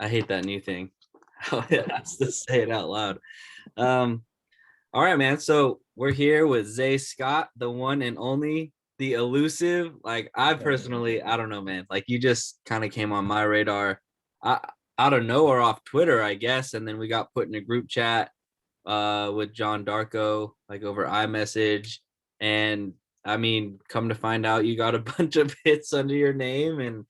I hate that new thing. How it has to say it out loud. Um, all right, man. So we're here with Zay Scott, the one and only, the elusive. Like I personally, I don't know, man. Like you just kind of came on my radar, I, out of nowhere off Twitter, I guess, and then we got put in a group chat with John Darko, like over iMessage, and I mean, come to find out, you got a bunch of hits under your name, and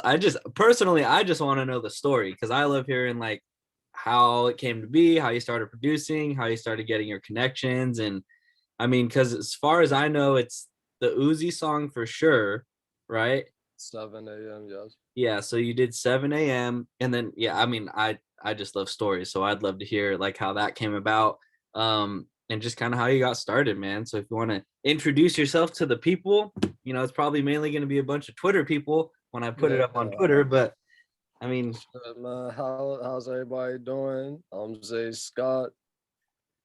I just personally, I just want to know the story because I love hearing like how it came to be, how you started producing, how you started getting your connections. And I mean, because as far as I know, it's the Uzi song for sure, right? 7 a.m. Yes. Yeah, so you did 7 a.m. and then yeah, I mean, I just love stories, so I'd love to hear like how that came about, and just kind of how you got started, man. So if you want to introduce yourself to the people, it's probably mainly going to be a bunch of Twitter people when I put it Yeah. up on Twitter, but I mean, Shit, man. How's everybody doing? I'm Zay Scott.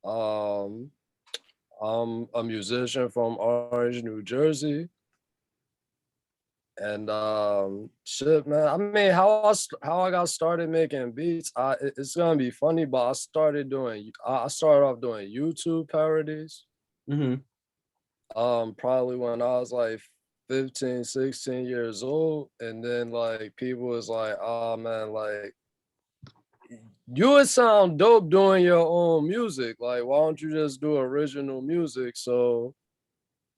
Um, I'm a musician from Orange, New Jersey. And shit, man. I mean, how I got started making beats. It's gonna be funny, but I started off doing YouTube parodies. mhm. Probably when I was like 15, 16 years old, and then like people was like, oh man, like you would sound dope doing your own music. Like, why don't you just do original music? So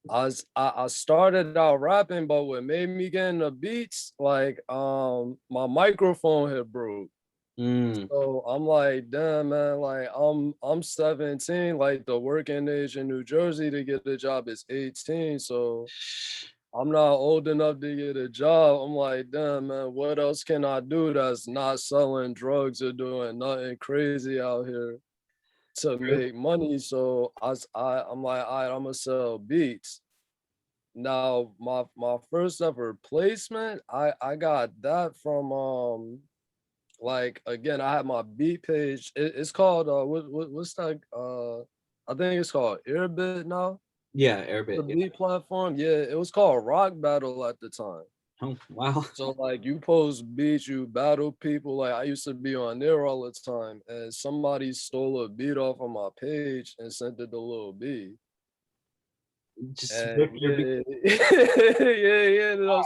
I started out rapping, but what made me get into beats, like my microphone had broke. Mm. So I'm like, damn man, like I'm 17, like the working age in New Jersey to get a job is 18. So I'm not old enough to get a job. I'm like, damn man, what else can I do that's not selling drugs or doing nothing crazy out here to True. make money? So I'm like, all right, I'm gonna sell beats. Now my first ever placement, I got that from like again, I had my beat page. It's called what's that I think it's called Airbit now, Yeah, the Airbit. Yeah. beat platform. Yeah, it was called Rock Battle at the time. Oh, wow. So like you post beats, you battle people. Like I used to be on there all the time, and somebody stole a beat off of my page and sent it to Lil B. Just rip And your beat. yeah, yeah.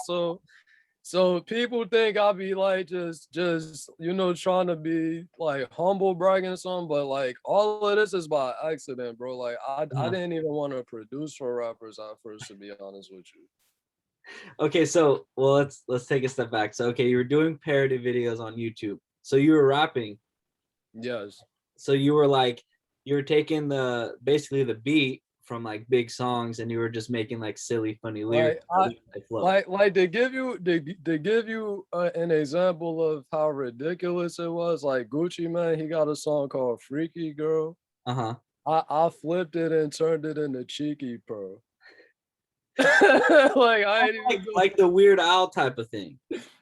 So people think I be like just trying to be like humble bragging something, but like all of this is by accident, bro. Like I Uh-huh. didn't even want to produce for rappers at first, to be honest with you. Okay, so well, let's take a step back. So okay, you were doing parody videos on YouTube. So you were rapping. Yes. So you were like you were taking the basically the beat from like big songs and you were just making like silly funny lyrics Like I like flow. like they give you an example of how ridiculous it was. Like Gucci Man, he got a song called Freaky Girl. Uh-huh. I flipped it and turned it into Cheeky Pearl. Like I ain't Like even go. like the Weird Al type of thing.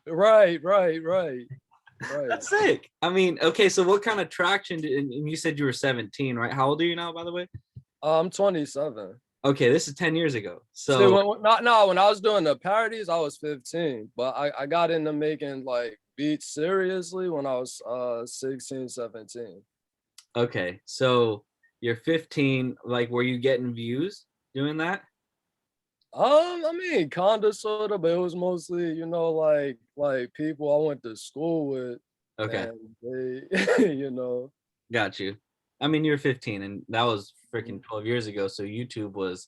Right. That's sick. I mean, okay, so what kind of traction did, and you said you were 17, right? How old are you now, by the way? I'm 27. Okay, this is 10 years ago. See, So not no, when I was doing the parodies, I was 15, but I got into making like beats seriously when I was 16, 17. okay, so you're 15, like were you getting views doing that? I mean, kinda, sorta, but it was mostly, like people I went to school with, Okay, and they, you know. got you. I mean, you're 15 and that was freaking 12 years ago, so YouTube was,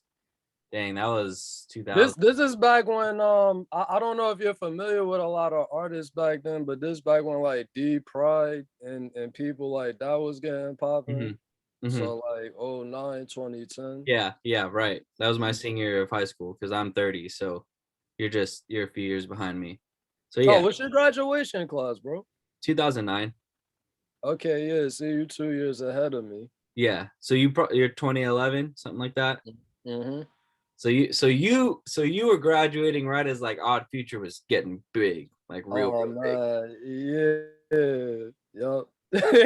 dang, that was 2000. This is back when I don't know if you're familiar with a lot of artists back then, but this back when like D Pride and people like that was getting popping. Hmm. Hmm. So like oh 09, 2010. Yeah, yeah, right. That was my senior year of high school because I'm 30, so you're a few years behind me. So Oh, yeah, what's your graduation class, bro? 2009. Okay, yeah, see you 2 years ahead of me. Yeah. So you're 2011, something like that. Mm-hmm. So you were graduating right as like Odd Future was getting big, like Oh real big. man, yeah, yup,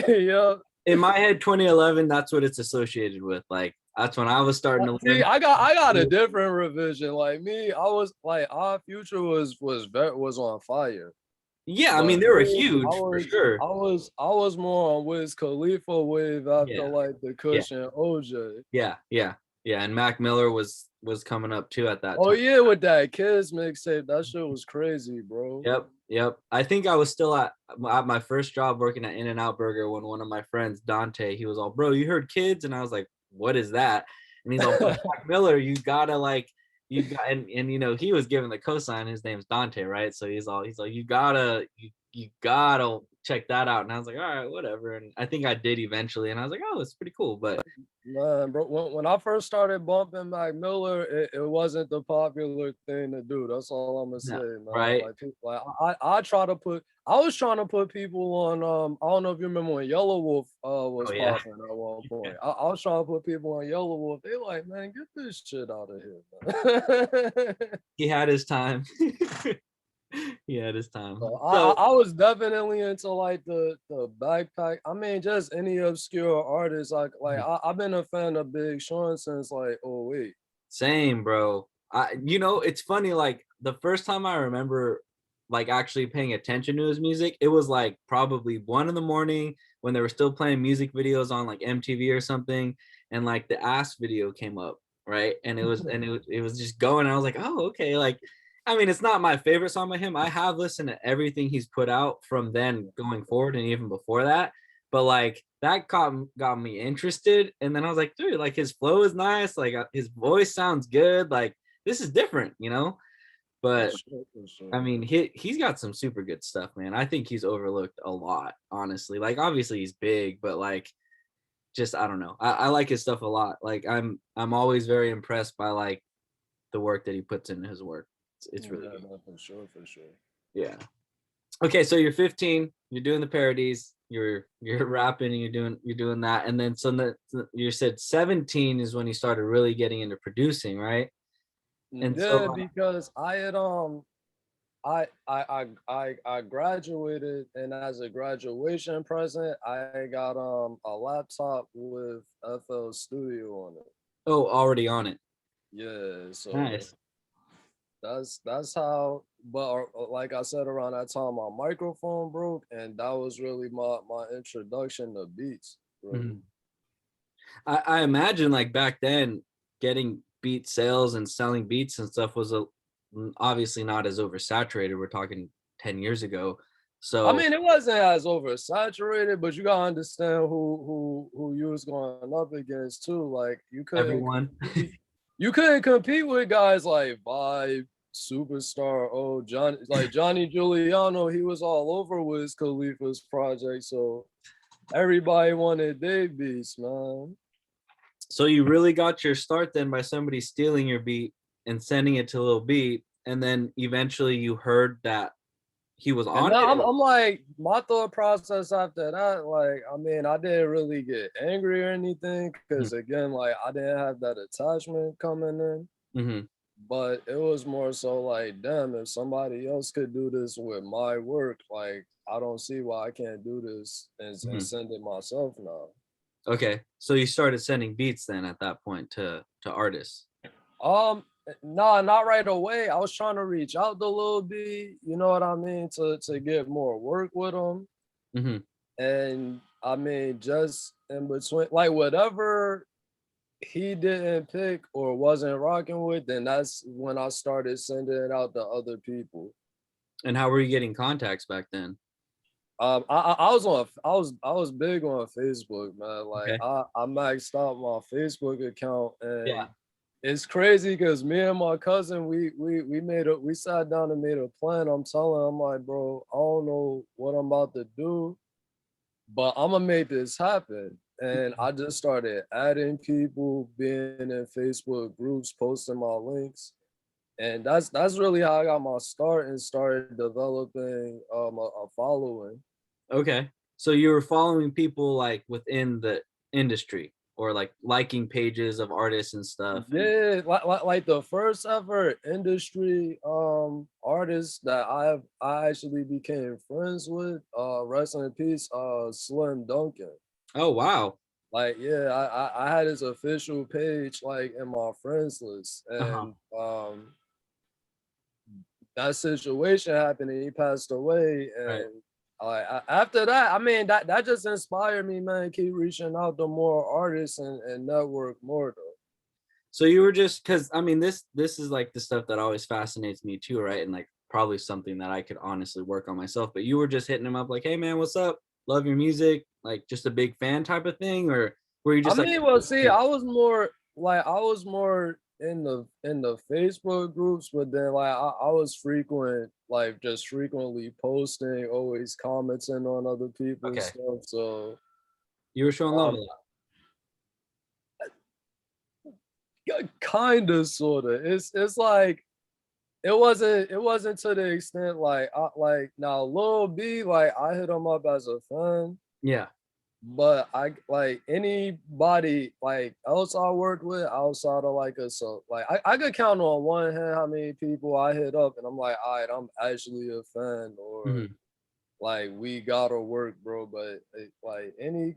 yup. In my head, 2011, that's what it's associated with. Like that's when I was starting to See, learn. I got a different revision. Like me, I was like, our future was on fire. Yeah, I mean But they were Wiz, huge for sure. I was more on Wiz Khalifa wave after Yeah, like the yeah, Kush and OJ. yeah. And Mac Miller was coming up too at that Oh time. yeah, with that Kids mixtape, that shit was crazy, bro. Yep, yep. I think I was still at my first job working at In-N-Out Burger when one of my friends, Dante, he was all, bro, you heard Kids? And I was like, what is that? And he's all, Mac Miller, you gotta like, you got, and you know, he was given the cosign. His name's Dante, right? So he's like, you gotta check that out. And I was like, all right, whatever. And I think I did eventually. And I was like, oh, it's pretty cool. But Man, bro, when I first started bumping Mac Miller, it wasn't the popular thing to do. That's all I'm gonna say, no, man. right? Like, I was trying to put people on. I don't know if you remember when Yellow Wolf was Oh yeah. popping at one point. I was trying to put people on Yellow Wolf. They like, man, get this shit out of here, man. He had his time. He had his time. So So I was definitely into like the backpack. I mean, just any obscure artist. I've been a fan of Big Sean since like oh wait. same, bro. You know, it's funny, like the first time I remember like actually paying attention to his music, it was like probably 1 in the morning when they were still playing music videos on like MTV or something, and like the ass video came up, right? And it was just going. I was like, oh, okay. Like, I mean, it's not my favorite song by him. I have listened to everything he's put out from then going forward and even before that. But like that got me interested, and then I was like, dude, like his flow is nice, like his voice sounds good, like this is different, you know. For But sure, for I sure. mean, he's got some super good stuff, man. I think he's overlooked a lot, honestly. Like obviously he's big, but like just I don't know. I like his stuff a lot. Like I'm always very impressed by like the work that he puts into his work. It's really Yeah, good. no, for sure, for sure. Yeah. Okay, so you're 15, you're doing the parodies, you're rapping, and you're doing that, and then you said 17 is when you started really getting into producing, right? And so Yeah, because I had I graduated, and as a graduation present, I got a laptop with FL Studio on it. oh, already on it. Yeah, so Nice. that's how. But like I said, around that time, my microphone broke, and that was really my introduction to beats. Really. Mhm. I imagine like back then, getting beat sales and selling beats and stuff was obviously not as oversaturated. We're talking 10 years ago. I So mean, it wasn't as oversaturated, but you gotta understand who you was going up against too. Like everyone. you couldn't compete with guys like Vibe, Superstar, oh Johnny Giuliano. He was all over Wiz Khalifa's project, so everybody wanted their beats, man. So you really got your start then by somebody stealing your beat and sending it to Lil Beat, and then eventually you heard that he was And on now it. I'm like, my thought process after that, like, I mean, I didn't really get angry or anything, because again, like, I didn't have that attachment coming in. Mm-hmm. But it was more so like, damn, if somebody else could do this with my work, like, I don't see why I can't do this and Mm-hmm. send it myself now. Okay, so you started sending beats then at that point to artists. Um, nah, not right away. I was trying to reach out a little bit, you know what I mean, to get more work with them. Mm-hmm. And I mean, just in between, like whatever he didn't pick or wasn't rocking with, then that's when I started sending it out to other people. And how were you getting contacts back then? I was big on Facebook, man. Like Okay. I maxed out my Facebook account, Yeah. and it's crazy because me and my cousin we sat down and made a plan. I'm telling him like, bro, I don't know what I'm about to do, but I'm gonna make this happen. And I just started adding people, being in Facebook groups, posting my links, and that's really how I got my start and started developing a following. Okay. So you were following people like within the industry or like liking pages of artists and stuff. And Yeah, like the first ever industry artist that I actually became friends with, rest in peace, Slim Duncan. oh wow. Like, yeah, I had his official page like in my friends list, Uh-huh. and that situation happened and he passed away. Right. And after that, I mean, that just inspired me, man. Keep reaching out to more artists and network more though. So you were just because I mean this is like the stuff that always fascinates me too, right? And like probably something that I could honestly work on myself. But you were just hitting him up like, hey man, what's up? Love your music, like just a big fan type of thing, or were you I just like, mean, well, see, I was more in the Facebook groups, but then like I was just frequently posting, always commenting on other people's okay, stuff. So you were showing love a um, lot. kind of, sort of. It's like it wasn't to the extent like like now Lil B, like I hit him up as a fan. Yeah. But I like anybody like else I worked with outside of like a so like I could count on one hand how many people I hit up and I'm like, all right, I'm actually a fan, or Mhm. like we gotta work, bro. But like any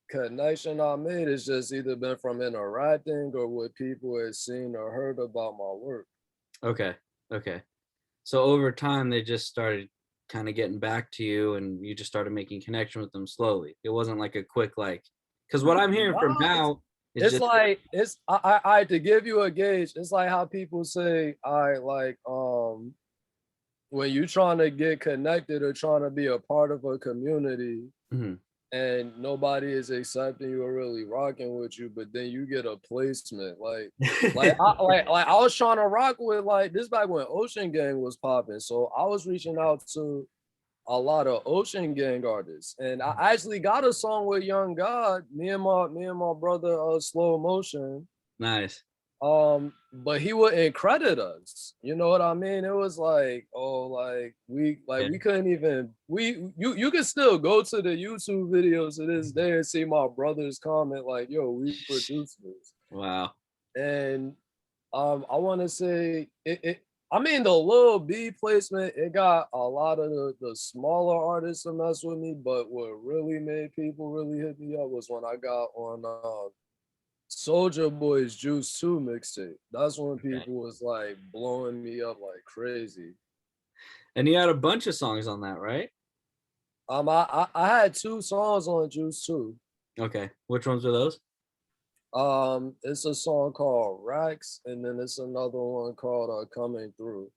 connection I made has just either been from interacting or what people had seen or heard about my work. Okay. Okay. So over time, they just started kind of getting back to you, and you just started making connection with them slowly. It wasn't like a quick like, because what I'm hearing from Nah, now is it's just like I to give you a gauge, it's like how people say I like when you're trying to get connected or trying to be a part of a community Mhm. and nobody is accepting you or really rocking with you, but then you get a placement. Like I was trying to rock with like this back when Ocean Gang was popping. So I was reaching out to a lot of Ocean Gang artists. And I actually got a song with Young God, me and my brother Slow Motion. Nice. But he wouldn't credit us. You know what I mean? It was like, oh, Yeah. we couldn't even you can still go to the YouTube videos to this day and see my brother's comment like, yo, we produced this. Wow. And I want to say it I mean the Lil B placement, it got a lot of the smaller artists to mess with me, but what really made people really hit me up was when I got on Soldier Boy's Juice 2 mixtape. That's when Okay. people was like blowing me up like crazy. And you had a bunch of songs on that, right? I had two songs on Juice 2. Okay. Which ones were those? It's a song called Racks, and then it's another one called Coming Through.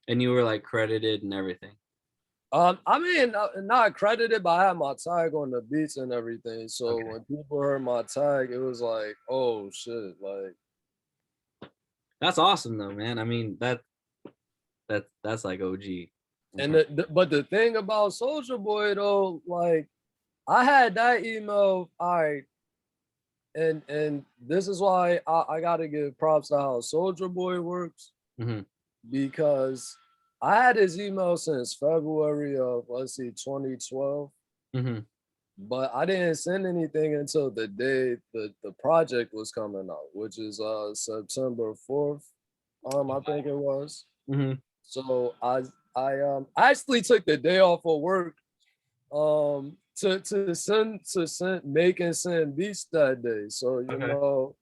And you were like credited and everything. I mean, not credited, but I had my tag on the beats and everything. So Okay. when people heard my tag, it was like, oh shit, like That's awesome though, man. I mean, that's like OG. and but the thing about Soldier Boy though, like I had that email, all right, and this is why I gotta give props to how Soldier Boy works, Mhm. because I had his email since February of, let's see, 2012, Mhm. but I didn't send anything until the day the project was coming out, which is September 4th, I think it was. Mhm. So I actually took the day off of work to send make and send beats that day. So Okay.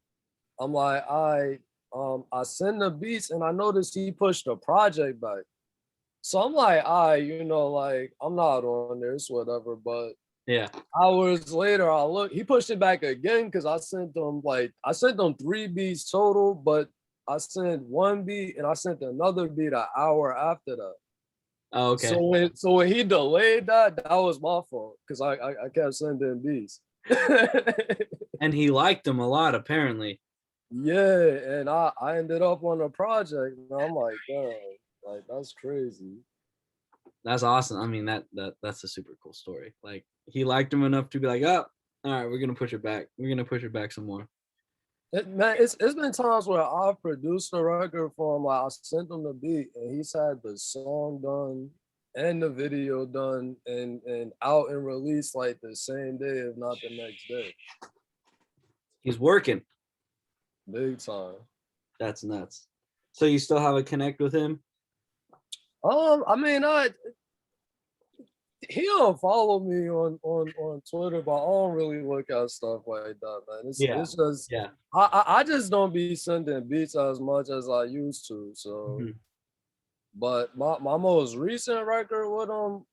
I'm like, I send the beats and I noticed he pushed the project back. So I'm like, like I'm not on this, whatever. But Yeah. hours later, he pushed it back again because I sent them three beats total, but I sent one beat and I sent another beat an hour after that. Oh, okay. So when he delayed that, that was my fault because I kept sending beats. And he liked them a lot, apparently. Yeah, and I ended up on a project, and I'm like, damn, like that's crazy. That's awesome. I mean, that's a super cool story. Like he liked him enough to be like, oh, all right, we're gonna push it back. We're gonna push it back some more. Man, it's been times where I've produced a record for him, like I sent him the beat, and he's had the song done and the video done and out and released like the same day, if not the next day. He's working. Big time. That's nuts. So you still have a connect with him? I mean, he don't follow me on Twitter, but I don't really look at stuff like that, man. Yeah. It's just Yeah. I just don't be sending beats as much as I used to. So Mhm. But my most recent record with him,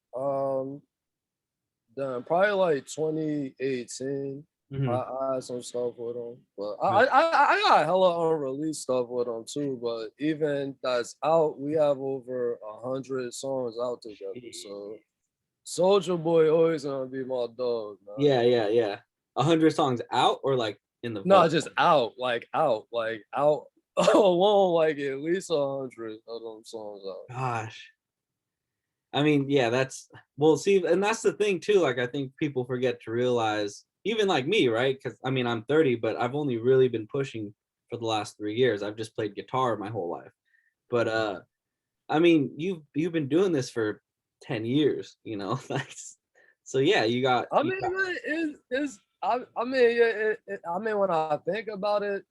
done probably like 2018. Hmm. I had some stuff with him, but Right. I got hella unreleased stuff with him too. But even that's out, we have over 100 songs out together. So Soldier Boy always gonna be my dog, man. Yeah, yeah, yeah. 100 songs out or like in the No, vault? just out alone, like at least 100 of them songs out. Gosh. I mean, yeah, that's well, see, and that's the thing too. Like, I think people forget to realize, even like me, right? Because I mean, I'm 30, but I've only really been pushing for the last 3 years. I've just played guitar my whole life. But I mean, you've been doing this for 10 years, you know? Like, so yeah, I you mean, got man, I mean, yeah, I mean, when I think about it,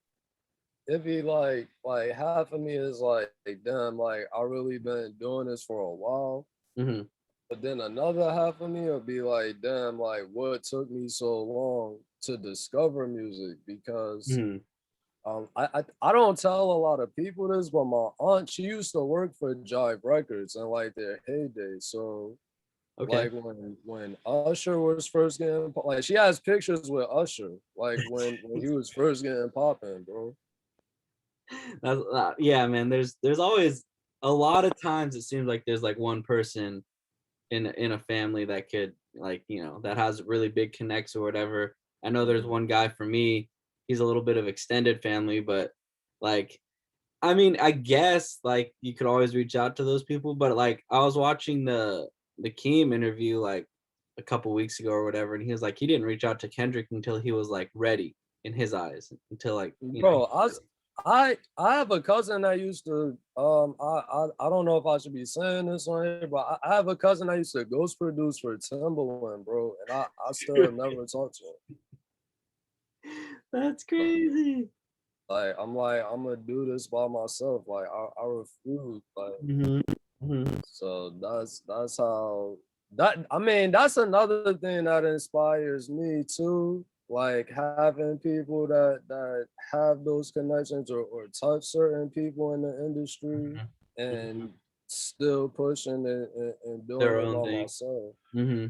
it be like half of me is like, damn, like I really been doing this for a while. mhm, But then another half of me will be like, damn, like what took me so long to discover music? Because mhm. I don't tell a lot of people this, but my aunt, she used to work for Jive Records in like their heyday. So Okay. like when Usher was first getting like she has pictures with Usher, like when he was first getting popping, bro. That's yeah, man. There's always a lot of times it seems like there's like one person in a family that could, like, you know, that has really big connects or whatever. I know there's Mhm. one guy for me, he's a little bit of extended family, but like, I mean, I guess like you could always reach out to those people, but like I was watching the Keem interview like a couple weeks ago or whatever, and he was like he didn't reach out to Kendrick until he was like ready in his eyes, until like, you know, Bro, I have a cousin that used to I don't know if I should be saying this on here, but I have a cousin that used to ghost produce for Timberland, bro, and I still never talked to him. that's crazy. Like I'm gonna do this by myself. Like I refuse. Like Hmm. Hmm. so that's how that I mean that's another thing that inspires me too. Like having people that have those connections or touch certain people in the industry Hmm. and still pushing and doing Their it own by thing. myself. Hmm.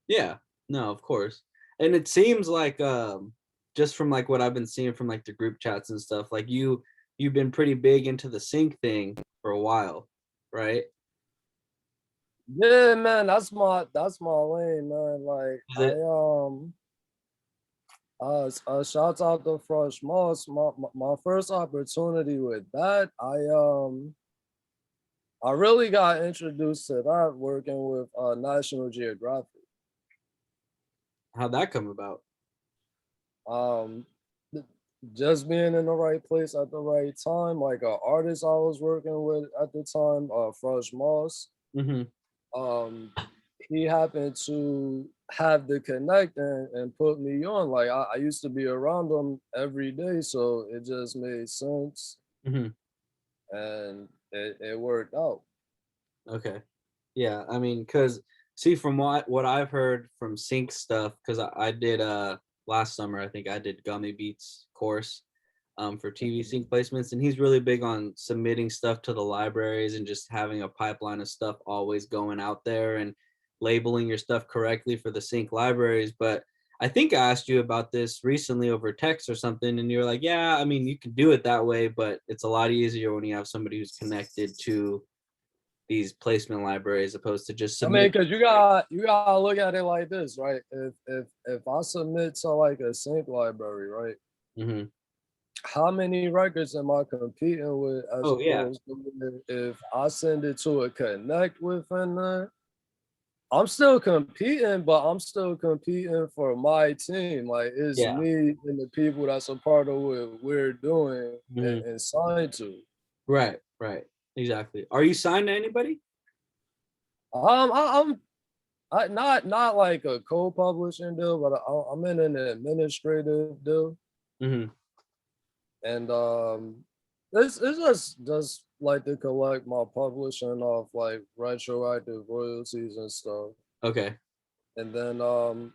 Yeah, no, of course. And it seems like just from like what I've been seeing from like the group chats and stuff, like you've been pretty big into the sync thing for a while, right? Yeah, man, that's my lane, man. Like Is it? Shouts out to Fresh Moss. My first opportunity with that, I really got introduced to that working with National Geographic. How'd that come about? Um, th- just being in the right place at the right time. Like an artist I was working with at the time, Fresh Moss. Hmm. Um, he happened to have the connect and put me on. Like I used to be around him every day, so it just made sense Hmm. and it worked out. Okay. Yeah, I mean, cause see from what I've heard from sync stuff, cause I did last summer, I think I did Gummy Beats course for TV sync placements, and he's really big on submitting stuff to the libraries and just having a pipeline of stuff always going out there and labeling your stuff correctly for the sync libraries. But I think I asked you about this recently over text or something, and you're like, yeah, I mean, you can do it that way, but it's a lot easier when you have somebody who's connected to these placement libraries opposed to just I mean, submit. because you gotta look at it like this, right? If I submit to like a sync library, right? Hmm. How many records am I competing with as Oh yeah, opposed to if I send it to a connect within there? I'm still competing, but I'm still competing for my team. Like it's yeah. me and the people that's a part of what we're doing Hmm. and signed to. Right, right, exactly. Are you signed to anybody? I'm not like a co-publishing deal, but I'm in an administrative deal, Hmm. and it's just like to collect my publishing off like retroactive royalties and stuff. Okay. And then I'm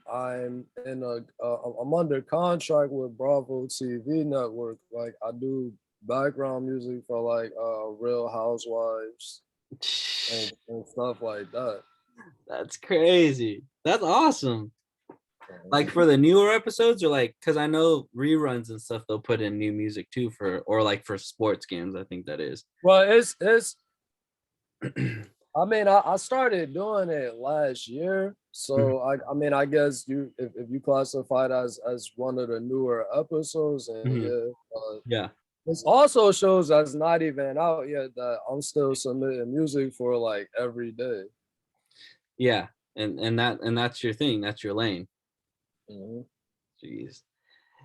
under contract with Bravo TV network. Like I do background music for like Real Housewives. and stuff like that. That's crazy. That's awesome. Like Mhm. for the newer episodes, or like, because I know reruns and stuff, they'll put in new music too for, or like for sports games. I think that is. Well, it's I mean, I started doing it last year. Mhm. So I mean I guess you if you classify it as one of the newer episodes, and Mhm. yeah, Yeah. it's also shows that's not even out yet that I'm still submitting music for like every day. Yeah. And that's your thing. That's your lane. Mhm. Jeez.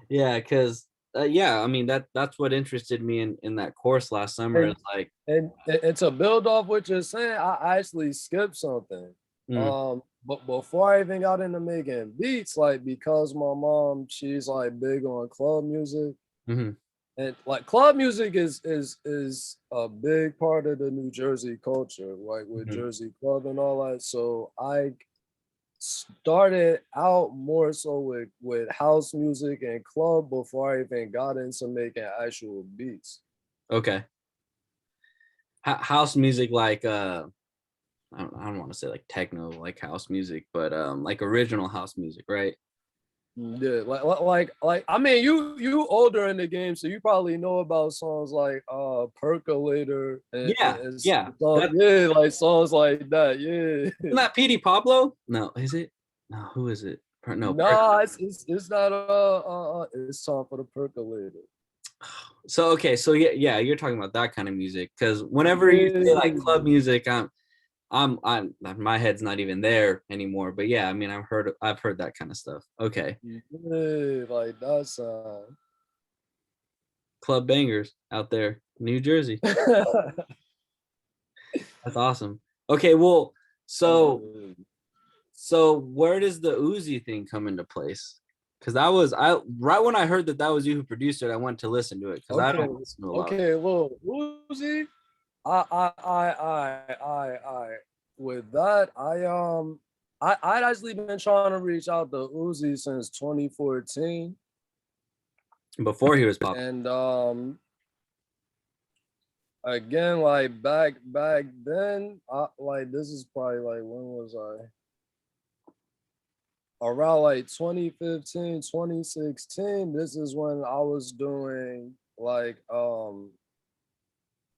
Yeah, because yeah, I mean that's what interested me in that course last summer. Is And like, and to build off what you're saying, I actually skipped something. mm, But before I even got into making beats, like because my mom, she's like big on club music, mhm, and like club music is a big part of the New Jersey culture, like with mhm. Jersey Club and all that. So I started out more so with house music and club before I even got into making actual beats. Okay. House music, like I don't want to say like techno, like house music, but like original house music, right? Yeah, like I mean, you older in the game, so you probably know about songs like Percolator Yeah, yeah. so, That yeah, like songs like that. Yeah. isn't that PD Pablo? No, is it? No, who is it? No, Nah, it's not it's time for the Percolator. so okay, so yeah, yeah, you're talking about that kind of music. Because whenever you say like Yeah. club music, I'm my head's not even there anymore. But yeah, I mean, I've heard that kind of stuff. Okay, Yeah, like that sound. club bangers out there, New Jersey. That's awesome. Okay, well, so where does the Uzi thing come into place? Because that was I right when I heard that that was you who produced it, I went to listen to it because I Okay, don't listen to a lot. okay, Lil Uzi. I with that, I'd actually been trying to reach out to Uzi since 2014. Before he was popular. And again, like back then, like this is probably like when was I? Around like 2015, 2016. This is when I was doing like a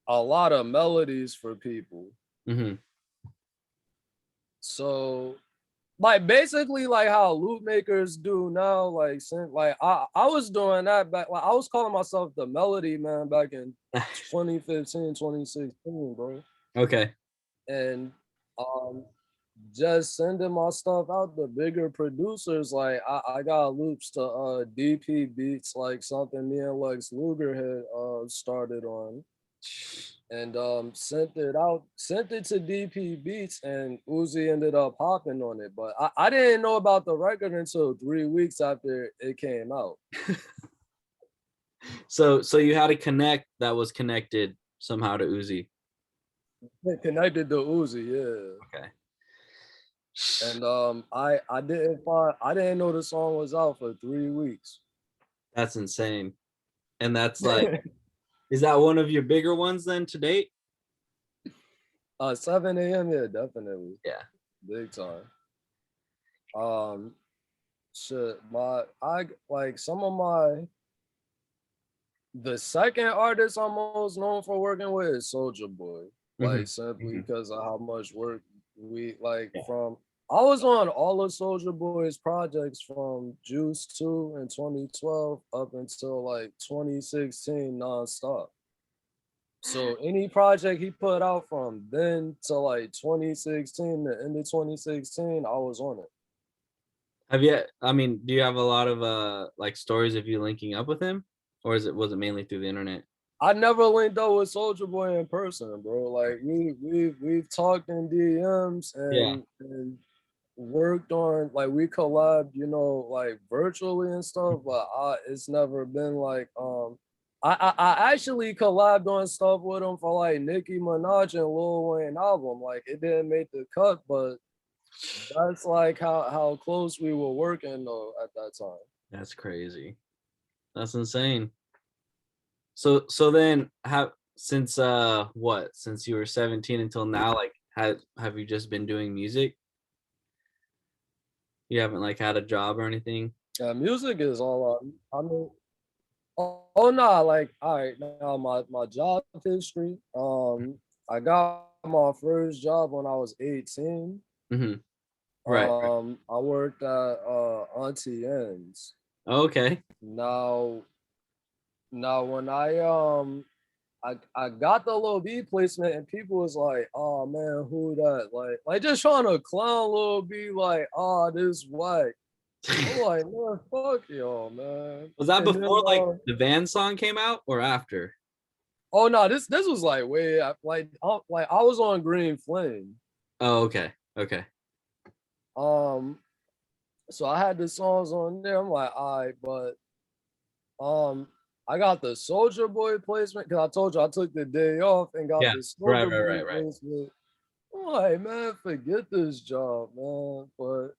lot of melodies for people. Hmm. So like basically like how loop makers do now, like like I was doing that back, like I was calling myself the melody man back in 2015, 2016, bro. Okay. And um just sending my stuff out to bigger producers, like I got loops to DP Beats, like something me and Lex Luger had started on, and sent it to DP Beats, and Uzi ended up hopping on it. But I didn't know about the record until 3 weeks after it came out. So you had a connect that was connected somehow to Uzi. It connected to Uzi, yeah. Okay. And I didn't know the song was out for 3 weeks. That's insane. And that's like, is that one of your bigger ones then to date? 7 a.m. Yeah, definitely, Yeah. big time. Um, shit, my I like some of my the second artist I'm most known for working with is Soldier Boy, Hmm. like simply Hmm. because of how much work we like Yeah. from. I was on all of Soldier Boy's projects from Juice 2 in 2012 up until like 2016 nonstop. So any project he put out from then to like 2016, the end of 2016, I was on it. Have you, I mean, do you have a lot of like stories of you linking up with him? Or was it mainly through the internet? I never linked up with Soldier Boy in person, bro. Like we've talked in DMs Yeah. and worked on, like we collabed, like virtually and stuff, but it's never been like I actually collabed on stuff with him for like Nicki Minaj and Lil Wayne album. Like it didn't make the cut, but that's like how close we were working though at that time. That's crazy. That's insane. So then have since what? Since you were 17 until now, like have you just been doing music? You haven't like had a job or anything? Music is all I mean, oh no, like all right now my job history. I got my first job when I was 18. Mm-hmm. Right, right. I worked at Auntie N's. Okay. Now when I got the little B placement and people was like, oh man, who that? Like just trying to clown little B like, oh, this white. I'm like, man, fuck y'all, man. Was that And then before like the Van song came out or after? oh no, this was like way like I was on Green Flame. Oh, okay. Okay. Um, so I had the songs on there. I'm like, all right, but I got the Soldier Boy placement because I told you I took the day off and got Yeah. the Right, Soldier right, Boy right, right. placement. I'm like, man, forget this job, man. But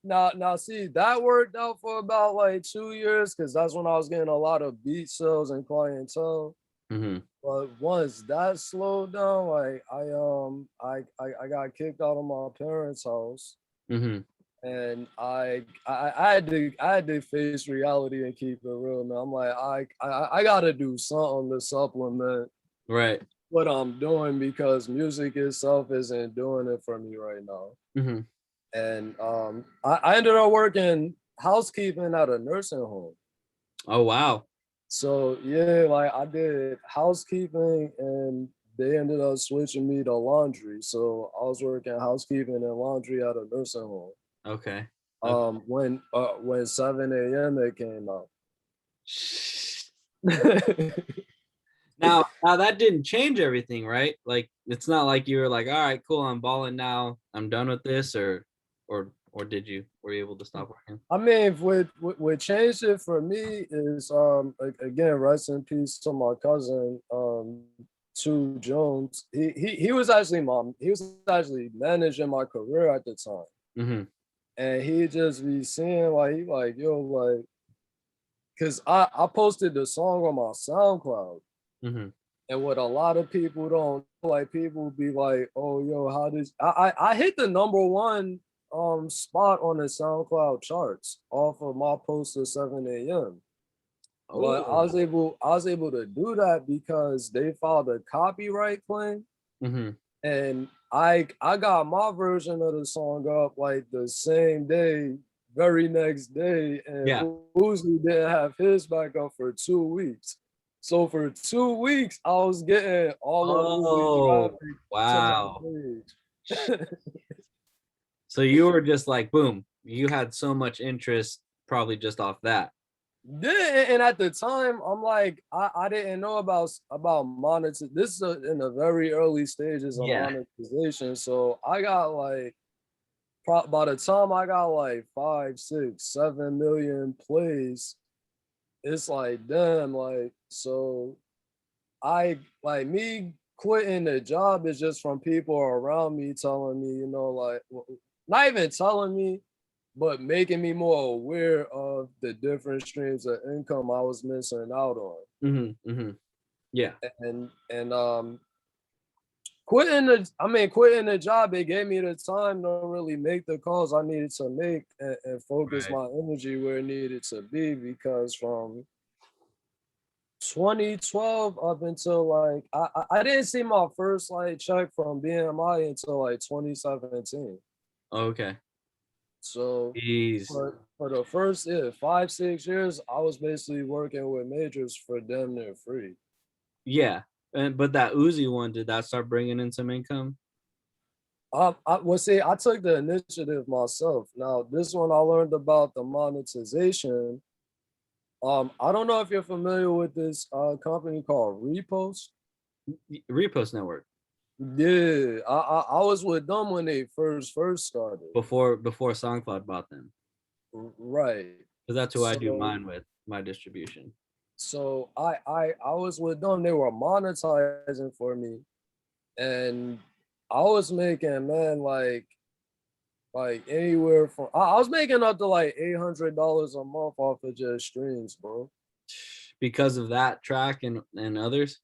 now see that worked out for about like 2 years because that's when I was getting a lot of beat sales and clientele. Mm-hmm. But once that slowed down, like I got kicked out of my parents' house, Mm-hmm. and I had to face reality and keep it real, man. I'm like I gotta do something to supplement Right. what I'm doing because music itself isn't doing it for me right now. Mm-hmm. And I ended up working housekeeping at a nursing home. Oh wow. So yeah, like I did housekeeping and they ended up switching me to laundry. So I was working housekeeping and laundry at a nursing home. Okay. Okay. When 7 a.m. it came out. Now that didn't change everything, right? Like it's not like you were like, all right, cool, I'm balling now, I'm done with this, or did you were you able to stop working? I mean, what changed it for me is again, rest in peace to my cousin, Sue Jones. He was actually managing my career at the time. Mm-hmm. And he just be seeing like he like, yo, like, cause I posted the song on my SoundCloud. Mm-hmm. And what a lot of people don't like, people be like, oh yo, how did I hit the #1 spot on the SoundCloud charts off of my post at 7 a.m. But Oh. I was able to do that because they filed a copyright claim, Mm-hmm. and I got my version of the song up like the same day, very next day, and Yeah. Uzi didn't have his back up for 2 weeks. So for 2 weeks, I was getting all of Uzi Oh traffic to my wow. page. So you were just like, boom, you had so much interest probably just off that. Yeah, and at the time, I'm like, I didn't know about monetization. This is in the very early stages of Yeah. monetization. So I got like, by the time I got like 5, 6, 7 million plays, it's like, damn, like, so I like me quitting the job is just from people around me telling me, like, not even telling me, but making me more aware of the different streams of income I was missing out on. Mm-hmm. Mm-hmm. Yeah. And quitting the job, it gave me the time to really make the calls I needed to make and focus Right. my energy where it needed to be, because from 2012 up until like I didn't see my first like check from BMI until like 2017. Okay. So Jeez. for the first 5, 6 years, I was basically working with majors for damn near free. Yeah. And but that Uzi one, did that start bringing in some income? I took the initiative myself. Now this one I learned about the monetization. I don't know if you're familiar with this company called Repost. Repost Network Yeah, I was with them when they first started. before SoundCloud bought them. Right. Because that's who I do So mine with, my distribution. I was with them. They were monetizing for me, and I was making, man, like anywhere from I was making up to like $800 a month off of just streams, bro. because of that track and others?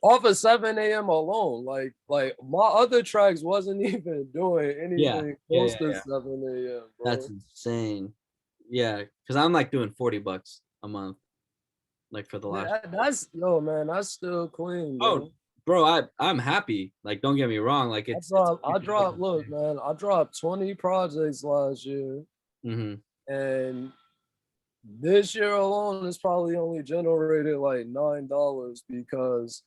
Off of 7 a.m. alone, like my other tracks wasn't even doing Yeah, anything yeah, close yeah, to yeah. 7 a.m., That's bro. insane. Yeah, because I'm like doing $40 a month, like for the last. That's yo, man, that's still clean, Oh, bro. bro, I'm happy. Like, don't get me wrong. Like, it's I dropped, look, man, I dropped 20 projects last year, mm-hmm. and this year alone it's probably only generated like $9 because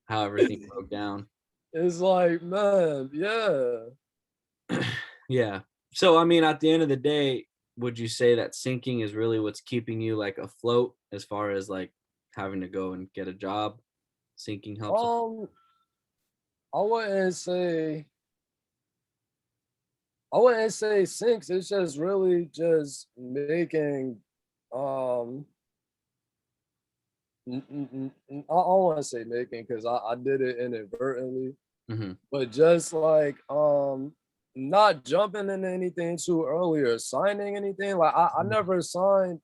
How everything broke down. it's like, man, yeah. Yeah. So I mean, at the end of the day, would you say that syncing is really what's keeping you like afloat as far as like having to go and get a job? Syncing helps. Um, I wouldn't say I wouldn't say sinks. It's just really just making um I don't want to say making because I did it inadvertently, Mm-hmm. but just like not jumping into anything too early or signing anything. Like I never signed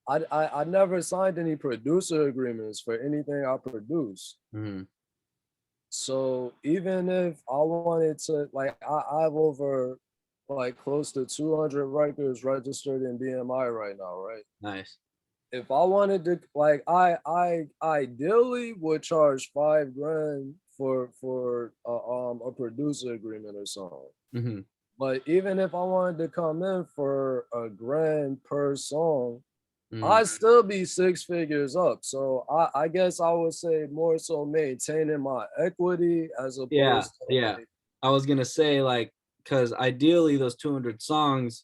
I never signed any producer agreements for anything I produce. Mm-hmm. So even if I wanted to, like, I have over like close to 200 records registered in BMI right now, right? Nice. If I wanted to, like, I ideally would charge 5 grand for a producer agreement or something. Mm-hmm. But even if I wanted to come in for a grand per song, Mm-hmm. I'd still be 6 figures up. So I guess I would say more so maintaining my equity as Yeah, opposed to yeah. like, I was gonna say like, because ideally those 200 songs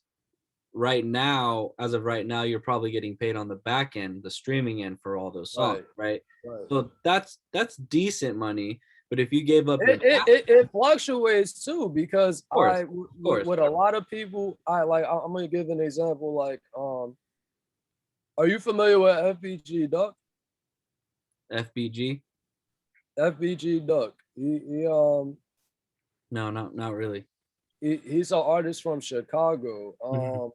right now, as of right now, you're probably getting paid on the back end, the streaming end for all those songs, right, right? right. So that's decent money. But if you gave up your It fluctuates too because course, of course. with a lot of people, I'm gonna give an example. Like, are you familiar with FBG Duck? FBG? FBG Duck. No, not really. He's an artist from Chicago. Mhm,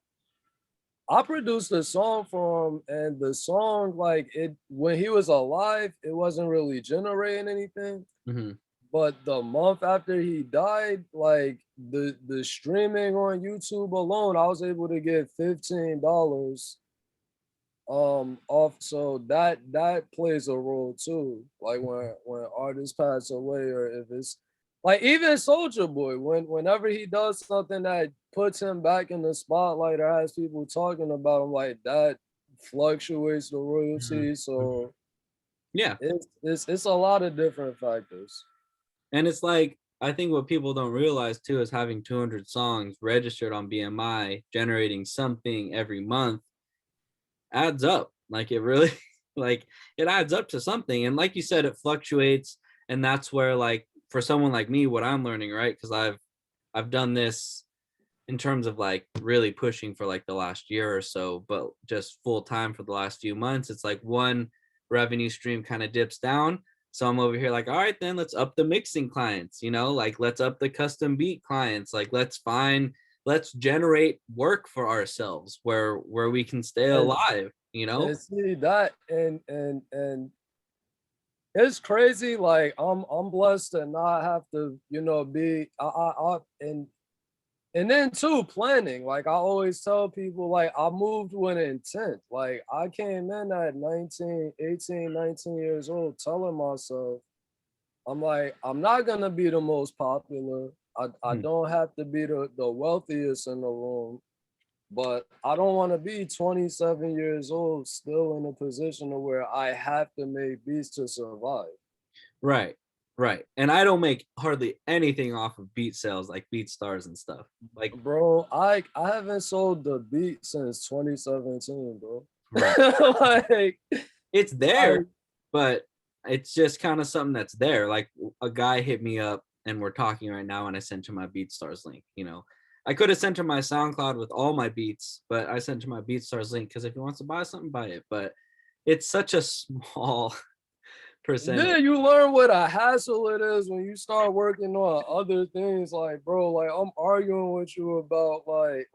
I produced a song for him, and the song, like it when he was alive, it wasn't really generating anything. mhm. But the month after he died, like the streaming on YouTube alone, I was able to get $15 off. So that plays a role too. Like when artists pass away, or if it's like even Soldier Boy, whenever he does something that puts him back in the spotlight or has people talking about him, like that fluctuates the Mhm, royalty. mhm. So Yeah, it's a lot of different factors. and it's like I think what people don't realize too is having 200 songs registered on BMI, generating something every month adds up. Like it really, like it adds up to something. And like you said, it fluctuates, and that's where like for someone like me, what I'm learning, right? Because I've done this in terms of like really pushing for like the last year or so, but just full time for the last few months. It's like one revenue stream kind of dips down. So I'm over here like, all right, then let's up the mixing clients, like let's up the custom beat clients. Like let's generate work for ourselves where we can stay And alive. and see that and it's crazy. Like I'm blessed to not have to, be I and then too planning. Like I always tell people, like I moved with intent. Like I came in at 19, 18, 19 years old, telling myself, I'm like, I'm not gonna be the most popular. I Mhm. don't have to be the wealthiest in the room. But I don't want to be 27 years old still in a position of where I have to make beats to survive. Right, right. And I don't make hardly anything off of beat sales, like beat stars and stuff. Like, Bro, I haven't sold the beat since 2017, bro. right. like, It's there, like, but it's just kind of something that's there. Like a guy hit me up and we're talking right now, and I sent him my BeatStars link. I could have sent him my SoundCloud with all my beats, but I sent him my BeatStars link because if he wants to buy something, buy it. But it's such a small percentage. then you learn what a hassle it is when you start working on other things. Like, bro, like I'm arguing with you about like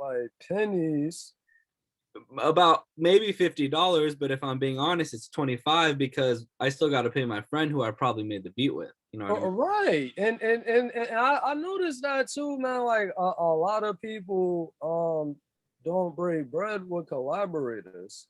pennies. about maybe $50, but if I'm being honest, it's 25 because I still got to pay my friend who I probably made the beat with. You know what I mean? Right, and I noticed that too, man. Like a lot of people don't break bread with collaborators.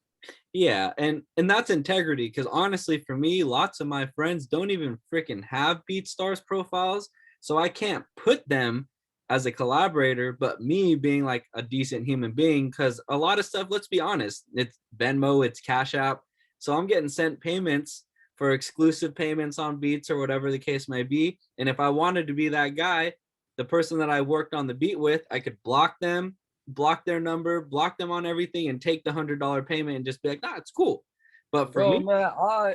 Yeah, and that's integrity because honestly, for me, lots of my friends don't even freaking have BeatStars profiles, so I can't put them as a collaborator. But me being like a decent human being, because a lot of stuff, let's be honest, it's Venmo, it's Cash App, so I'm getting sent payments for exclusive payments on beats or whatever the case may be. And if I wanted to be that guy, the person that I worked on the beat with, I could block them, block their number, block them on everything, and take the $100 payment and just be like, nah, it's cool. But for Yo, me, man,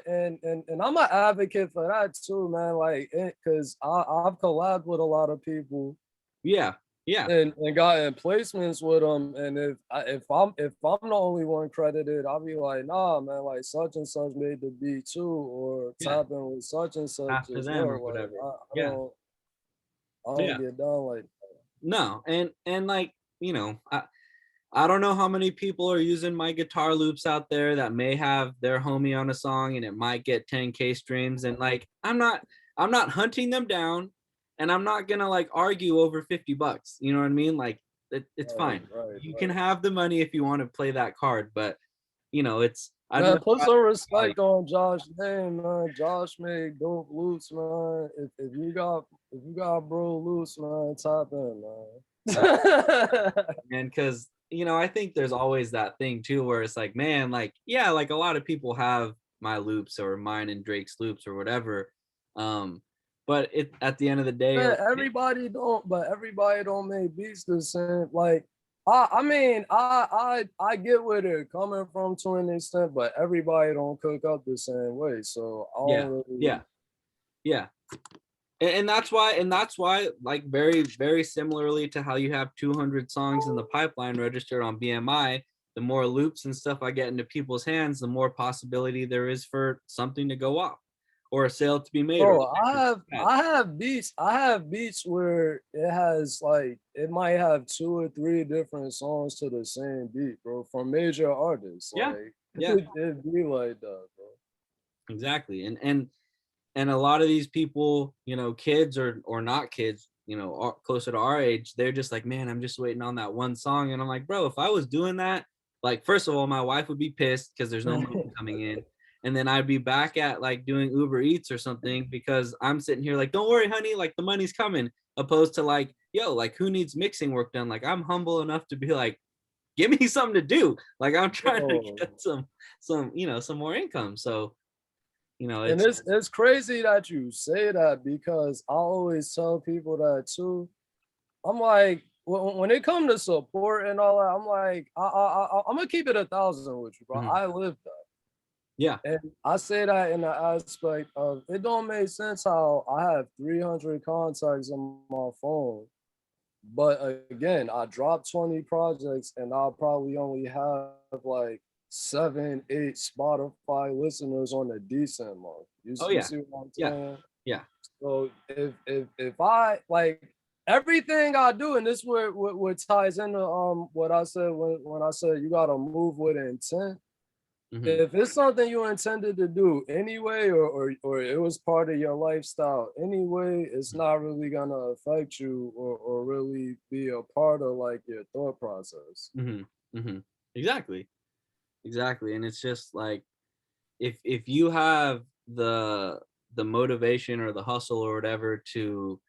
and I'm an advocate for that too, man. Like, cause I've collabed with a lot of people yeah, yeah, and gotten placements with them. And if I'm the only one credited, I'll be like, nah, man, like such and such made the beat too, or yeah, tapping with such and such after as them or well. Like, whatever. Yeah, I don't yeah, get down like no, and like, I don't know how many people are using my guitar loops out there that may have their homie on a song and it might get 10K streams. And like, I'm not hunting them down, and I'm not gonna like argue over $50. You know what I mean? Like, it's right, fine. right, You can right. have the money if you want to play that card, but I'd Man, much put rather some value. respect on Josh's name, man. Josh made dope loops, man. If you got bro loops, man, tap in, Uh, man. and because I think there's always that thing too where it's like, man, like, yeah, like a lot of people have my loops or mine and Drake's loops or whatever. um but it at the end of the day, Man, like, but everybody don't make beats the same. Like, I mean, I get where they're coming from to an extent, but everybody don't cook up the same way. So I yeah, don't really. yeah, yeah. And that's why like very very similarly to how you have 200 songs in the pipeline registered on BMI, the more loops and stuff I get into people's hands, the more possibility there is for something to go off or a sale to be made or Bro, I have beats where it has like it might have 2 or 3 different songs to the same beat, bro, from major artists. yeah, Like yeah, it be like that, bro. exactly. And a lot of these people, kids or not kids, closer to our age, they're just like, man, I'm just waiting on that one song. And I'm like, bro, if I was doing that, like, first of all, my wife would be pissed because there's no money coming in. And then I'd be back at like doing Uber Eats or something because I'm sitting here like, don't worry, honey, like the money's coming. Opposed to like, yo, like who needs mixing work done? Like, I'm humble enough to be like, give me something to do. Like, I'm trying to Yo, get some more income. So, and it's it's crazy that you say that because I always tell people that too. I'm like, when it comes to support and all that, I'm like, I'm gonna keep it 1,000 with you, bro. mhm, I live that. yeah, And I say that in the aspect of it don't make sense how I have 300 contacts on my phone, but again, I dropped 20 projects and I'll probably only have like 7, 8 Spotify listeners on a decent month. oh You yeah, see what I'm yeah, saying? yeah. So if I like everything I do, and this what ties into what I said when I said you gotta move with intent. Mhm. If it's something you intended to do anyway, or it was part of your lifestyle anyway, it's not really gonna affect you or really be a part of like your thought process. Mhm. Mhm. Exactly. Exactly. And it's just like, if you have the motivation or the hustle or whatever to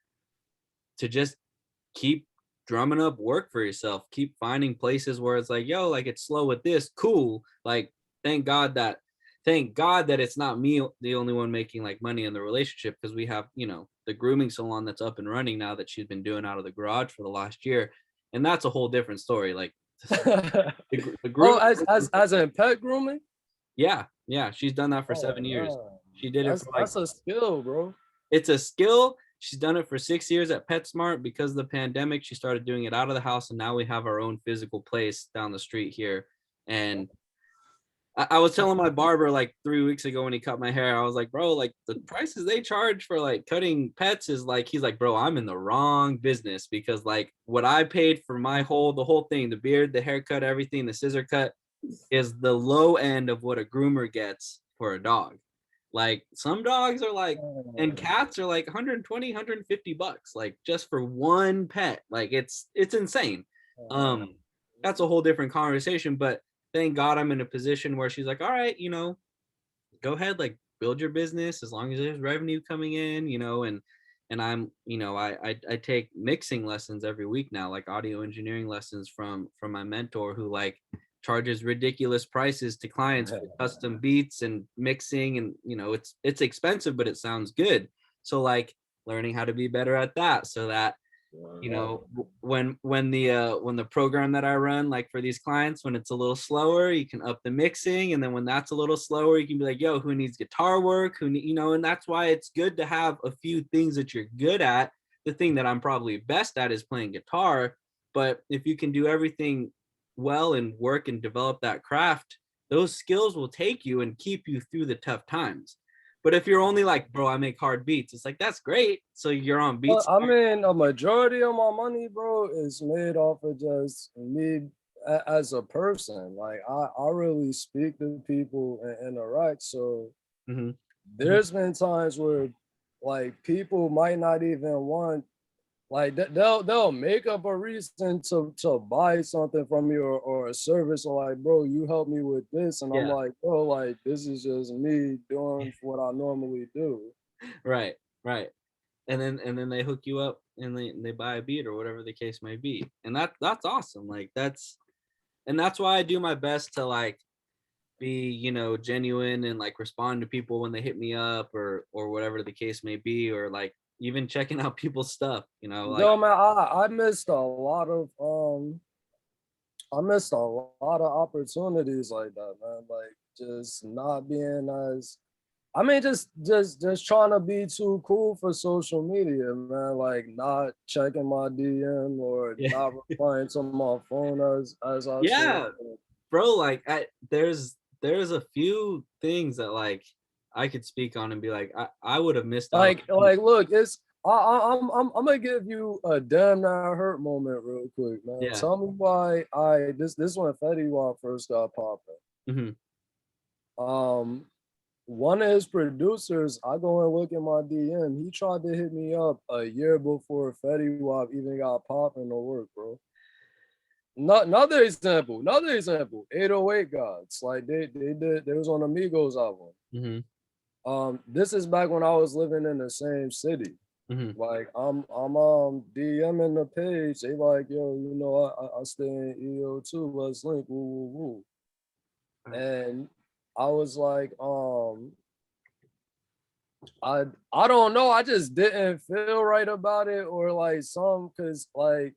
just keep drumming up work for yourself, keep finding places where it's like, yo, like it's slow with this, cool. Like, thank God that it's not me the only one making like money in the relationship, because we have, the grooming salon that's up and running now that she's been doing out of the garage for the last year. And that's a whole different story. Like, the Oh, grooming, as in pet grooming. yeah, yeah, she's done that for Oh 7 years. man, She did it for like, that's a skill, bro. it's a skill. She's done it for 6 years at PetSmart. Because of the pandemic, she started doing it out of the house, and now we have our own physical place down the street here. And I was telling my barber like 3 weeks ago when he cut my hair, I was like, bro, like the prices they charge for like cutting pets is like, he's like, bro, I'm in the wrong business, because like what I paid for the whole thing, the beard, the haircut, everything, the scissor cut, is the low end of what a groomer gets for a dog. Like some dogs are like, and cats are like 120, 150 bucks, like just for one pet. Like it's insane. That's a whole different conversation, but thank God I'm in a position where she's like, all right, you know, go ahead, like build your business as long as there's revenue coming in, you know, and I'm, you know, I take mixing lessons every week now, like audio engineering lessons from my mentor who like charges ridiculous prices to clients for custom beats and mixing, and you know, it's expensive, but it sounds good. So like learning how to be better at that so that you know when the program that I run like for these clients, when it's a little slower, you can up the mixing, and then when that's a little slower, you can be like, yo, who needs guitar work, you know. And that's why it's good to have a few things that you're good at. The thing that I'm probably best at is playing guitar, but if you can do everything well and work and develop that craft, those skills will take you and keep you through the tough times. But if you're only like, bro, I make hard beats, it's like, that's great, so you're on Well, beats. I mean, a majority of my money, bro, is made off of just me as a person. Like I really speak to people and interact. So Mm-hmm. there's been times where like people might not even want like they'll make up a reason to buy something from you or a service, or like, bro, you help me with this, and I'm Yeah. like, bro, like this is just me doing what I normally do. Right, right. And then they hook you up and they buy a beat or whatever the case may be. And that's awesome. Like that's why I do my best to like be, you know, genuine and like respond to people when they hit me up or whatever the case may be, or like even checking out people's stuff, you know, like Yo, man, I missed a lot of I missed a lot of opportunities like that, man. Like just not being as I mean, just trying to be too cool for social media, man. Like not checking my DM or yeah. not replying to my phone as I should. Yeah, bro, like there's a few things that like I could speak on and be like, I would have missed out. Look, it's I'm gonna give you a damn not hurt moment real quick, man. Yeah. Tell me why I this when Fetty Wap first got popping. Hmm. Um, one of his producers, I go and look at my DM. He tried to hit me up a year before Fetty Wap even got popping to work, bro. Another example. 808 Gods, like they was on Amigos album. Hmm. This is back when I was living in the same city. Hmm. Like I'm DMing the page. They like, yo, you know, I stay in EO too. Let's link. Woo woo woo. And I was like, I don't know. I just didn't feel right about it, or like cause like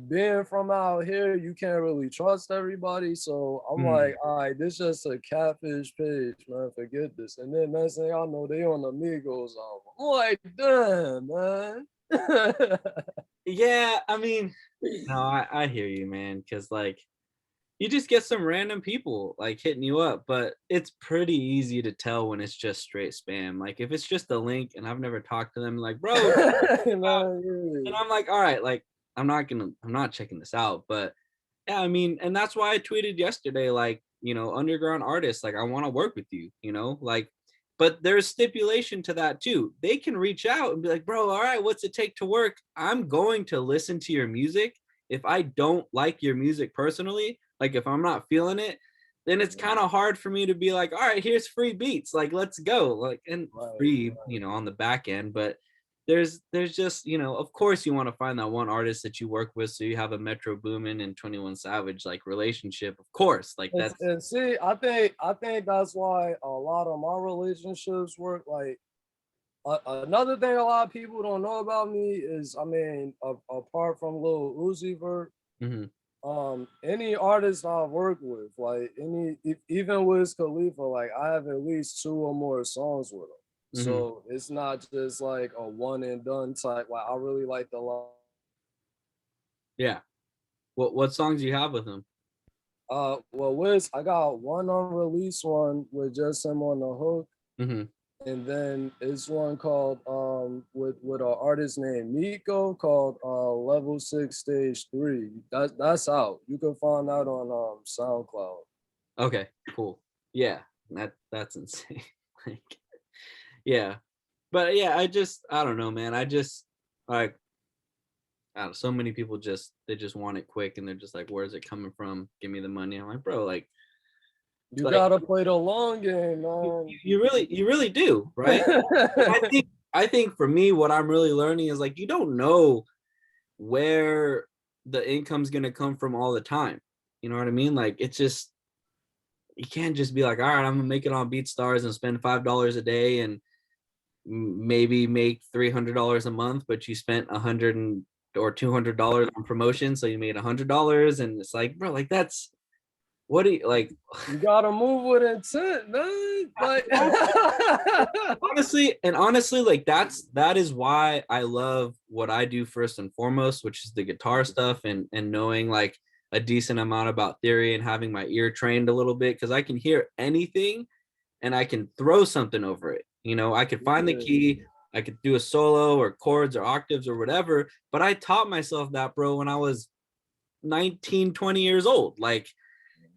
being from out here, you can't really trust everybody. So I'm like, all right, this just a catfish page, man. Forget this. And then next thing I know, they on the Migos album. I'm like, damn, man. Yeah, I mean, no, I hear you, man, because like you just get some random people like hitting you up, but it's pretty easy to tell when it's just straight spam. Like if it's just a link and I've never talked to them, like, bro, Man, yeah. and I'm like, all right, like I'm not checking this out. But yeah, I mean, and that's why I tweeted yesterday, like, you know, underground artists, like I want to work with you, you know, like, but there's stipulation to that too. They can reach out and be like, bro, all right, what's it take to work? I'm going to listen to your music. If I don't like your music personally, like if I'm not feeling it, then it's kind of hard for me to be like, all right, here's free beats, like let's go, like, and free, you know, on the back end. But there's just, you know, of course you want to find that one artist that you work with so you have a Metro Boomin and 21 Savage like relationship, of course, like that's And see, I think that's why a lot of my relationships work. Like another thing a lot of people don't know about me is, I mean, apart from Lil Uzi Vert, mhm, any artist I've worked with, like even Wiz Khalifa, like I have at least 2 or more songs with him. mhm. So it's not just like a one and done type. Like I really like the Yeah, what songs do you have with him? well, Wiz, I got one unreleased one with just him on the hook. Mhm. And then it's one called with an artist named Miko called Level 6 Stage 3. That's out. You can find that on SoundCloud. Okay, cool. Yeah, that's insane. Like, yeah, but yeah, I don't know, man. I just like I don't know, so many people they just want it quick, and they're just like, where's it coming from? Give me the money. I'm like, bro, You like gotta play the long game, man. you really do, right? And I think for me, what I'm really learning is like you don't know where the income's gonna come from all the time. You know what I mean? Like it's just you can't just be like, all right, I'm gonna make it on BeatStars and spend $5 a day and maybe make $300 a month, but you spent or $200 on promotion, so you made $100, and it's like, bro, like that's what do you like? You gotta move with intent, man. Like honestly, like that is why I love what I do first and foremost, which is the guitar stuff and knowing like a decent amount about theory and having my ear trained a little bit because I can hear anything and I can throw something over it. You know, I could find the key, I could do a solo or chords or octaves or whatever, but I taught myself that, bro, when I was 19, 20 years old. Like,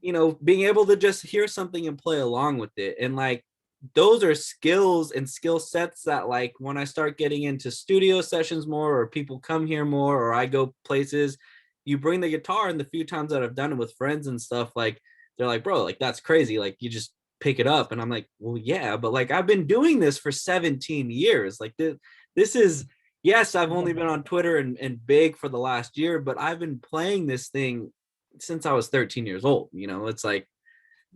you know, being able to just hear something and play along with it. And like, those are skills and skill sets that like when I start getting into studio sessions more or people come here more or I go places, you bring the guitar and the few times that I've done it with friends and stuff, like they're like, bro, like that's crazy. Like you just pick it up. And I'm like, well, yeah, but like I've been doing this for 17 years. Like this is, yes, I've only been on Twitter and big for the last year, but I've been playing this thing since I was 13 years old. You know, it's like,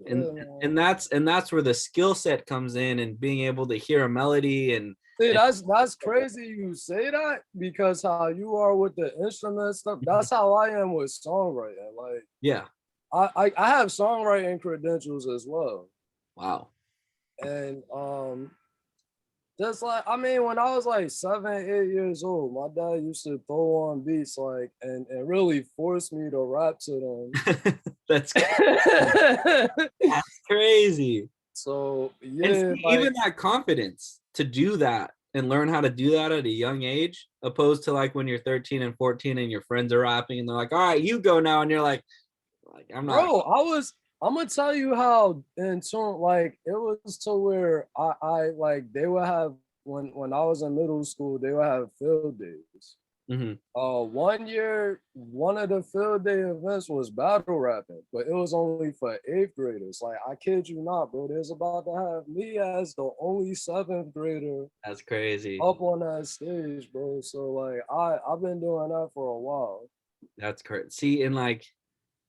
and that's where the skill set comes in and being able to hear a melody see, that's crazy you say that because how you are with the instrument stuff, that's how I am with songwriting. Like yeah. I have songwriting credentials as well. Wow. And just like I mean, when I was like 7, 8 years old, my dad used to throw on beats like and really force me to rap to them. That's crazy. So And yeah, see, like even that confidence to do that and learn how to do that at a young age, opposed to like when you're 13 and 14 and your friends are rapping and they're like, all right, you go now. And you're like I'm not. bro, I'm gonna tell you how in tune like it was to where I like they would have when I was in middle school, they would have field days. Mm-hmm. 1 year, one of the field day events was battle rapping, but it was only for eighth graders. Like I kid you not, bro. There's about to have me as the only seventh grader That's crazy. up on that stage, bro. So like I've been doing that for a while. That's crazy. See, and like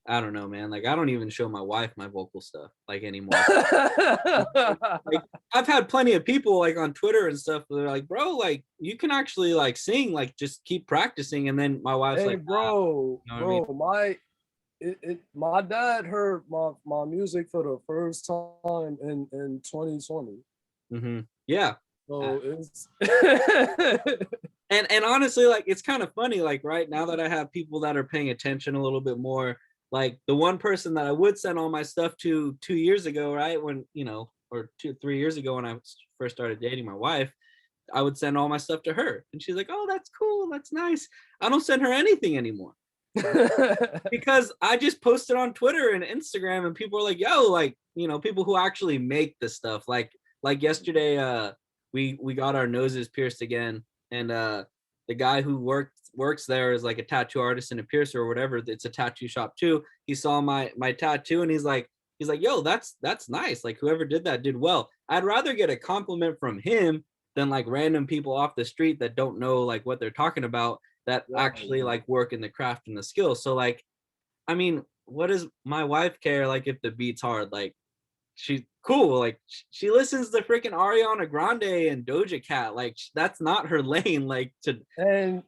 I don't know, man. Like I don't even show my wife my vocal stuff like anymore. Like I've had plenty of people like on Twitter and stuff that are like, bro, like you can actually like sing, like just keep practicing. And then my wife's Hey, like, bro, you know what I mean? bro, my dad heard my music for the first time in 2020. Mm-hmm. Yeah. So it's And honestly, like it's kind of funny, like right now that I have people that are paying attention a little bit more, like the one person that I would send all my stuff to 2 years ago, right? When, you know, or 2, 3 years ago when I first started dating my wife, I would send all my stuff to her. And she's like, oh, that's cool. That's nice. I don't send her anything anymore because I just post it on Twitter and Instagram and people are like, yo, like, you know, people who actually make the stuff. Like yesterday, we got our noses pierced again. And the guy who works there is like a tattoo artist and a piercer or whatever. It's a tattoo shop too. He saw my tattoo and he's like, yo, that's nice. Like whoever did that did well. I'd rather get a compliment from him than like random people off the street that don't know like what they're talking about that actually like work in the craft and the skill. So like, I mean, what does my wife care like if the beat's hard? Like she's cool. Like she listens to freaking Ariana Grande and Doja Cat. Like that's not her lane. Like to and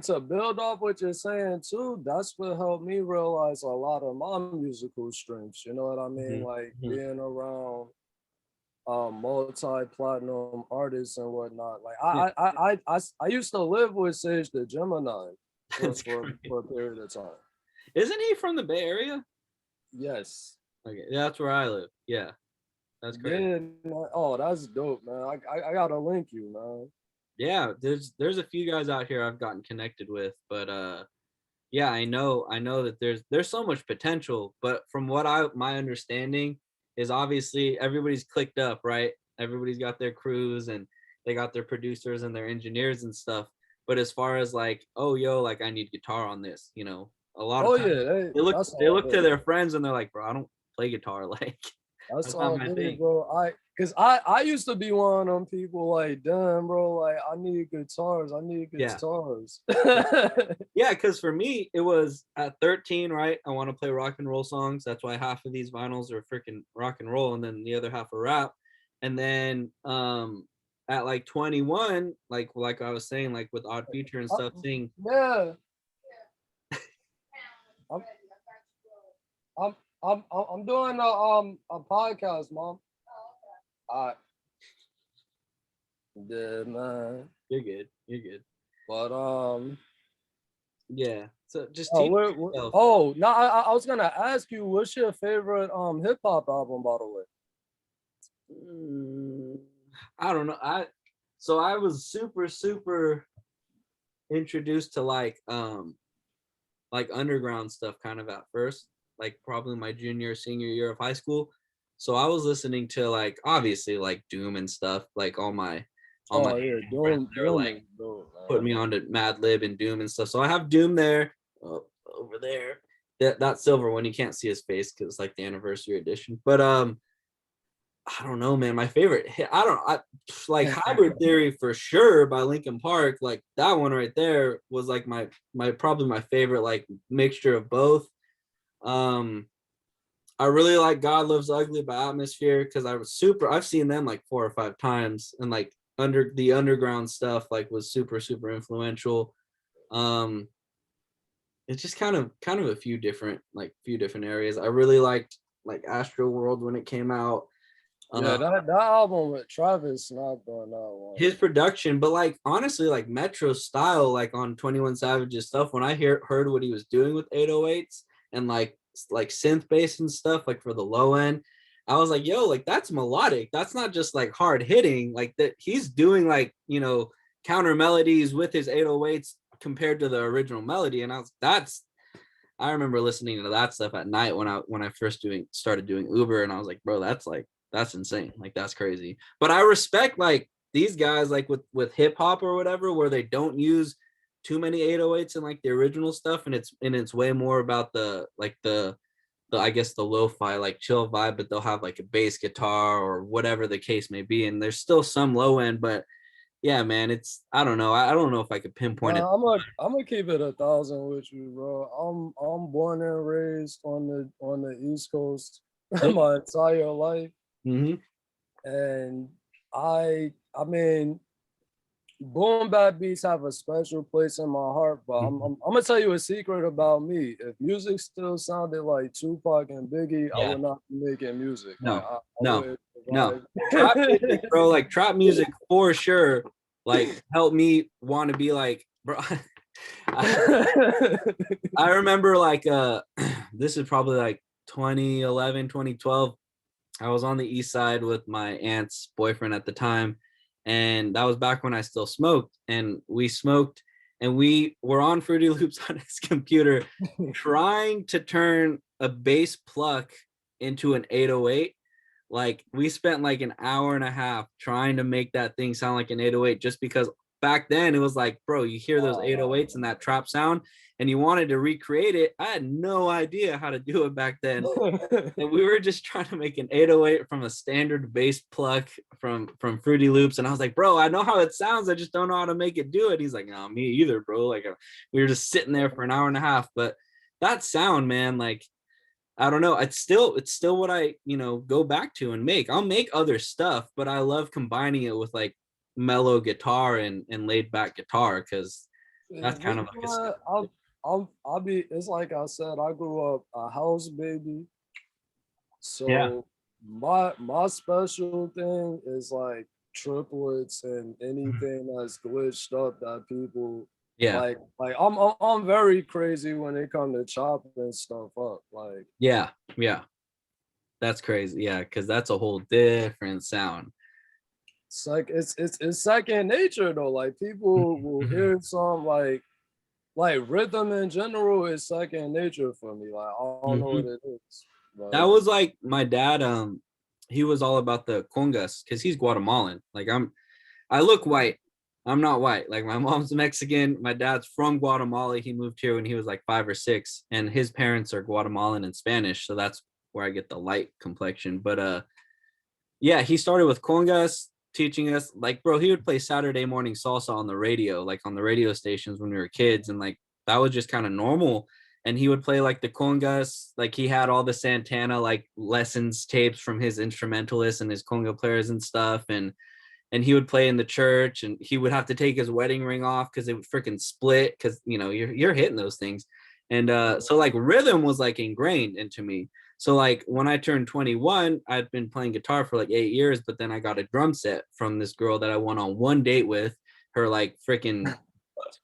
to build off what you're saying too, that's what helped me realize a lot of my musical strengths. You know what I mean? mm-hmm. Like Mm-hmm. being around multi-platinum artists and whatnot. Like Yeah. I used to live with Sage the Gemini That's for great. a period of time. Isn't he from the Bay Area? Yes. Okay, yeah, that's where I live. Yeah, that's great. Yeah. Oh, that's dope, man. I gotta link you, man. Yeah, there's a few guys out here I've gotten connected with, but yeah, I know that there's so much potential, but from what my understanding is, obviously everybody's clicked up, right? Everybody's got their crews and they got their producers and their engineers and stuff. But as far as like, oh yo, like I need guitar on this, a lot of Oh times yeah, they look that's they all look to good. their friends and they're like, bro, I don't play guitar. Like That's that's not all my good, thing. bro. Cause I used to be one of them people like, damn, bro, like I need guitars. I need Yeah. guitars. Yeah, because for me, it was at 13, right? I want to play rock and roll songs. That's why half of these vinyls are freaking rock and roll, and then the other half are rap. And then at like 21, like I was saying, like with Odd Future and stuff, seeing Yeah. I'm, I'm doing a podcast, mom. I did, man. you're good, you're good. But Yeah. So just oh, teach yourself. oh no, I was gonna ask you, what's your favorite hip hop album, by the way? Mm, I don't know. I was super introduced to like underground stuff kind of at first, like probably my junior senior year of high school. So I was listening to like obviously like Doom and stuff, like all my Oh yeah, Asian friends, Doom, they were Doom like is dope, putting man. me on to Mad Lib and Doom and stuff. So I have Doom there, over there. That silver one, you can't see his face because it's like the anniversary edition. But I don't know, man. My favorite hit, I like Hybrid Theory for sure by Linkin Park. Like that one right there was like my probably my favorite, like mixture of both. Um, I really like God Loves Ugly by Atmosphere because I've seen them like 4 or 5 times, and like the underground stuff like was super influential. Um, it's just kind of a few different areas. I really liked like Astro World when it came out. Yeah, Uh, that album with Travis not on that one. his production, but like honestly, like Metro style, like on 21 Savage's stuff, when I heard what he was doing with 808s and like synth bass and stuff, like for the low end, I was like, yo, like that's melodic. That's not just like hard hitting. Like that he's doing like, counter melodies with his 808s compared to the original melody. And I remember listening to that stuff at night when I first started doing Uber, and I was like, bro, that's insane. Like that's crazy. But I respect like these guys like with hip hop or whatever, where they don't use too many 808s and like the original stuff, and it's way more about the I guess the lo-fi like chill vibe, but they'll have like a bass guitar or whatever the case may be, and there's still some low end, but yeah, man, I don't know. I don't know if I could pinpoint it. Nah, I'm gonna keep it 1,000 with you, bro. I'm born and raised on the East Coast my entire life, Mm-hmm. and I mean, boom bap beats have a special place in my heart. But I'm gonna tell you a secret about me. If music still sounded like Tupac and Biggie, I Yeah. would not be making music. Like No, I no, would no. Trap survive. music, bro, like trap music for sure, like helped me want to be like, bro. I remember like this is probably like 2011, 2012. I was on the east side with my aunt's boyfriend at the time, and that was back when I still smoked, and we smoked and we were on Fruity Loops on his computer trying to turn a bass pluck into an 808. Like we spent like an hour and a half trying to make that thing sound like an 808, just because back then it was like, bro, you hear those 808s and that trap sound and you wanted to recreate it. I had no idea how to do it back then. And we were just trying to make an 808 from a standard bass pluck from Fruity Loops, and I was like, bro, I know how it sounds, I just don't know how to make it do it. He's like, no, me either, bro. Like we were just sitting there for an hour and a half, but that sound, man, like I don't know, it's still what I go back to and make. I'll make other stuff, but I love combining it with like mellow guitar and laid back guitar, because that's kind of like a step. I'll be. It's like I said. I grew up a house baby, Yeah. so my special thing is like triplets and anything that's glitched up that people Yeah. like. I'm very crazy when it comes to chopping stuff up. Like Yeah. Yeah. That's crazy. Yeah, because that's a whole different sound. it's like it's second nature though. Like people will hear some like like rhythm in general is second nature for me. Like I don't know what Mhm. it is. That But was like my dad. He was all about the congas because he's Guatemalan. Like I look white. I'm not white. Like my mom's Mexican. My dad's from Guatemala. He moved here when he was like 5 or 6, and his parents are Guatemalan and Spanish. So that's where I get the light complexion. But yeah, he started with congas, teaching us like, bro, he would play Saturday morning salsa on the radio, like on the radio stations when we were kids, and like that was just kind of normal. And he would play like the congas, like he had all the Santana like lessons tapes from his instrumentalists and his conga players and stuff, and he would play in the church, and he would have to take his wedding ring off because it would freaking split because you know you're hitting those things. And so like rhythm was like ingrained into me. So like when I turned 21, I'd been playing guitar for like 8 years, but then I got a drum set from this girl that I went on one date with. Her like freaking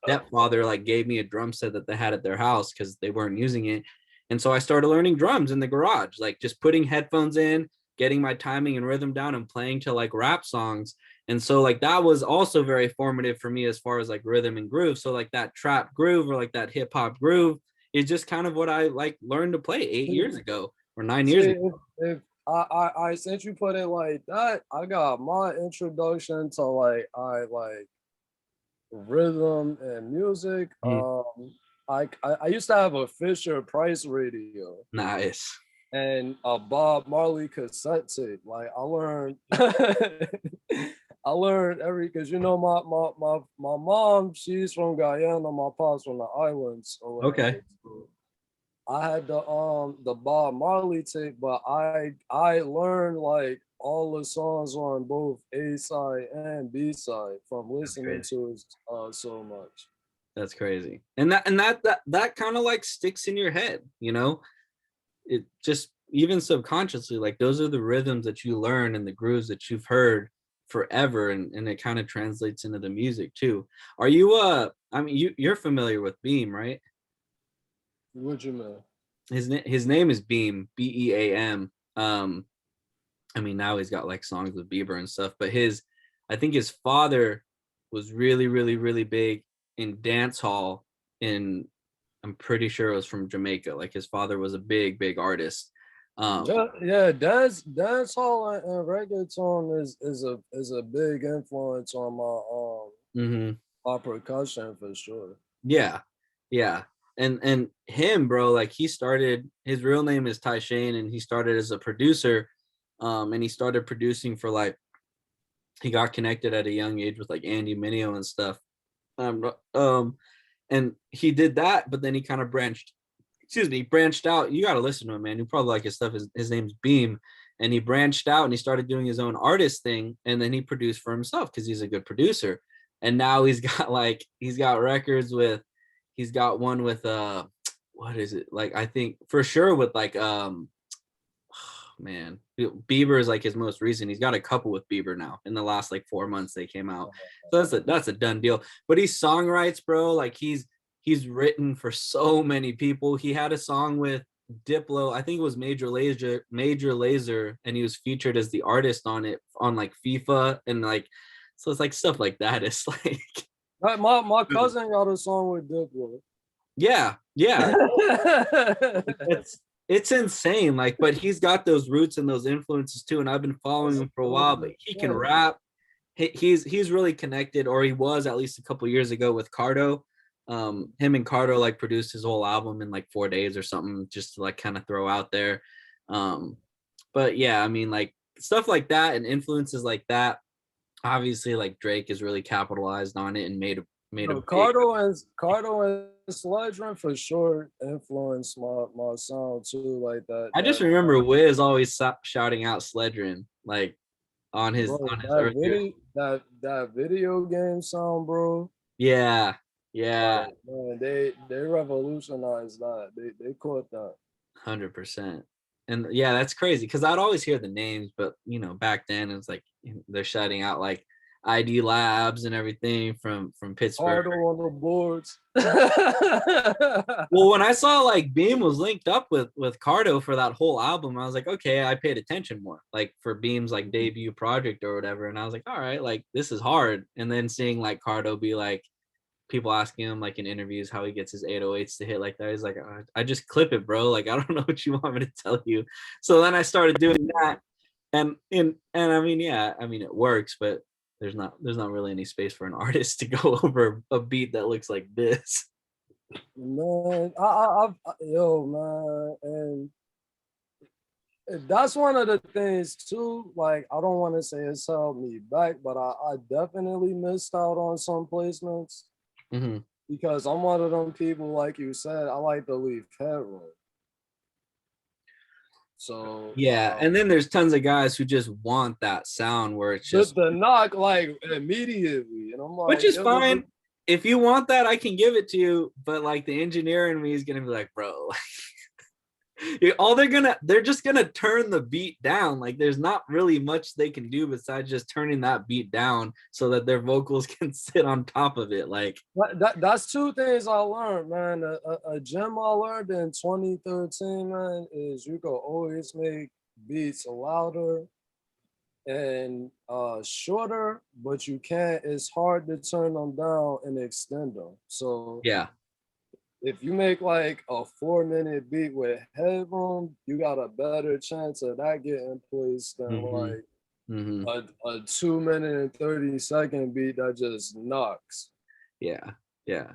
stepfather like gave me a drum set that they had at their house because they weren't using it. And so I started learning drums in the garage, like just putting headphones in, getting my timing and rhythm down and playing to like rap songs. And so like that was also very formative for me as far as like rhythm and groove. So like that trap groove or like that hip hop groove is just kind of what I like learned to play 8 years ago or 9 years see, ago. if I since you put it like that, I got my introduction to like rhythm and music. Mhm. I used to have a Fisher Price radio Nice. and a Bob Marley cassette tape. Like I learned, I learned every because you know my mom, she's from Guyana, my pop's from the islands or whatever. Okay. So I had the Bob Marley tape, but I learned like all the songs on both A side and B side from That's listening crazy. to it so much. That's crazy. And that kind of like sticks in your head, you know? It just even subconsciously, like those are the rhythms that you learn and the grooves that you've heard forever, and it kind of translates into the music too. Are you I mean you're familiar with Beam, right? What you mean? His name is Beam, Beam. I mean now he's got like songs with Bieber and stuff, but his I think his father was really big in dance hall in I'm pretty sure it was from Jamaica. Like his father was a big artist. Yeah, yeah, dance hall and reggaeton is a big influence on Mhm. my percussion for sure. Yeah, yeah. And him, bro, like he started his real name is Ty Shane, and he started as a producer. And he started producing for like he got connected at a young age with like Andy Mineo and stuff. Um, um, and he did that, but then he kind of branched out. You got to listen to him, man. You probably like his stuff. His name's Beam, and he branched out and he started doing his own artist thing, and then he produced for himself because he's a good producer. And now he's got records with, he's got one with what is it like? I think for sure with like man, Bieber is like his most recent. He's got a couple with Bieber now. In the last like 4 months, they came out. So that's a done deal. But he songwrites, bro. Like he's written for so many people. He had a song with Diplo. I think it was Major Laser, and he was featured as the artist on it on like FIFA and like. So it's like stuff like that. It's like My cousin got a song with Diplo. yeah. It's insane, like, but he's got those roots and those influences too, and I've been following him for a while. But he can rap. He's really connected, or he was at least a couple years ago with Cardo. Him and Cardo like produced his whole album in like 4 days or something, just to like kind of throw out there. um but yeah, I mean like stuff like that and influences like that, obviously like Drake has really capitalized on it and made a No, big. Cardo and Sledgerin for sure influenced my sound too. Like I just that remember Wiz always shouting out Sledgerin like bro, on his earlier. that video game sound, bro. Yeah, yeah, Like man, they revolutionized that. They caught that. 100%. And yeah, that's crazy because I'd always hear the names, but you know, back then it's like they're shouting out like ID Labs and everything from Pittsburgh. Cardo on the boards. Well, when I saw like Beam was linked up with Cardo for that whole album, I was like, okay, I paid attention more, like for Beam's like debut project or whatever, and I was like, all right, like this is hard. And then seeing like Cardo be like people asking him like in interviews how he gets his 808s to hit like that. He's like, I just clip it, bro. Like, I don't know what you want me to tell you. So then I started doing that. And I mean, yeah, I mean, it works, but there's not really any space for an artist to go over a beat that looks like this. Man, yo, man, and that's one of the things too. Like, I don't want to say it's held me back, but I definitely missed out on some placements Mm-hmm. because I'm one of them people, like you said, I like to leave headroom. So Yeah, and then there's tons of guys who just want that sound where it's just the knock like immediately, and I'm like, which is fine. If you want that, I can give it to you. But like the engineer in me is gonna be like, bro, they're just gonna turn the beat down. Like there's not really much they can do besides just turning that beat down so that their vocals can sit on top of it. Like that's two things I learned, man. A gem I learned in 2013, man, is you can always make beats louder and shorter, but you can't. It's hard to turn them down and extend them. So yeah. If you make like a 4-minute beat with headroom, you got a better chance of that getting placed than like a 2-minute and 30-second beat that just knocks. Yeah. Yeah.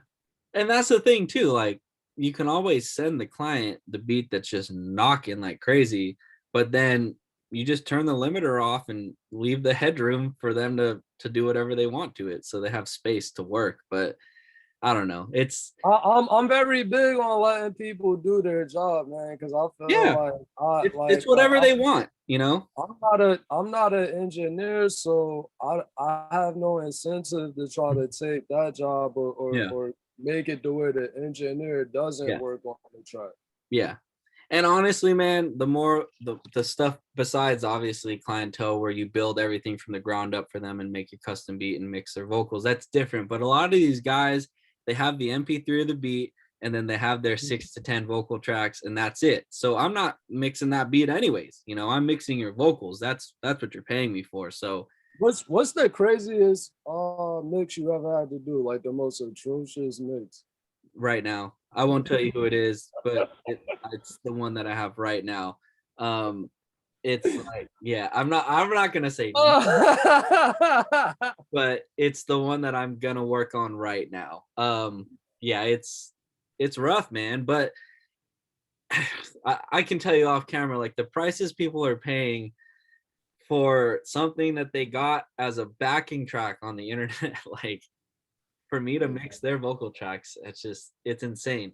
And that's the thing too. Like you can always send the client the beat that's just knocking like crazy, but then you just turn the limiter off and leave the headroom for them to do whatever they want to it, so they have space to work. But I don't know. I'm very big on letting people do their job, man, because I feel it's whatever they want, you know. I'm not an engineer, so I have no incentive to try to take that job or make it to where the engineer doesn't work on the track. Yeah. And honestly, man, the more the stuff besides obviously clientele where you build everything from the ground up for them and make your custom beat and mix their vocals, that's different. But a lot of these guys, they have the MP3 of the beat and then they have their 6 to 10 vocal tracks and that's it. So I'm not mixing that beat anyways. You know, I'm mixing your vocals. That's what you're paying me for. So what's the craziest mix you ever had to do? Like the most atrocious mix? Right now, I won't tell you who it is, but it's the one that I have right now. It's like, yeah, I'm not gonna say but it's the one that I'm gonna work on right now. Yeah, it's rough, man, but I can tell you off camera, like the prices people are paying for something that they got as a backing track on the internet, like for me to mix their vocal tracks, it's insane.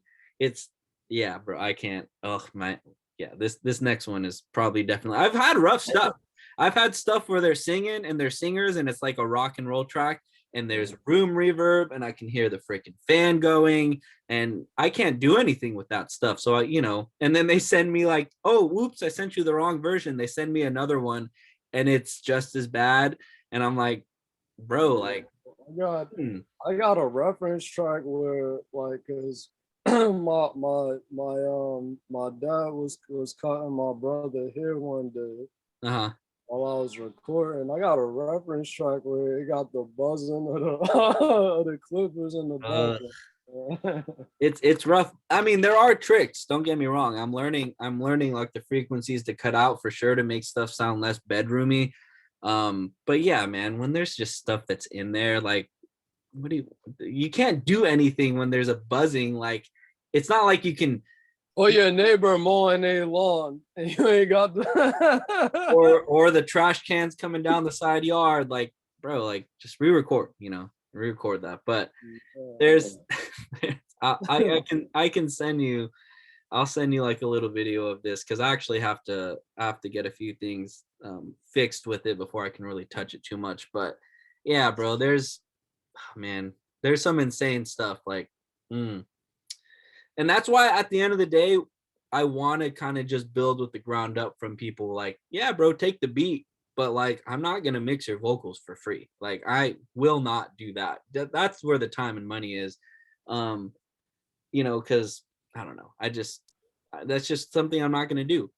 Yeah, bro, I can't. Oh my, yeah, this next one is probably definitely. I've had rough stuff. I've had stuff where they're singing and they're singers and it's like a rock and roll track and there's room reverb and I can hear the freaking fan going and I can't do anything with that stuff. So and then they send me like, oh, whoops, I sent you the wrong version. They send me another one and it's just as bad. And I'm like, bro, like I got a reference track where like cause my dad was cutting my brother hair one day while I was recording. I got a reference track where it got the buzzing of the clippers in the background. It's rough. I mean, there are tricks, don't get me wrong. I'm learning like the frequencies to cut out for sure to make stuff sound less bedroomy. But yeah, man, when there's just stuff that's in there, like you can't do anything when there's a buzzing. Like it's not like you can or your neighbor mowing a lawn and you ain't got the or the trash cans coming down the side yard. Like, bro, like just re-record that. But there's I can send you, I'll send you like a little video of this because I actually have to get a few things fixed with it before I can really touch it too much. But yeah, bro, there's some insane stuff like and that's why at the end of the day I want to kind of just build with the ground up from people like, yeah, bro, take the beat, but like I'm not going to mix your vocals for free. Like I will not do that. That's where the time and money is. Because I don't know, that's just something I'm not going to do.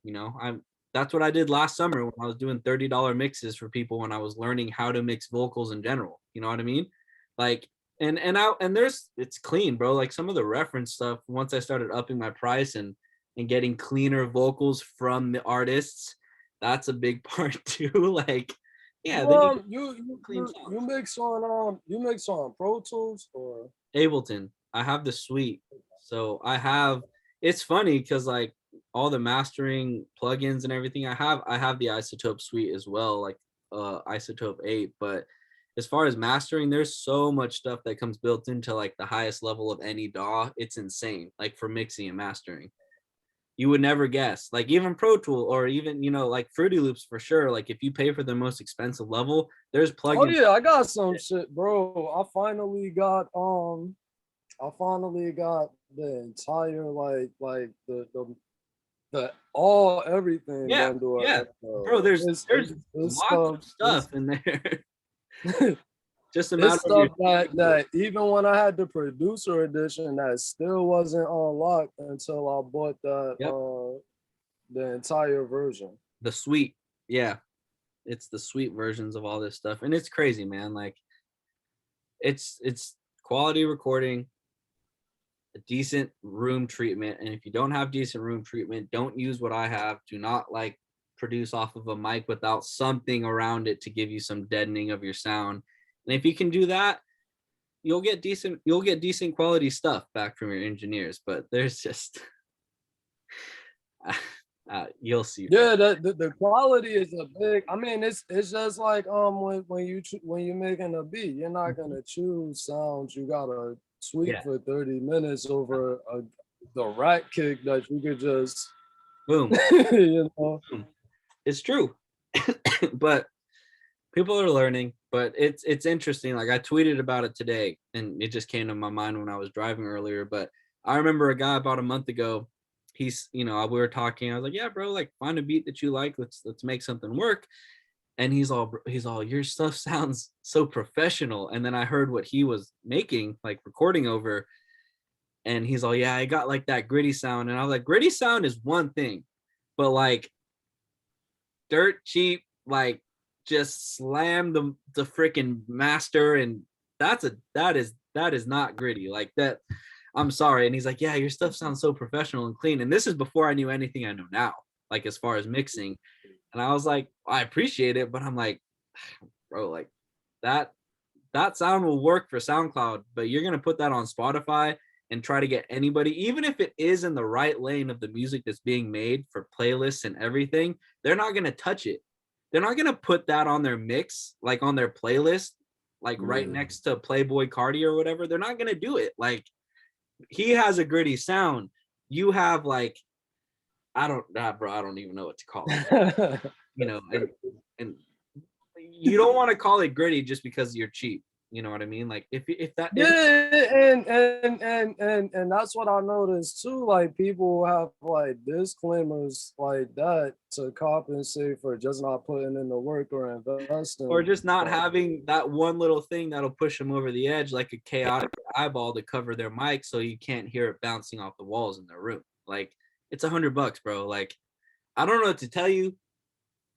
That's what I did last summer when I was doing $30 mixes for people when I was learning how to mix vocals in general. You know what I mean? Like, And there's, it's clean, bro. Like some of the reference stuff, once I started upping my price and getting cleaner vocals from the artists, that's a big part too. Like, yeah, then clean you songs. mix on Pro Tools or Ableton. I have the suite. So I have, it's funny because like all the mastering plugins and everything I have the Isotope suite as well, like Isotope 8. But as far as mastering, there's so much stuff that comes built into like the highest level of any DAW. It's insane, like for mixing and mastering. You would never guess. Like even Pro Tool or even, like Fruity Loops for sure. Like if you pay for the most expensive level, there's oh plugins. yeah, I got some shit, bro. I finally got the entire like the all everything Yeah, done to an yeah. Bro, there's it's lots of stuff stuff in there. it's, Just a matter it's of your stuff that even when I had the producer edition, that still wasn't unlocked until I bought that yep, the entire version. the suite. Yeah, it's the suite versions of all this stuff. And it's crazy, man. Like it's quality recording, a decent room treatment. And if you don't have decent room treatment, don't use what I have. Do not like produce off of a mic without something around it to give you some deadening of your sound. And if you can do that, you'll get decent quality stuff back from your engineers. But there's just you'll see. Yeah, the quality is a big. I mean, it's just like when you're making a beat, you're not gonna choose sounds you gotta tweak Yeah, for 30 minutes over the rack kick that you could just boom. you know. It's true. But people are learning. But it's interesting. Like I tweeted about it today and it just came to my mind when I was driving earlier. But I remember a guy about a month ago, he's, we were talking, I was like, yeah, bro, like find a beat that you like, let's make something work. And he's all your stuff sounds so professional. And then I heard what he was making, like recording over, and he's all, yeah, I got like that gritty sound. And I was like, gritty sound is one thing, but like dirt cheap, like just slam the freaking master, and that is not gritty like that. I'm sorry. And he's like, yeah, your stuff sounds so professional and clean. And this is before I knew anything I know now, like as far as mixing. And I was like, I appreciate it, but I'm like, bro, like that sound will work for SoundCloud, but you're gonna put that on Spotify and try to get anybody, even if it is in the right lane of the music that's being made for playlists and everything, they're not gonna touch it. They're not gonna put that on their mix, like on their playlist, like right next to Playboy Cardi or whatever. They're not gonna do it. Like he has a gritty sound. You have like, I don't, bro, I don't even know what to call it. And you don't want to call it gritty just because you're cheap. You know what I mean? Like if that And that's what I noticed too. Like people have like disclaimers like that to compensate for just not putting in the work or investing. or just not having that one little thing that'll push them over the edge, like a chaotic eyeball to cover their mic so you can't hear it bouncing off the walls in their room. Like it's $100, bro. Like I don't know what to tell you.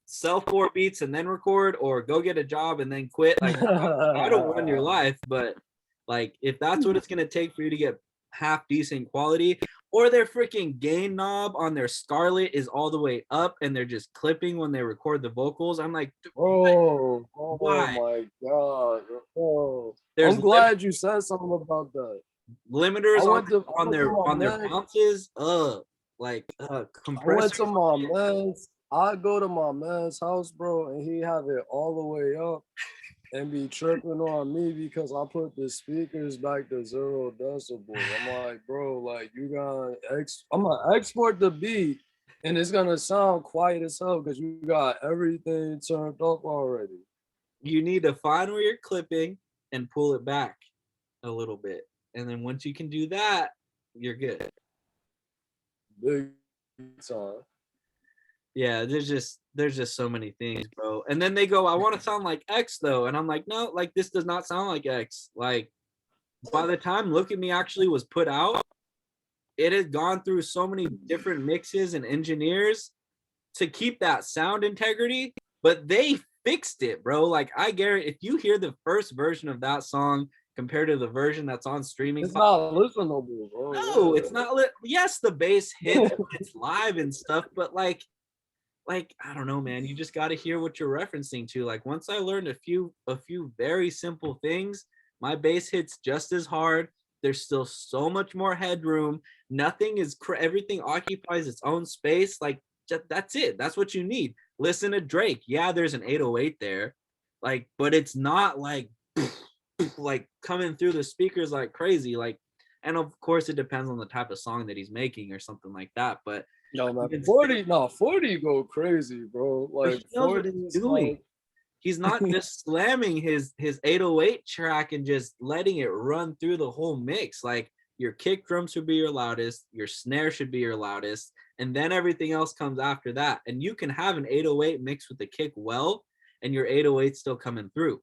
Sell 4 beats and then record, or go get a job and then quit. Like I don't run your life, but like if that's what it's gonna take for you to get half decent quality, or their freaking gain knob on their Scarlett is all the way up and they're just clipping when they record the vocals, I'm like, oh why? my god. There's I'm glad you said something about that. limiters on their bounces. Compressors. I go to my man's house, bro, and he have it all the way up and be tripping on me because I put the speakers back to 0 decibel. I'm like, bro, like I'm gonna export the beat and it's gonna sound quiet as hell because you got everything turned up already. You need to find where you're clipping and pull it back a little bit. And then once you can do that, you're good. Big time. Yeah, there's just so many things, bro. And then they go, I want to sound like X though. And I'm like, no, like this does not sound like X. Like by the time Look at Me actually was put out, it had gone through so many different mixes and engineers to keep that sound integrity, but they fixed it, bro. Like I guarantee if you hear the first version of that song, compared to the version that's on streaming. It's not listenable, bro. No, Yeah. it's not lit. Yes, the bass hits when it's live and stuff, but like I don't know, man. You just got to hear what you're referencing to. Like once I learned a few very simple things, my bass hits just as hard. There's still so much more headroom. Nothing is everything occupies its own space. Like that's it. That's what you need. Listen to Drake. Yeah, there's an 808 there, like, but it's not like like coming through the speakers like crazy. Like, and of course it depends on the type of song that he's making or something like that. But Yo, man, 40 go crazy, bro. Like he knows what 40 he's is doing. like He's not just slamming his 808 track and just letting it run through the whole mix. Like your kick drum should be your loudest, your snare should be your loudest, and then everything else comes after that. And you can have an 808 mixed with the kick well, and your 808 still coming through.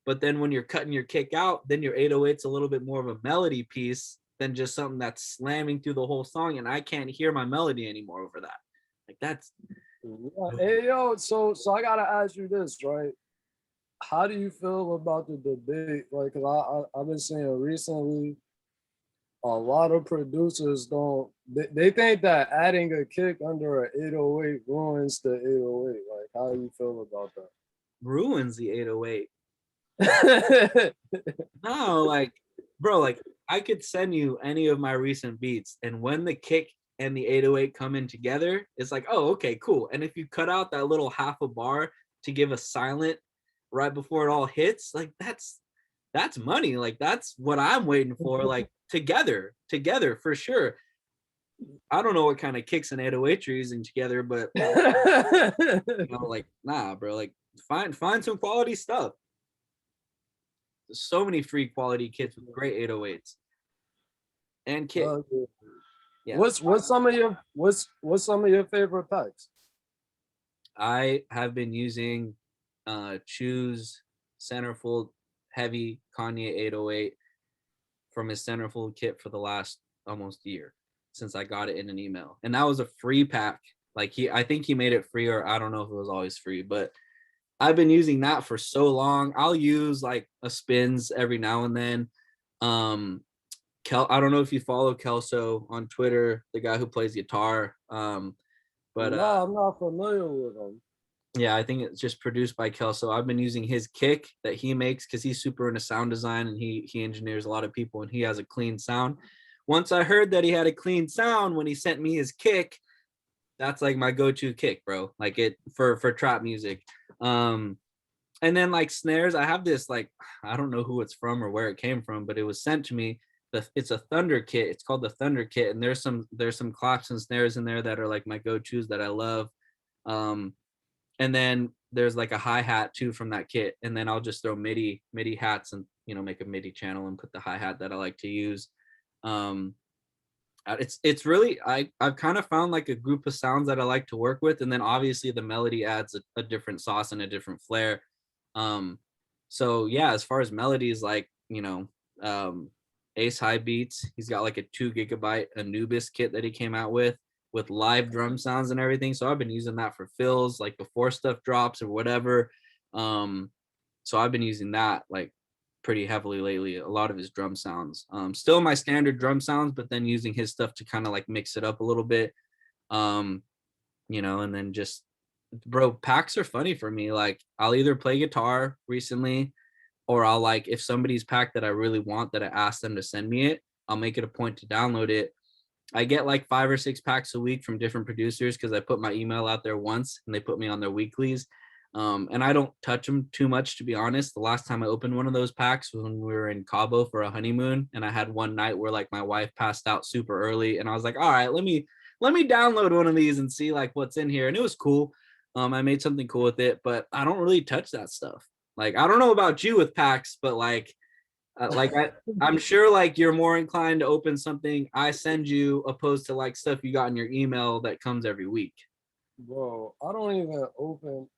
But then when you're cutting your kick out, then your 808's a little bit more of a melody piece than just something that's slamming through the whole song, and I can't hear my melody anymore over that. Like that's Hey yo, so I gotta ask you this, right? How do you feel about the debate? Like, cause I've been seeing recently, a lot of producers they think that adding a kick under an 808 ruins the 808. Like, how do you feel about ruins the 808. that? No, like, bro, like I could send you any of my recent beats, and when the kick and the 808 come in together, it's like, oh, okay, cool. And if you cut out that little half a bar to give a silent right before it all hits, like that's money. Like that's what I'm waiting for. Like together for sure. I don't know what kind of kicks and 808 you're using together, but you know, like nah, bro. Like find some quality stuff. There's so many free quality kits with great 808s and kick. Yeah. What's some of your favorite packs? I have been using Choose centerfold heavy Kanye 808 from his centerfold kit for the last almost year since I got it in an email. And that was a free pack. Like I think he made it free, or I don't know if it was always free, but I've been using that for so long. I'll use like a spins every now and then. I don't know if you follow Kelso on Twitter, the guy who plays guitar. But no, I'm not familiar with him. Yeah, I think it's just produced by Kelso. I've been using his kick that he makes because he's super into sound design, and he engineers a lot of people, and he has a clean sound. Once I heard that he had a clean sound when he sent me his kick, that's like my go-to kick, bro. Like it for trap music. And then like snares, I have this like, I don't know who it's from or where it came from, but it was sent to me. It's a Thunder kit. It's called the Thunder kit, and there's some claps and snares in there that are like my go-tos that I love. And then there's like a hi-hat too from that kit, and then I'll just throw MIDI hats and make a MIDI channel and put the hi-hat that I like to use. It's really I've kind of found like a group of sounds that I like to work with, and then obviously the melody adds a different sauce and a different flair. So yeah, as far as melodies, like Ace High Beats, he's got like a 2 GB Anubis kit that he came out with live drum sounds and everything. So I've been using that for fills, like before stuff drops or whatever. So I've been using that like pretty heavily lately, a lot of his drum sounds. Still my standard drum sounds, but then using his stuff to kind of like mix it up a little bit. And then just, bro, packs are funny for me. Like I'll either play guitar recently, or I'll like, if somebody's pack that I really want that I ask them to send me it, I'll make it a point to download it. I get like 5 or 6 packs a week from different producers because I put my email out there once and they put me on their weeklies. And I don't touch them too much, to be honest. The last time I opened one of those packs was when we were in Cabo for a honeymoon, and I had one night where like my wife passed out super early, and I was like, all right, let me download one of these and see like what's in here. And it was cool. I made something cool with it, but I don't really touch that stuff. Like, I don't know about you with packs, but like I'm sure like you're more inclined to open something I send you opposed to like stuff you got in your email that comes every week. Bro, I don't even open.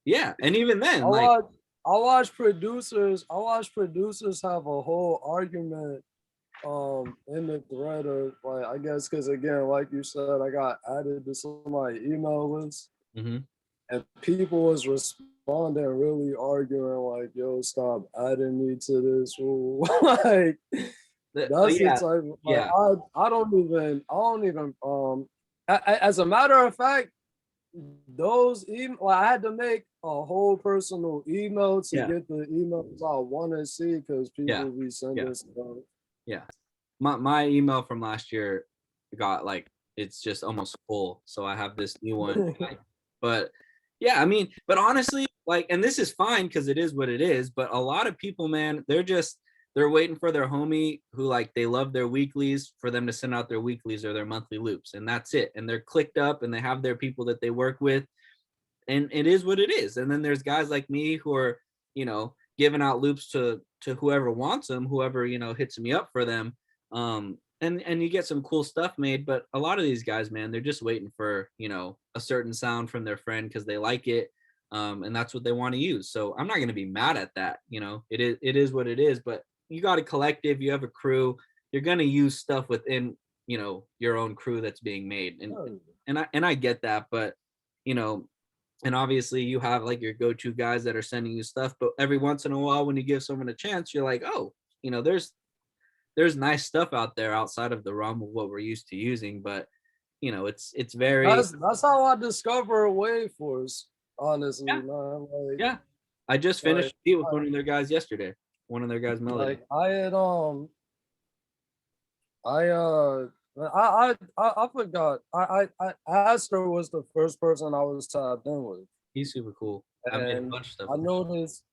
Yeah, and even then, I watch producers have a whole argument in the thread of like, I guess because again, like you said, I got added to some of my email list, mm-hmm. and people was responding responding, really arguing, like, yo, stop adding me to this rule. Like, that's the Yeah, type of, like, yeah, I don't even as a matter of fact, those email, like, I had to make a whole personal email to yeah, get the emails I want to see because yeah, people be yeah, sending stuff. yeah. My email from last year got like it's just almost full, so I have this new one. But yeah, I mean, but honestly, like, and this is fine because it is what it is. But a lot of people, man, they're waiting for their homie who like they love their weeklies for them to send out their weeklies or their monthly loops, and that's it. And they're clicked up and they have their people that they work with, and it is what it is. And then there's guys like me who are, giving out loops to whoever wants them, whoever, hits me up for them. And you get some cool stuff made, but a lot of these guys, man, they're just waiting for, a certain sound from their friend because they like it. And that's what they want to use. So I'm not going to be mad at that. It is what it is. But you got a collective, you have a crew, you're going to use stuff within, your own crew that's being made. And I get that, but you know and obviously you have like your go-to guys that are sending you stuff, but every once in a while when you give someone a chance, you're like, oh, there's nice stuff out there outside of the realm of what we're used to using. But it's very. That's how I discover Wave Force, honestly, Yeah, man. yeah. I just Like finished a deal with one of their guys yesterday, one of their guys, Melody. like I had I forgot. Astor was the first person I was tapped in with. He's super cool. I made a And bunch of stuff I with him. noticed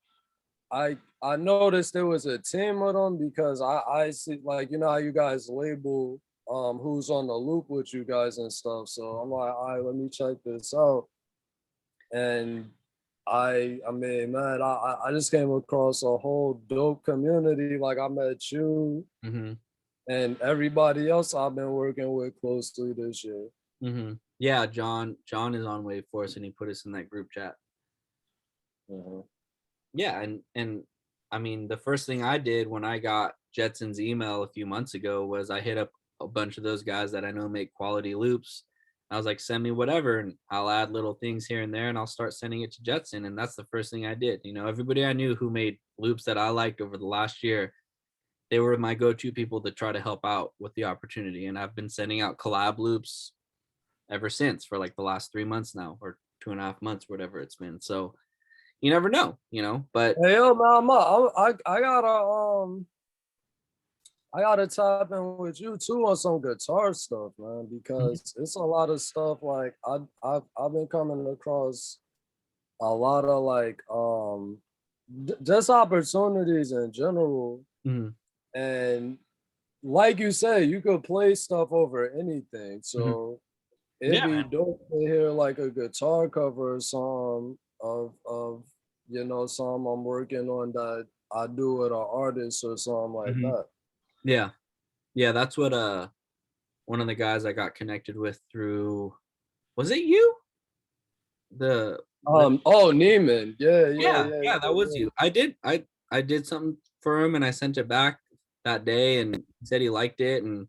I noticed there was a team of them because I see, like, you know how you guys label who's on the loop with you guys and stuff. So I'm like, all right, let me check this out. And I mean, man, I just came across a whole dope community. Like, I met you Mm-hmm. and everybody else I've been working with closely this year. Mm-hmm. Yeah, John is on Wave Force and he put us in that group chat. Mhm. Yeah, and I mean the first thing I did when I got Jetson's email a few months ago was I hit up a bunch of those guys that I know make quality loops. I was like, send me whatever, and I'll add little things here and there, and I'll start sending it to Jetson. And that's the first thing I did. Everybody I knew who made loops that I liked over the last year, they were my go-to people to try to help out with the opportunity. And I've been sending out collab loops ever since for like the last 3 months now, or 2.5 months, whatever it's been. So you never know, but Hey, yo, man, I gotta tap in with you too on some guitar stuff, man, because it's a lot of stuff. Like, I've been coming across a lot of, like, just opportunities in general. Mhm, And like you said, you could play stuff over anything. mhm. So it'd Yeah, be man. dope to hear like a guitar cover song of something I'm working on that I do with an artist or something like Mhm. that. Yeah. Yeah, that's what one of the guys I got connected with through, was it you? The Oh, Neiman. Yeah, yeah, Yeah, yeah, yeah, that yeah, was yeah. you. I did something for him and I sent it back that day and he said he liked it. And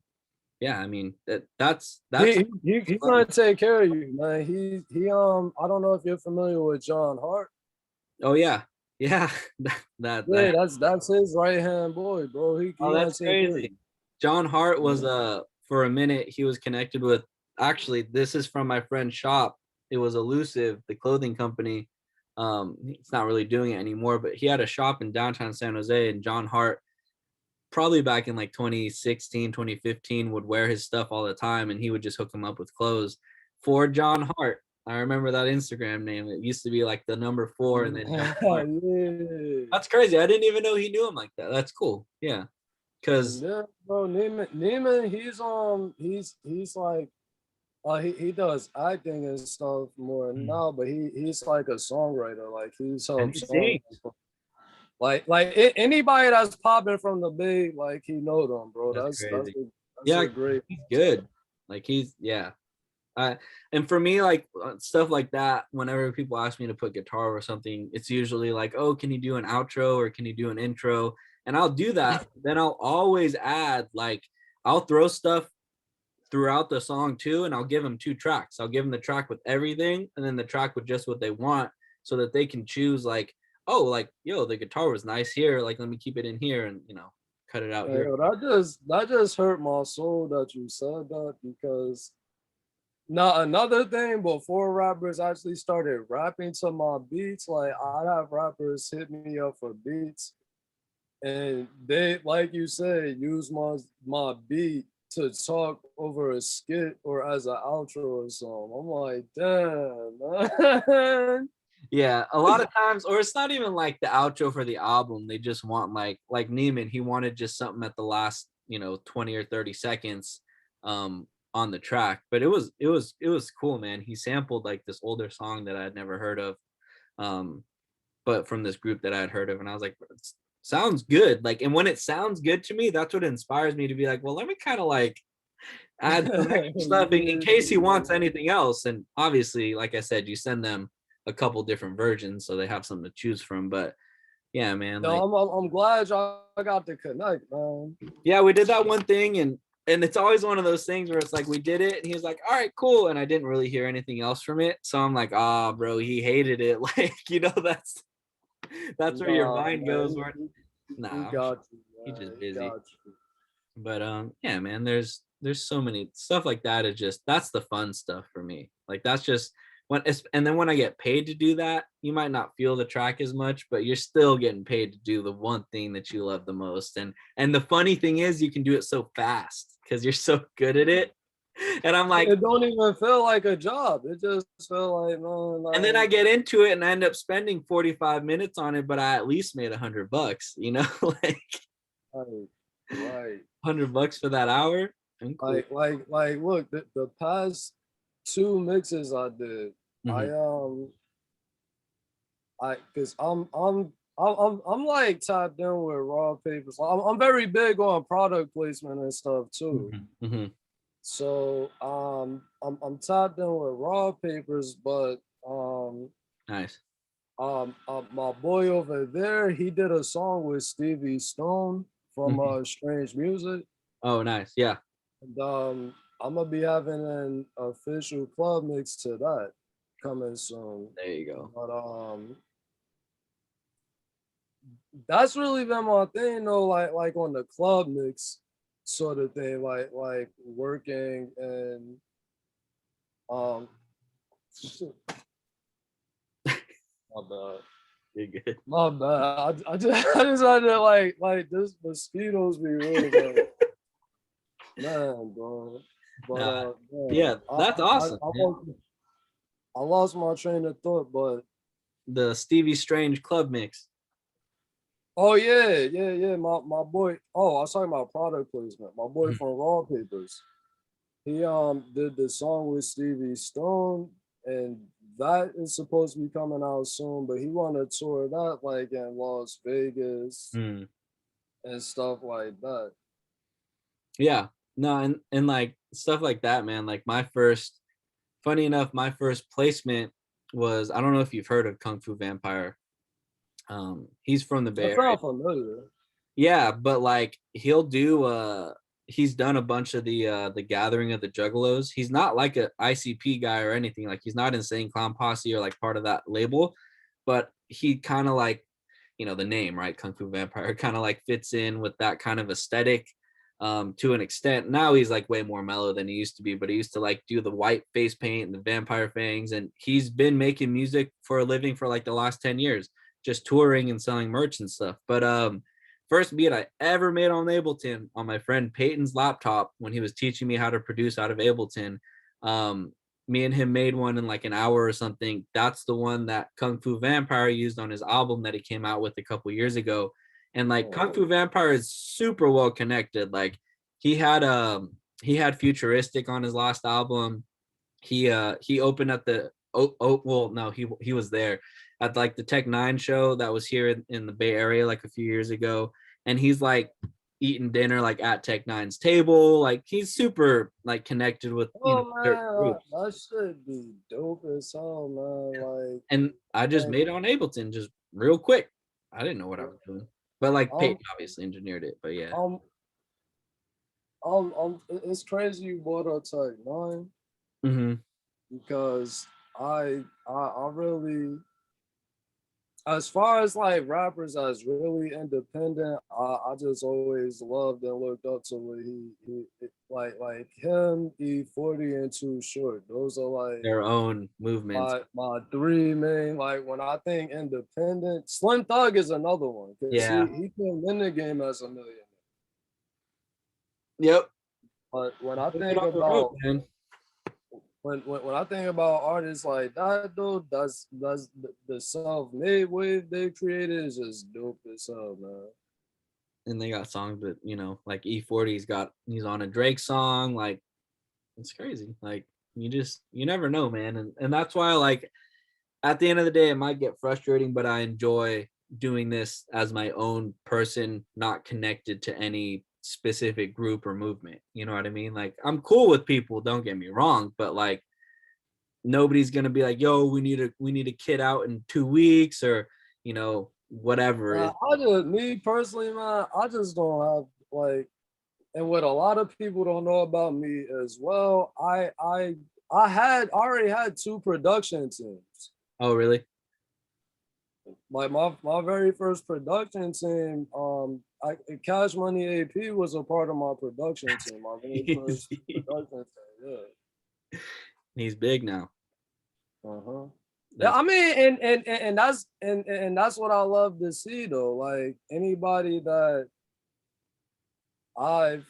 yeah, I mean that's He fun. trying to take care of you, man. He I don't know if you're familiar with John Hart. Oh yeah. Yeah. That Yeah, that's his right hand boy, bro. He Oh, gonna that's take care of crazy. John Hart was you. for a minute he was connected with, actually this is from my friend's shop. It was Elusive, the clothing company. It's not really doing it anymore, but he had a shop in downtown San Jose, and John Hart probably back in like 2016, 2015 would wear his stuff all the time, and he would just hook him up with clothes for John Hart. I remember that Instagram name. It used to be like the number 4 and then John Hart. Yeah. That's crazy. I didn't even know he knew him like that. That's cool. Yeah. Cause Yeah, bro. Neiman, he's like he does acting and stuff more now, but he's like a songwriter. Like, he's and helped he songs. sings. Anybody that's popping from the big, like, he know them, bro. That's That's crazy. that's Yeah, a great. he's good. Like yeah. And for me, like stuff like that, whenever people ask me to put guitar or something, it's usually like, oh, can you do an outro or can you do an intro? And I'll do that. Then I'll always add, like, I'll throw stuff throughout the song too, and I'll give them 2 tracks. I'll give them the track with everything and then the track with just what they want. so that they can choose like, oh, like, yo, the guitar was nice here, like let me keep it in here and cut it out Hey, here. yo, that just hurt my soul that you said that, because now another thing, before rappers actually started rapping to my beats, like I'd have rappers hit me up for beats, and they, like you said, use my beat to talk over a skit or as an outro or something. I'm like, damn, man. Yeah, a lot of times, or it's not even like the outro for the album. They just want like Neiman, he wanted just something at the last, 20 or 30 seconds on the track. But it was cool, man. He sampled like this older song that I had never heard of. But from this group that I had heard of, and I was like, sounds good. Like, and when it sounds good to me, that's what inspires me to be like, well, let me kind of like add some extra stuff in case he wants anything else. And obviously, like I said, you send them a couple different versions so they have something to choose from. But yeah, man, No, like, I'm glad y'all got to connect, man. yeah, we did that one thing, and it's always one of those things where it's like we did it and he was like, all right, cool, and I didn't really hear anything else from it, so I'm like, ah, bro, he hated it. Like, that's where your Nah, mind goes man, where, he nah, I'm sure got you, he's just man. He busy. got you. But yeah, man, there's so many stuff like that. Is just, that's the fun stuff for me. Like, that's just when it's, and then when I get paid to do that, you might not feel the track as much, but you're still getting paid to do the one thing that you love the most. And the funny thing is, you can do it so fast because you're so good at it. And I'm like, It don't even feel like a job. It just feel like, man, and then I like, get into it and I end up spending 45 minutes on it, but I at least made $100, like right, right. $100 for that hour. I'm cool. Look, the past two mixes I did, I Mhm. cause I'm like tapped in with raw papers. I'm very big on product placement and stuff too. Mhm. Mhm. So I'm tapped in with raw papers, but Nice. my boy over there, he did a song with Stevie Stone from Mhm. Strange Music. Oh, nice. Yeah. And I'm gonna be having an official club mix to that coming soon. There you go. But that's really been my thing though, like on the club mix sort of thing, like working and um shit, my bad. You're good. My bad. I just had to like this mosquitoes be really bad. Man, bro. But Nah, man, yeah, that's awesome, man. I lost my train of thought, but The Stevie Strange club mix. oh yeah. My boy. Oh, I was talking about product placement. My boy Mhm. from Raw Papers. He did the song with Stevie Stone, and that is supposed to be coming out soon. But he wanted to tour that like in Las Vegas Mm. and stuff like that. Yeah. No, and like stuff like that, man. Like my first, funny enough, my first placement was, I don't know if you've heard of Kung Fu Vampire. He's from the Bay That Area. sounds familiar. Yeah, but like he'll do he's done a bunch of the Gathering of the Juggalos. He's not like a ICP guy or anything. Like, he's not Insane Clown Posse or like part of that label, but he kind of like, the name, right? Kung Fu Vampire kind of like fits in with that kind of aesthetic to an extent. Now he's like way more mellow than he used to be, but he used to like do the white face paint and the vampire fangs, and he's been making music for a living for like the last 10 years, just touring and selling merch and stuff. But first beat I ever made on Ableton on my friend Peyton's laptop when he was teaching me how to produce out of Ableton. Um, Me and him made one in like an hour or something. That's the one that Kung Fu Vampire used on his album that he came out with a couple years ago. And like Kung Fu Oh, Vampire is super well connected. Like he had he had Futuristic on his last album. He opened at the well, no, he was there at like the Tech Nine show that was here in the Bay Area like a few years ago, and he's like eating dinner like at Tech Nine's table. Like, he's super like connected with oh certain man, groups. that should be dope as hell, man. And I just Like, made it on Ableton just real quick. I didn't know what I was doing, but like I'm, Peyton obviously engineered it. But yeah. I'm, it's crazy you brought up Tech Nine Hmm. because I really As far as like rappers that's really independent, I just always loved and looked up to what he like him, E40 and Too Short. Those are like Their own movements. my three main. Like when I think independent, Slim Thug is another one because Yeah. he came in the game as a millionaire. Yep. But when I Took it think on the road, about man. when I think about artists like that, though, that's the self-made wave they created is just dope as hell, man. And they got songs, but you know, like E40's got he's on a Drake song. Like it's crazy. Like you never know, man. And that's why like at the end of the day, it might get frustrating, but I enjoy doing this as my own person, not connected to any specific group or movement. You know what I mean? Like I'm cool with people, don't get me wrong, but like nobody's gonna be like, yo, we need a kid out in 2 weeks or you know, whatever. I just me personally, man, I just don't have like, and what a lot of people don't know about me as well. I already had two production teams. Oh, really? Like my very first production team, Cash Money AP was a part of my production team. My very first production team, He's big now. yeah. Uh-huh. Yeah, That's I mean, and that's what I love to see though. Like anybody that I've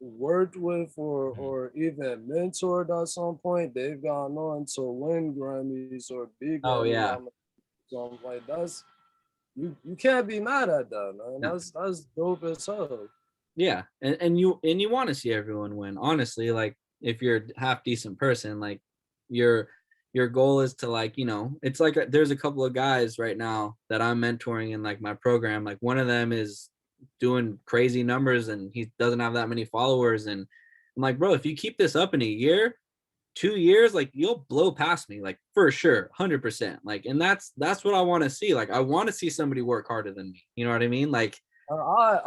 worked with or even mentored at some point, they've gone on to win Grammys or be oh Grammy yeah. nominated. So I'm like, that's you can't be mad at that, man. No. That's dope as hell. Yeah. And you want to see everyone win. Honestly, like if you're a half decent person, like your your goal is to like, you know, it's like there's a couple of guys right now that I'm mentoring in like my program. Like one of them is doing crazy numbers and he doesn't have that many followers. And I'm like, bro, if you keep this up in a year, 2 years, like you'll blow past me, like for sure, 100%. Like, and that's what I want to see. Like, I want to see somebody work harder than me. You know what I mean? Like, Man,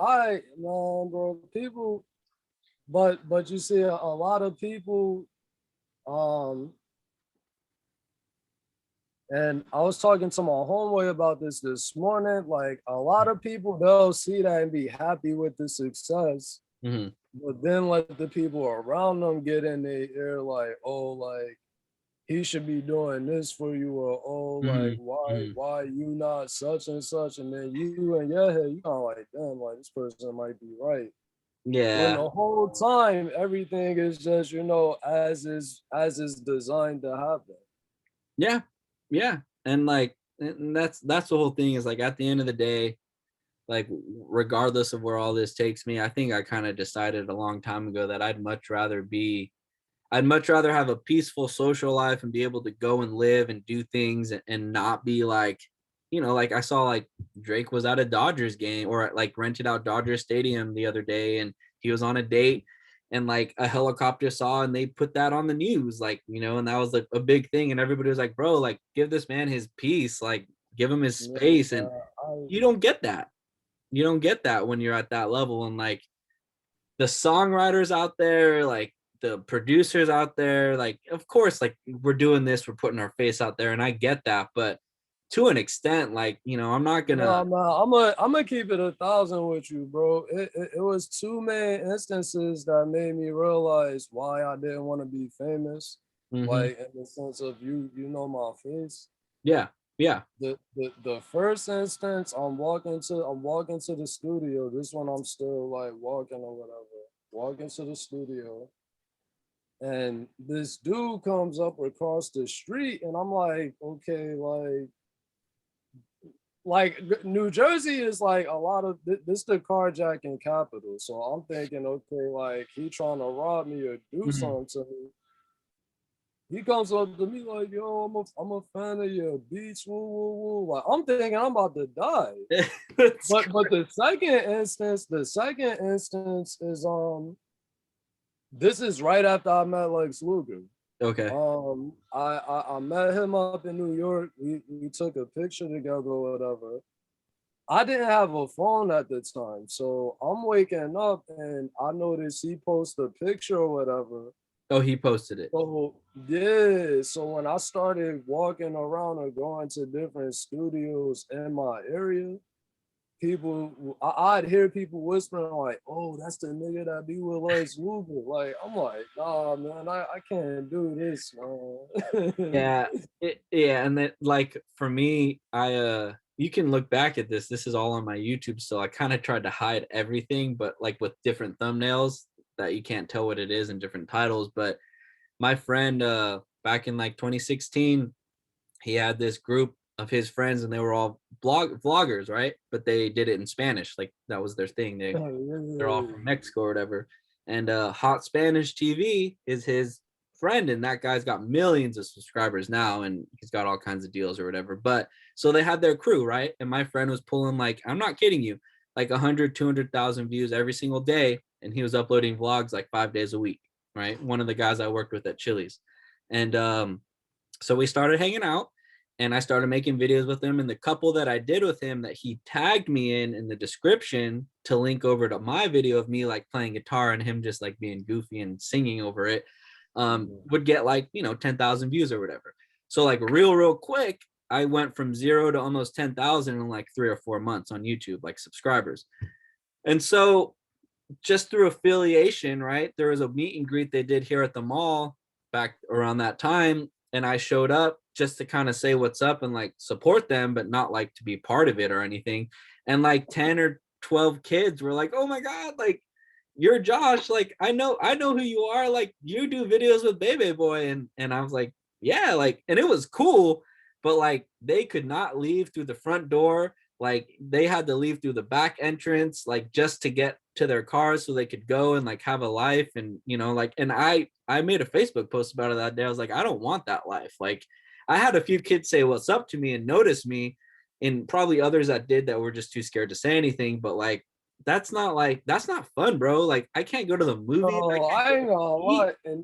bro, people, but you see a lot of people, um, and I was talking to my homeboy about this morning. Like a lot of people, they'll see that and be happy with the success, mhm. but then let the people around them get in their ear, like, oh, like he should be doing this for you, or oh, like Mhm. Mhm. why you not such and such, and then you in your head, you kind of like, damn, like this person might be right. When Yeah. the whole time everything is just, as is designed to happen. Yeah. Yeah. And like, and that's the whole thing is like at the end of the day, like regardless of where all this takes me, I think I kind of decided a long time ago that I'd much rather have a peaceful social life and be able to go and live and do things and not be like, you know, like I saw like Drake was at a Dodgers game or like rented out Dodger Stadium the other day and he was on a date and like a helicopter saw and they put that on the news, like, you know, and that was like a big thing. And everybody was like, bro, like give this man his peace, like give him his Yeah, space. And I, you don't get that. You don't get that when you're at that level. And like, the songwriters out there, like the producers out there, like of course, like we're doing this, we're putting our face out there, and I get that, but to an extent, like you know, I'm not gonna. no, I'm gonna keep it 1,000 with you, bro. It was two main instances that made me realize why I didn't want to be famous, Mhm. like in the sense of you know my face. Yeah, yeah, The first instance, I'm walking to the studio. This one I'm still like walking or whatever. Walking to the studio, and this dude comes up across the street, and I'm like, okay, like New Jersey is like a lot of this the carjacking capital. So I'm thinking, okay, like he trying to rob me or do mhm. something to me. He comes up to me like, yo, I'm a fan of your beats, woo woo woo. Like I'm thinking I'm about to die. It's But the second instance is this is right after I met Lex Luger. okay. I met him up in New York. We took a picture together or whatever. I didn't have a phone at the time, so I'm waking up and I noticed he posted a picture or whatever, Oh, he posted it. So yeah, so when I started walking around or going to different studios in my area, I'd hear people whispering like, "Oh, that's the nigga that be with us Luger." Like, I'm like, "Nah, man, I can't do this, man." Yeah, yeah, and then like for me, you can look back at this. This is all on my YouTube, so I kind of tried to hide everything, but like with different thumbnails that you can't tell what it is and different titles. But my friend, back in like 2016, he had this group of his friends, and they were all vloggers, right? But they did it in Spanish, like that was their thing. They're all from Mexico or whatever. And Hot Spanish TV is his friend, and that guy's got millions of subscribers now, and he's got all kinds of deals or whatever. But so they had their crew, right? And my friend was pulling, like, I'm not kidding you, like 100, 200,000 views every single day, and he was uploading vlogs like 5 days a week, right? One of the guys I worked with at Chili's. And so we started hanging out, and I started making videos with him. And the couple that I did with him that he tagged me in the description to link over to my video of me like playing guitar and him just like being goofy and singing over it, would get like, 10,000 views or whatever. So like real quick, I went from 0 to almost 10,000 in like 3 or 4 months on YouTube, like subscribers. And so just through affiliation, right? There was a meet and greet they did here at the mall back around that time. And I showed up just to kind of say what's up and like support them, but not like to be part of it or anything. And like 10 or 12 kids were like, "Oh my God, like you're Josh. Like I know who you are. Like you do videos with Bebe Boy." And I was like, "Yeah," like, and it was cool, but like they could not leave through the front door. Like they had to leave through the back entrance, like just to get to their cars so they could go and like have a life. And like, and I made a Facebook post about it that day. I was like, I don't want that life. Like I had a few kids say what's up to me and notice me, and probably others that did that were just too scared to say anything. But like that's not fun, bro. Like I can't go to the movies. Oh, I ain't gonna lie. And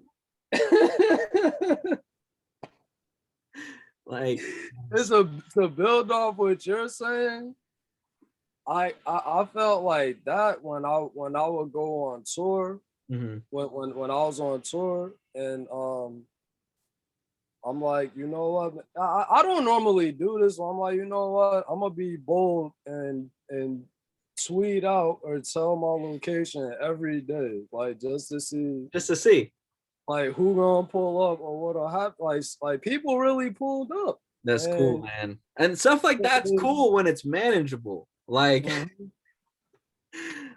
like it's to build off what you're saying. I felt like that when I would go on tour, mhm. when I was on tour, and I'm like, you know what? I don't normally do this. So I'm like, you know what? I'm gonna be bold and tweet out or tell my location every day, like just to see Just to see. like who gonna pull up or what'll happen. Like people really pulled up, That's cool, and man. And stuff like that's cool when it's manageable. Like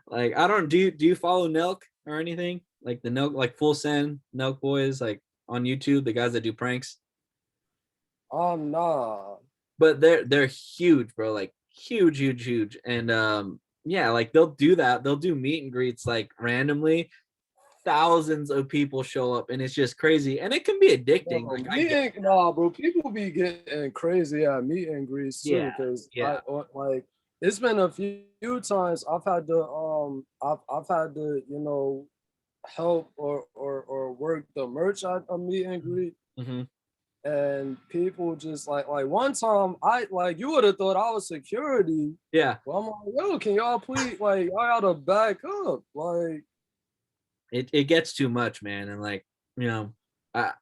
like I don't do you follow Nelk or anything? Like the Nelk, like Full Send Nelk Boys, like on YouTube, the guys that do pranks. nah. But they're huge, bro. Like huge. And yeah, like they'll do that. They'll do meet and greets like randomly. Thousands of people show up, and it's just crazy. And it can be addicting. Bro, Like I get nah, bro. People be getting crazy at meet and greets yeah, too, because yeah. like it's been a few times I've had to help or work the merch at a meet and greet, Mm-hmm. and people just like one time I like you would have thought I was security. Yeah. Well, I'm like, yo, can y'all please like I gotta back up like. It gets too much, man. And like, I'm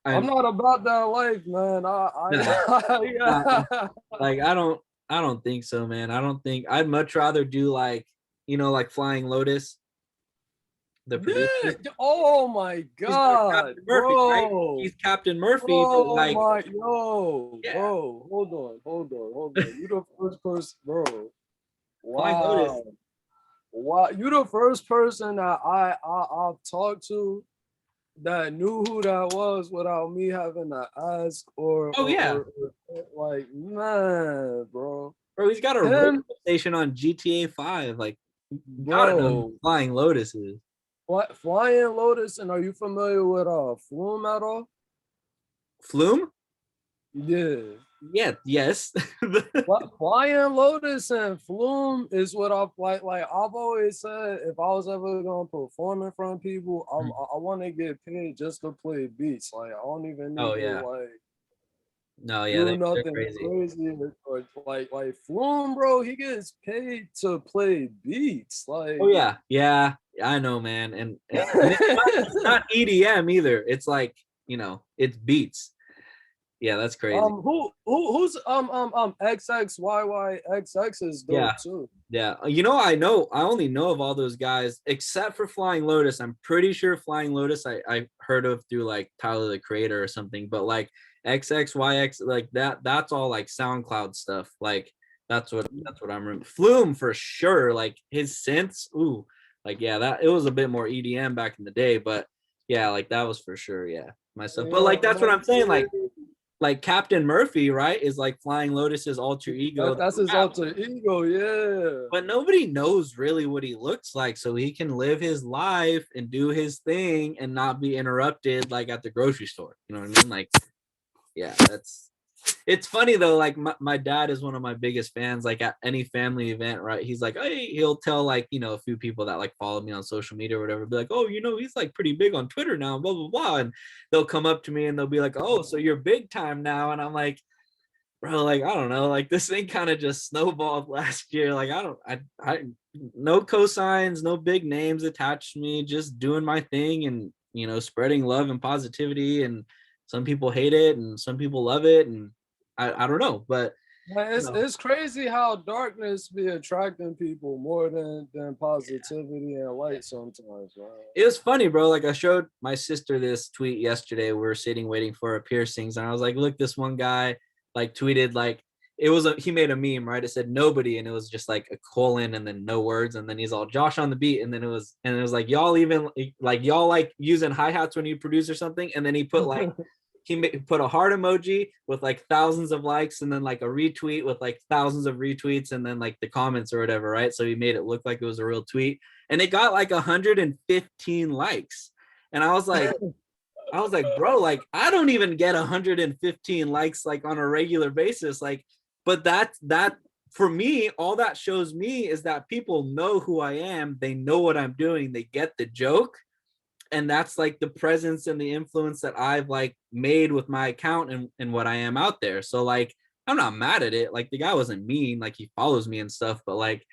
I'm not about that life, man. nah, nah, Yeah. like I don't think so, man. I don't think I'd much rather do like, like Flying Lotus, the Yeah. producer. Oh my He's like God, Captain Murphy, right? bro. He's Captain Murphy, but Oh like, my, yo, yeah, bro. Hold on. You the first person, bro. Flying Lotus. Wow. Wow. You the first person that I've talked to that knew who that was without me having to ask Oh yeah, or like, man, bro. bro. He's got a radio Him, station on GTA 5. Like, you gotta know who bro. Flying Lotus is. Flying Lotus, and are you familiar with Flume at all? Flume? Yeah. Yeah, yes. Flying Lotus and Flume is what I've always said. If I was ever gonna perform in front of people, I want to get paid just to play beats. Like I don't even Oh need to yeah. like No, yeah, do they're nothing crazy. crazy or like Flume, bro. He gets paid to play beats. Like Oh yeah, yeah. I know, man, and it's not EDM either. It's like, it's beats. Yeah, that's crazy. Who's XXYYXX is Yeah. dope too. Yeah. I only know of all those guys except for Flying Lotus. I'm pretty sure Flying Lotus I heard of through like Tyler the Creator or something, but like XXYX, like that's all like SoundCloud stuff. Like that's what I'm remembering. Flume for sure. Like his synths, ooh, like yeah, that it was a bit more EDM back in the day, but yeah, like that was for sure, yeah, myself. But like that's what I'm saying, like Captain Murphy, right, is like Flying Lotus's alter ego. That's his alter ego, yeah. But nobody knows really what he looks like, so he can live his life and do his thing and not be interrupted like at the grocery store. You know what I mean? Like, yeah, it's funny though. Like my dad is one of my biggest fans. Like at any family event, right? He's like, hey, he'll tell like, a few people that like follow me on social media or whatever, be like, oh, he's like pretty big on Twitter now, blah blah blah. And they'll come up to me and they'll be like, oh, so you're big time now. And I'm like, bro, like I don't know, like this thing kind of just snowballed last year. Like I no cosigns, no big names attached to me, just doing my thing and spreading love and positivity. And some people hate it and some people love it, and I don't know, but it's crazy how darkness be attracting people more than positivity and light sometimes, right? It was funny, bro. Like I showed my sister this tweet yesterday. We were sitting waiting for our piercings, and I was like, look, this one guy like tweeted like he made a meme, right? It said nobody, and it was just like a colon and then no words, and then he's all Josh on the beat, and then it was like y'all even like y'all like using hi-hats when you produce or something, and then he put like he put a heart emoji with like thousands of likes and then like a retweet with like thousands of retweets and then like the comments or whatever, right? So he made it look like it was a real tweet, and it got like 115 likes. And I was like, bro, like I don't even get 115 likes like on a regular basis. Like, but that for me, all that shows me is that people know who I am. They know what I'm doing. They get the joke. And that's like the presence and the influence that I've like made with my account and what I am out there. So like I'm not mad at it. Like the guy wasn't mean, like he follows me and stuff, but like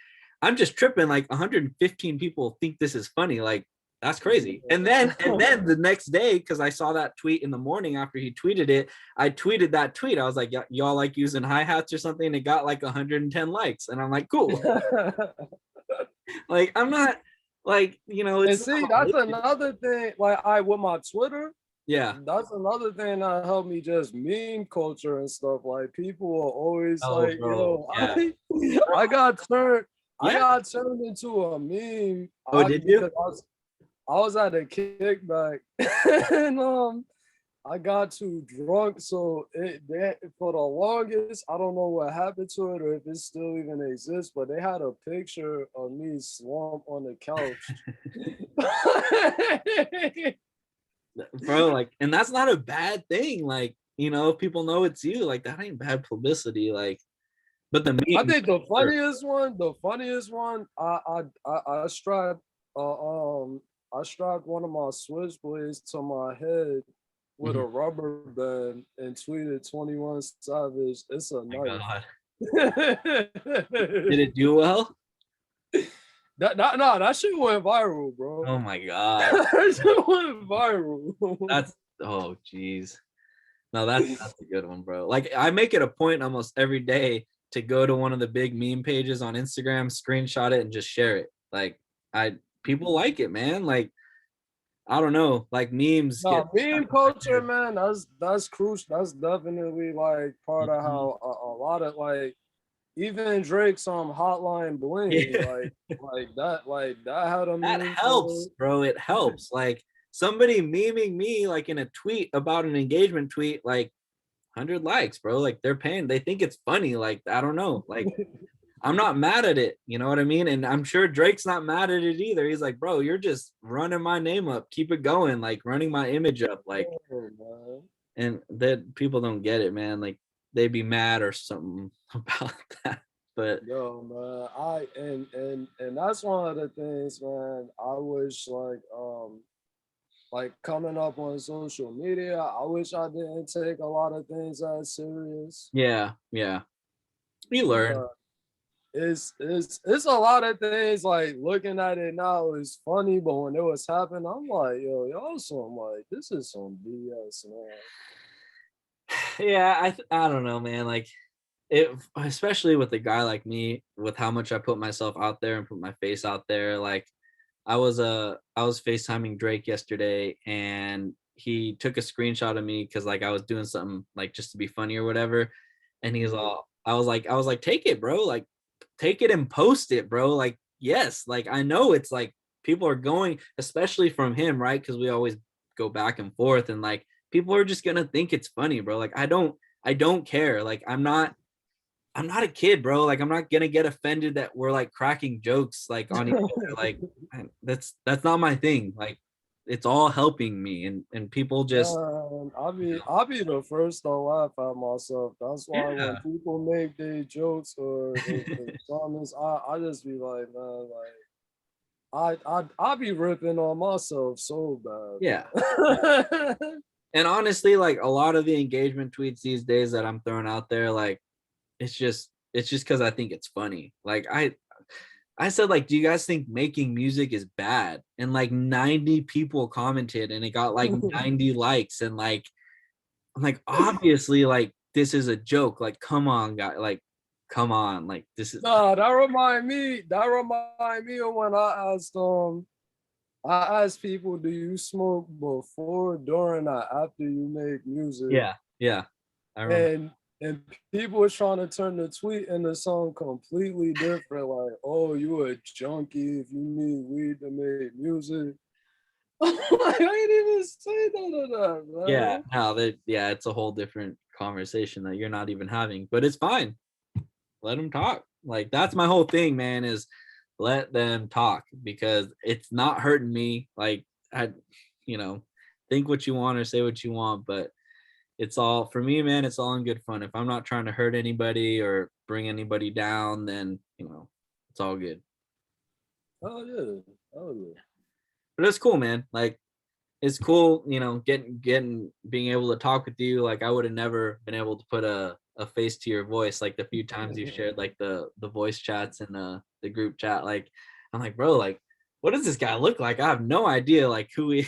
I'm just tripping. Like 115 people think this is funny. Like that's crazy. And then the next day, because I saw that tweet in the morning after he tweeted it, I tweeted that tweet. I was like, y'all like using hi-hats or something? And it got like 110 likes. And I'm like, cool. Like I'm not like, and it's see, that's another thing. Like with my Twitter, yeah, that's another thing that helped me just meme culture and stuff. Like people are always like, bro. yo, Yeah. I got turned. Yeah. I got turned into a meme. Oh, did you? I was at a kickback and I got too drunk, so for the longest, I don't know what happened to it or if it still even exists, but they had a picture of me slumped on the couch. Bro, like, and that's not a bad thing. Like, if people know it's you, like that ain't bad publicity. Like, but the meme, I think the funniest one, I strapped I strapped one of my switchblades to my head with a rubber band and tweeted 21 Savage. It's a knife. Did it do well? That shit went viral, bro. Oh my god. That shit went viral. Oh geez. No, that's a good one, bro. Like I make it a point almost every day to go to one of the big meme pages on Instagram, screenshot it, and just share it. Like people like it, man. Like I don't know, like memes. Meme culture, man. That's crucial. That's definitely like part of how a lot of like even Drake's Hotline Bling, like that had a meme. That helps, bro. It helps. Like somebody memeing me like in a tweet about an engagement tweet, like 100 likes, bro. Like they're paying. They think it's funny. Like I don't know. Like I'm not mad at it. You know what I mean? And I'm sure Drake's not mad at it either. He's like, bro, you're just running my name up. Keep it going. Like running my image up. Like, and that people don't get it, man. Like they'd be mad or something about that. But yo, man, and that's one of the things, man. I wish like coming up on social media, I wish I didn't take a lot of things as serious. Yeah. You learn. it's a lot of things like looking at it now is funny, but when it was happening, I'm like, yo, y'all some like this is some BS, man. Yeah, I don't know, man. Like it, especially with a guy like me, with how much I put myself out there and put my face out there. Like I was FaceTiming Drake yesterday, and he took a screenshot of me because like I was doing something like just to be funny or whatever. And he's Mhm. all I was like, take it, bro. Like take it and post it, bro. Like, yes, like I know it's like people are going, especially from him, right? Because we always go back and forth, and like people are just gonna think it's funny, bro. Like I don't care. Like I'm not a kid, bro. Like I'm not gonna get offended that we're like cracking jokes like on each other. Like that's not my thing. Like it's all helping me, and people just I'll be the first to laugh at myself. That's why when yeah people make their jokes or if comments, I just be like, man, like I be ripping on myself so yeah. bad, man. And honestly, like a lot of the engagement tweets these days that I'm throwing out there, like it's just because I think it's funny. Like I said, like, do you guys think making music is bad? And like 90 people commented, and it got like 90 likes, and like I'm like, obviously, like this is a joke. Like, come on, guy. Like, come on. Like, this is Nah, that remind me. That remind me of when I asked people, do you smoke before, during, or after you make music? yeah, yeah. I remember. And and people were trying to turn the tweet into something completely different, like, oh, you a junkie if you need weed to make music. Like, I ain't even say none of that, Yeah, man. no, that yeah, it's a whole different conversation that you're not even having, but it's fine. Let them talk. Like that's my whole thing, man, is let them talk because it's not hurting me. Like I, you know, think what you want or say what you want, but it's all for me, man. It's all in good fun. If I'm not trying to hurt anybody or bring anybody down, then it's all good. Oh yeah. Oh yeah. But it's cool, man. Like it's cool, getting being able to talk with you. Like I would have never been able to put a face to your voice. Like the few times you shared like the voice chats and the group chat. Like I'm like, bro, like what does this guy look like? I have no idea like who he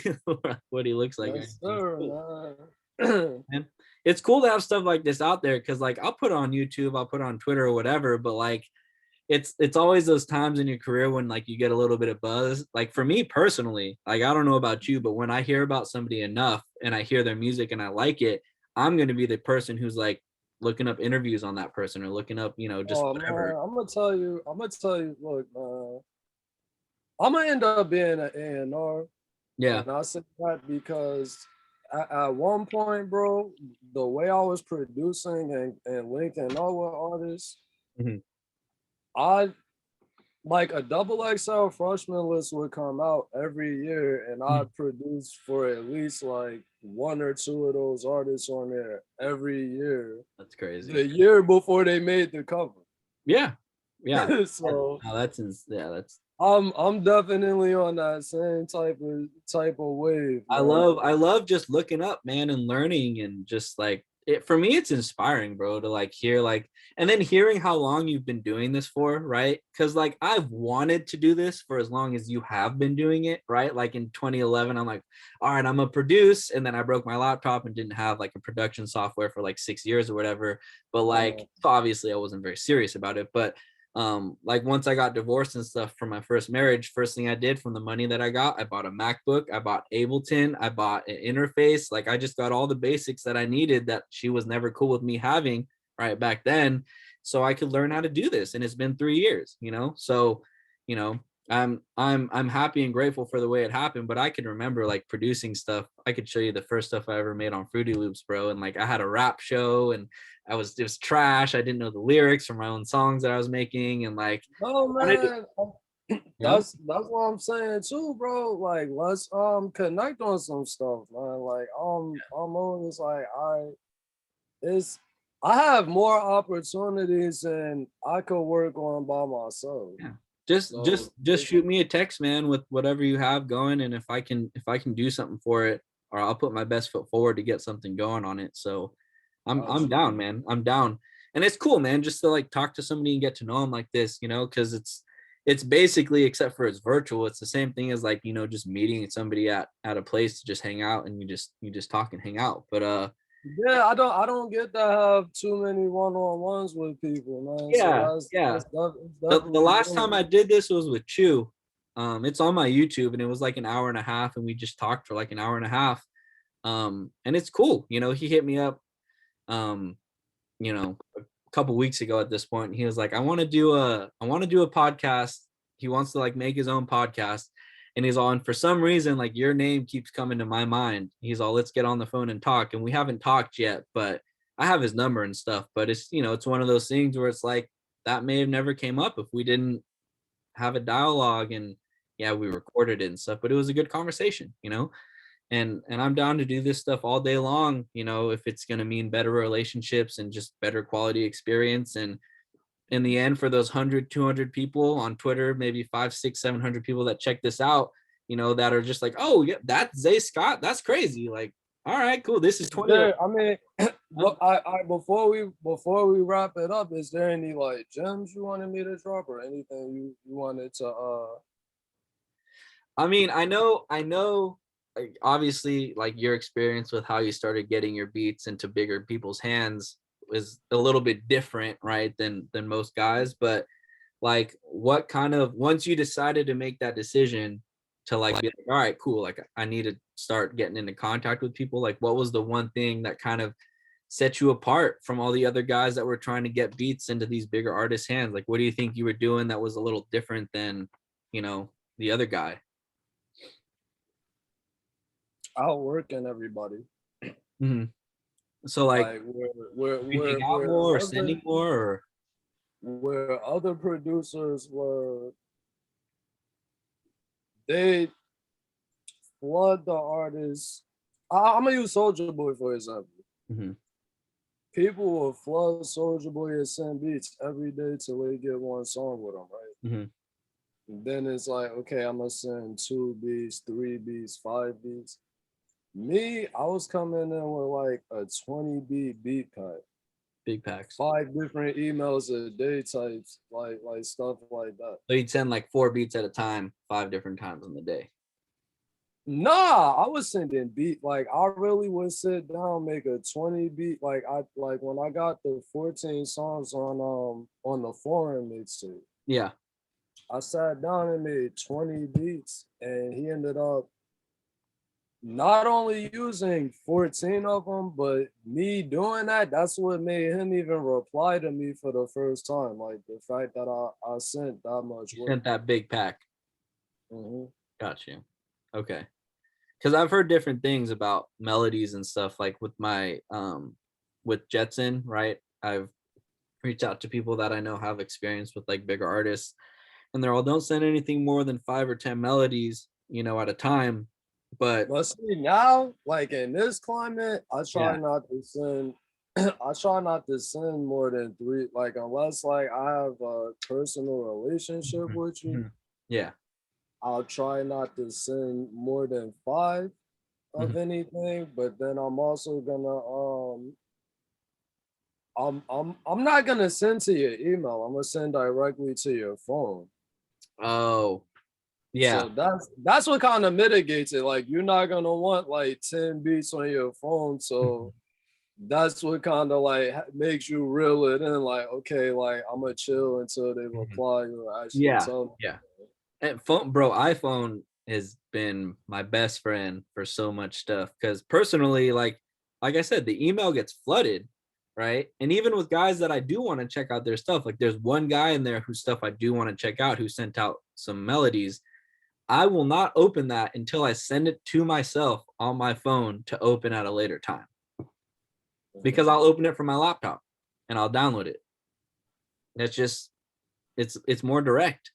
what he looks like. Yes, It's sir, cool, man. man. It's cool to have stuff like this out there because like I'll put it on YouTube, I'll put it on Twitter or whatever, but like it's always those times in your career when like you get a little bit of buzz. Like for me personally, like I don't know about you, but when I hear about somebody enough and I hear their music and I like it, I'm going to be the person who's like looking up interviews on that person or looking up, just Oh whatever. man, I'm gonna tell you, look, man, I'm gonna end up being an A&R. Yeah. And I say that because at one point, bro, the way I was producing and linking up with artists, Mhm. I like a double XL freshman list would come out every year, and I Mhm. produced for at least like one or two of those artists on there every year, That's crazy. the year before they made the cover. Yeah. Yeah. So No, yeah, that's I'm definitely on that same type of wave, man. I love just looking up, man, and learning and just like it for me, it's inspiring, bro, to like hear like and then hearing how long you've been doing this for, right? Because like I've wanted to do this for as long as you have been doing it, right? Like in 2011, I'm like, all right, I'm gonna produce, and then I broke my laptop and didn't have like a production software for like 6 years or whatever. But like obviously I wasn't very serious about it. But like once I got divorced and stuff from my first marriage, first thing I did from the money that I got, I bought a MacBook, I bought Ableton, I bought an interface. Like I just got all the basics that I needed that she was never cool with me having right back then, so I could learn how to do this. And it's been 3 years, so you know I'm happy and grateful for the way it happened. But I can remember like producing stuff. I could show you the first stuff I ever made on Fruity Loops, bro. And like I had a rap show, and it was trash. I didn't know the lyrics from my own songs that I was making, and like No I wanted to, man, you know, that's what I'm saying too, bro. Like let's connect on some stuff, man. Like I'm always like it's I have more opportunities than I could work on by myself. yeah. So Just shoot me a text, man, with whatever you have going, and if I can do something for it, or I'll put my best foot forward to get something going on it. So I'm got you. down, man. I'm down. and it's cool, man, just to like talk to somebody and get to know them like this, you know, because it's basically, except for it's virtual, it's the same thing as like, you know, just meeting somebody at a place to just hang out, and you just talk and hang out. But Yeah, I don't get to have too many one-on-ones with people, man. So yeah, yeah. it's The definitely last time dope. I did this was with Chew. It's on my YouTube, and it was like an hour and a half, and we just talked for like an hour and a half. And it's cool, you know. He hit me up, um, you know, a couple weeks ago at this point. He was like, I want to do a podcast. He wants to like make his own podcast. And he's on, for some reason, like your name keeps coming to my mind. He's all, let's get on the phone and talk. And we haven't talked yet, but I have his number and stuff. But it's, you know, it's one of those things where it's like that may have never came up if we didn't have a dialogue. And yeah, we recorded it and stuff, but it was a good conversation, you know. And I'm down to do this stuff all day long, you know, if it's going to mean better relationships and just better quality experience. And in the end, for those 100, 200 people on Twitter, maybe 5, 6, 700 people that check this out, you know, that are just like, oh yeah, that's Zay Scott, that's crazy. Like, all right, cool, this is 20. There, I mean, but I before we wrap it up, is there any like gems you wanted me to drop or anything you wanted to I mean, I know, like, obviously, like your experience with how you started getting your beats into bigger people's hands is a little bit different, right, than most guys. But like, what kind of, once you decided to make that decision to like be like, all right, cool, like I need to start getting into contact with people, like what was the one thing that kind of set you apart from all the other guys that were trying to get beats into these bigger artists' hands? Like, what do you think you were doing that was a little different than, you know, the other guy? outworking everybody? Mm-hmm. So like, Like you hang out more or sending more, or where other producers were, they flood the artists. I'm gonna use Soldier Boy for example. Mhm. People will flood Soldier Boy and send beats every day till they get one song with him, right? Mhm. And then it's like, okay, I'm gonna send 2 beats, 3 beats, 5 beats. Me, I was coming in with like a 20 beat pack, Big packs. 5 different emails a day types, like stuff like that. So you'd send like 4 beats at a time, 5 different times in the day. Nah, I was sending beat. Like I really would sit down, make a 20 beat. Like when I got the 14 songs on the foreign mixtape, Yeah. I sat down and made 20 beats, and he ended up not only using 14 of them, but me doing that, that's what made him even reply to me for the first time. Like the fact that I sent that much You work. sent that big pack. Mm-hmm. Got you. Okay. Because I've heard different things about melodies and stuff, like with my with Jetson, right? I've reached out to people that I know have experience with like bigger artists, and they're all, don't send anything more than 5 or 10 melodies, you know, at a time. But But see now, like in this climate, I try yeah. not to send I try not to send more than 3, like unless like I have a personal relationship Mhm. with you, Mhm. Yeah. I'll try not to send more than 5 of Mhm. anything. But then I'm also gonna I'm not gonna send to your email. I'm gonna send directly to your phone. Oh, yeah. So that's what kind of mitigates it. Like you're not gonna want like 10 beats on your phone. So that's what kind of like makes you reel it in. Like, okay, like I'm gonna chill until they Mhm. reply or actually Yeah. tell me. Yeah. And phone, bro, iPhone has been my best friend for so much stuff. Because personally, like I said, the email gets flooded, right? And even with guys that I do want to check out their stuff, like there's one guy in there whose stuff I do want to check out, who sent out some melodies. I will not open that until I send it to myself on my phone to open at a later time, because I'll open it from my laptop and I'll download it. That's just, it's more direct.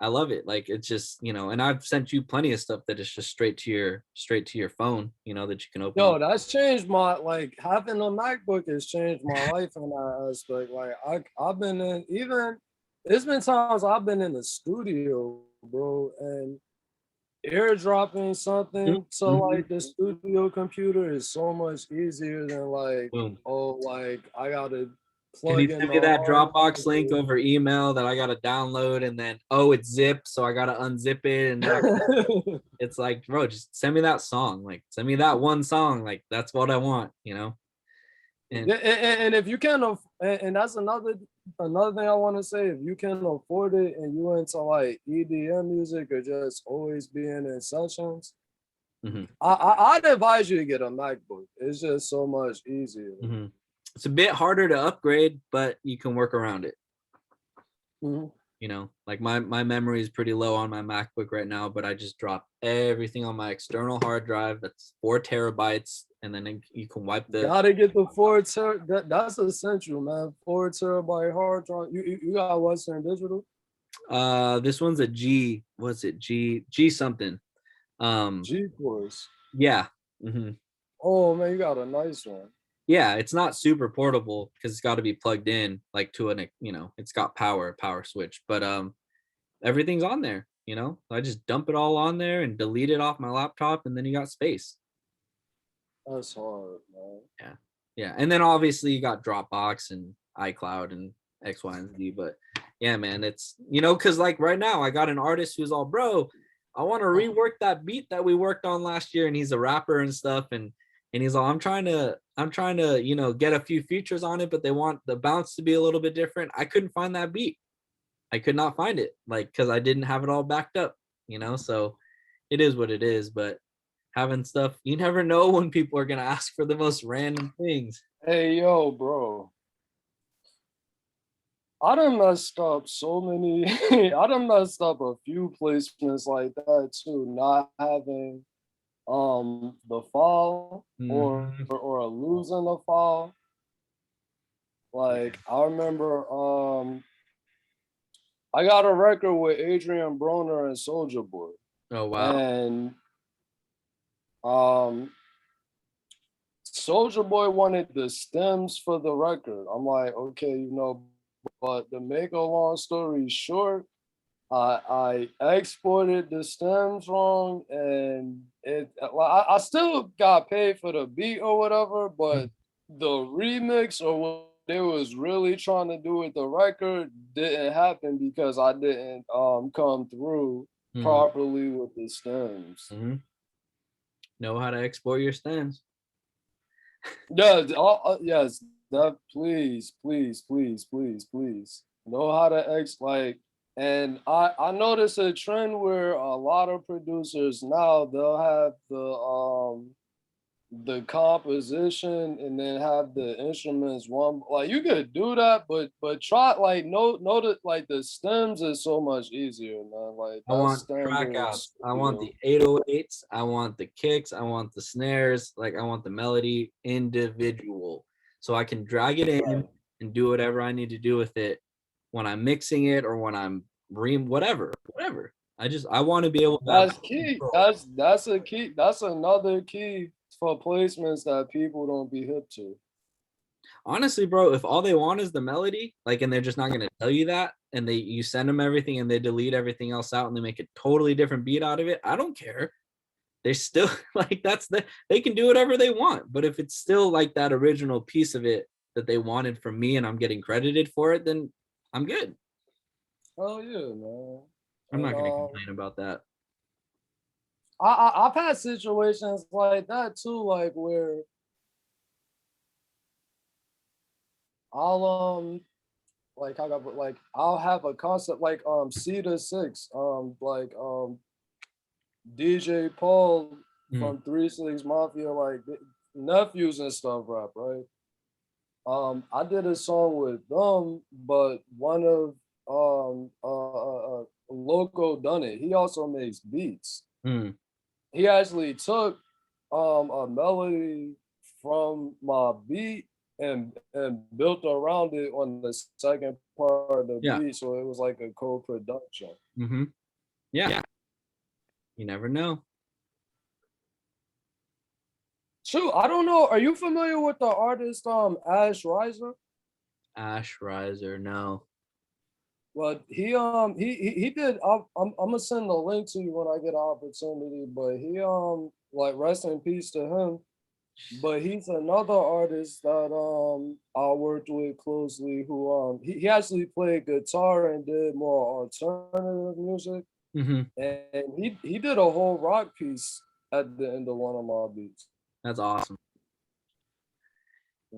I love it. Like, it's just, you know, and I've sent you plenty of stuff that is just straight to your phone, you know, that you can open on. Yo, that's changed my like having a MacBook has changed my life in that aspect. Like I've been in even it's been times I've been in the studio, bro, and airdropping something to Mhm. like the studio computer is so much easier than like, Boom. oh, like I gotta Can you plug in send the me that hard Dropbox link drive. over email that I gotta download and then it's zipped, so I gotta unzip it and then it's like, bro, just send me that song. Like send me that one song. Like that's what I want, you know? And And if you can, and that's another thing I want to say. If you can afford it and you into like EDM music or just always being in sessions, mhm, I'd advise you to get a MacBook. It's just so much easier. mhm. It's a bit harder to upgrade, but you can work around it. Mhm. You know, like my memory is pretty low on my MacBook right now, but I just dropped everything on my external hard drive. That's 4 terabytes, and then you can wipe the. Gotta get the 4 ter. That's essential, man. 4 terabyte hard drive. You got Western Digital? This one's a G. What's it? G something. G course. Yeah. Hmm. Oh man, you got a nice one. Yeah, it's not super portable because it's got to be plugged in like to an, you know, it's got power switch, but everything's on there, you know. I just dump it all on there and delete it off my laptop, and then you got space. That's hard, man. Yeah. Yeah. And then obviously you got Dropbox and iCloud and X, Y, and Z. But yeah, man, it's, you know, because like right now I got an artist who's all, bro, I want to rework that beat that we worked on last year. And he's a rapper and stuff. And he's all, I'm trying to, you know, get a few features on it, but they want the bounce to be a little bit different. I couldn't find that beat. I could not find it, like, because I didn't have it all backed up, you know. So it is what it is. But having stuff, you never know when people are gonna ask for the most random things. Hey yo, bro. I done messed up so many. I done messed up a few placements like that too. Not having the file Mhm. or losing the file. Like I remember I got a record with Adrian Broner and Soulja Boy. Oh wow. And um Soulja Boy wanted the stems for the record. I'm like, okay, you know, but to make a long story short, I exported the stems wrong, and I still got paid for the beat or whatever, but the remix or what they was really trying to do with the record didn't happen because I didn't come through Mhm. properly with the stems. Mhm. Know how to export your stems. Yeah, yes, that please, please, please, please, please know how to like. And I noticed a trend where a lot of producers now they'll have the composition and then have the instruments one, like you could do that, but try like know that like the stems is so much easier, man. Like I that want standard track outs. is I want real. the 808s. I want the kicks. I want the snares. Like I want the melody individual, so I can drag it in Right. and do whatever I need to do with it when I'm mixing it or when I'm whatever. I want to be able to have That's key. control. That's a key. That's another key for placements that people don't be hip to. Honestly, bro, if all they want is the melody, like, and they're just not gonna tell you that, and you send them everything and they delete everything else out and they make a totally different beat out of it, I don't care. They're still like they can do whatever they want. But if it's still like that original piece of it that they wanted from me and I'm getting credited for it, then I'm good. Oh yeah, man. I'm And not gonna complain about that. I've had situations like that too, like where I'll like I got like I'll have a concept like C to six like DJ Paul Mhm. from 3 6 Mafia, like nephews and stuff rap, right? I did a song with them, but one of Loco done it. He also makes beats. Mhm. He actually took a melody from my beat and built around it on the second part of the Yeah. beat, so it was like a co-production. Hmm. Yeah. You never know. Shoot, I don't know. Are you familiar with the artist Ash Riser? Ash Riser, no. Well, he did. I'm gonna send the link to you when I get an opportunity. But he like rest in peace to him. But he's another artist that I worked with closely who he actually played guitar and did more alternative music. Hmm. And he did a whole rock piece at the end of one of my beats. That's awesome.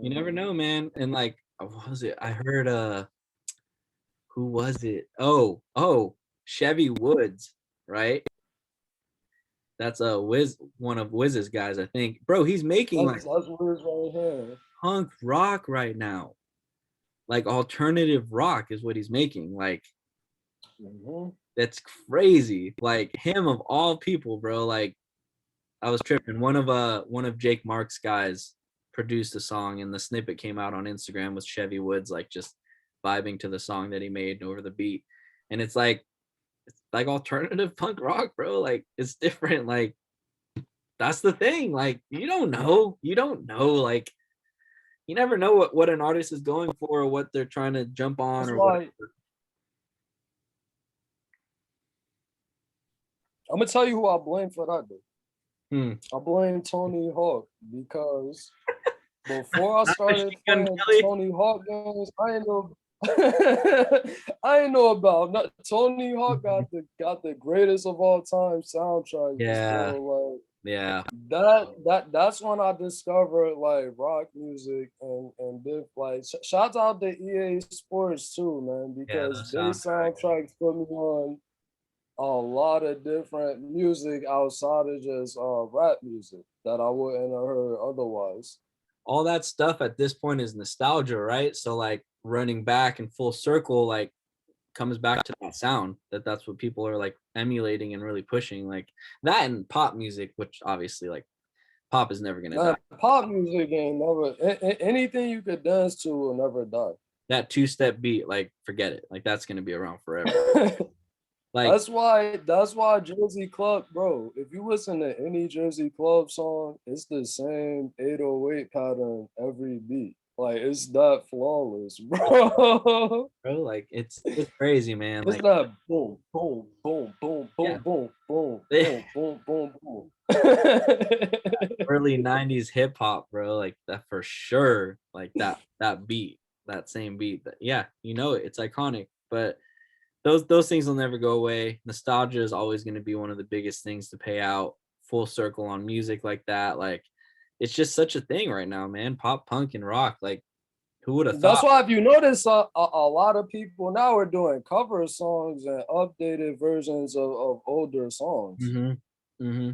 You never know, man. And like, what was it? I heard who was it? Oh, Chevy Woods, right? That's a Wiz, one of Wiz's guys, I think. Bro, he's making like That's what it's right here. punk rock right now. Like alternative rock is what he's making. Like Mm-hmm. that's crazy. Like him of all people, bro. Like I was tripping. One of Jake Mark's guys produced a song and the snippet came out on Instagram with Chevy Woods like just vibing to the song that he made over the beat. And it's like alternative punk rock, bro. Like it's different. Like that's the thing. Like you don't know. You don't know. Like you never know what an artist is going for or what they're trying to jump on It's or whatever. like I'm gonna tell you who I blame for that though. I blame Tony Hawk because before I Not started Machine Gun playing Kelly. Tony Hawk games, I didn't know I didn't know about Tony Hawk got the greatest of all time soundtrack. Yeah, So yeah. like that's when I discovered like rock music and like shout out to EA Sports too, man, Yeah, because the they soundtrack. soundtracks put me on a lot of different music outside of just rap music that I wouldn't have heard otherwise. All that stuff at this point is nostalgia, right? So like running back in full circle, like comes back to that sound that's what people are like emulating and really pushing like that and pop music, which obviously like pop is never gonna die. That pop music ain't never anything you could dance to will never die. That two-step beat, like forget it. Like that's gonna be around forever. Like That's why Jersey Club, bro. If you listen to any Jersey Club song, it's the same 808 pattern every beat. Like it's that flawless, bro. bro, like it's crazy, man. It's Like that boom, boom, boom, boom, yeah. boom, boom, boom, boom, boom, boom, boom. Early 90s hip hop, bro, like that for sure. Like that beat, that same beat that yeah, you know it, it's iconic. But those things will never go away. Nostalgia is always going to be one of the biggest things to pay out full circle on music like that. Like it's just such a thing right now, man. Pop punk and rock. Like who would have That's thought? why if you notice, a lot of people now are doing cover songs and updated versions of older songs. Mm-hmm. Mm-hmm.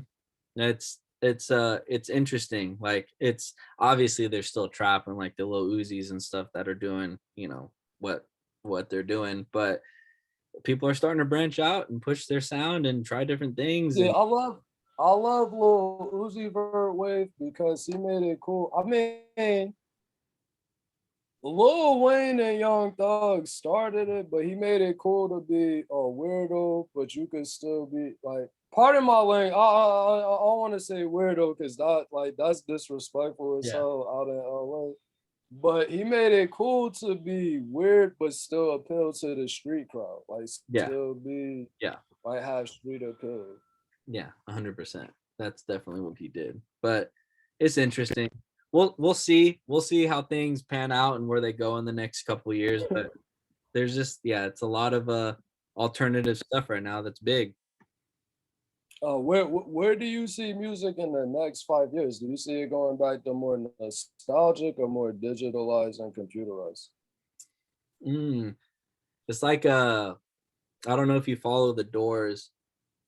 It's interesting. Like it's obviously they're still trapping like the Lil Uzis and stuff that are doing, what they're doing, but people are starting to branch out and push their sound and try different things. Yeah, And I love Lil Uzi Vert Wave because he made it cool. I mean, Lil Wayne and Young Thug started it, but he made it cool to be a weirdo, but you could still be like part of my lane. I want to say weirdo because that's disrespectful as yeah, hell out in LA. But he made it cool to be weird, but still appeal to the street crowd. Like yeah, still be yeah, like have street appeal. yeah, 100%. That's definitely what he did. But it's interesting. We'll see how things pan out and where they go in the next couple of years. But there's just yeah, it's a lot of alternative stuff right now that's big. Where do you see music in the next 5 years? Do you see it going back to more nostalgic or more digitalized and computerized? Mm, it's like I don't know if you follow the Doors,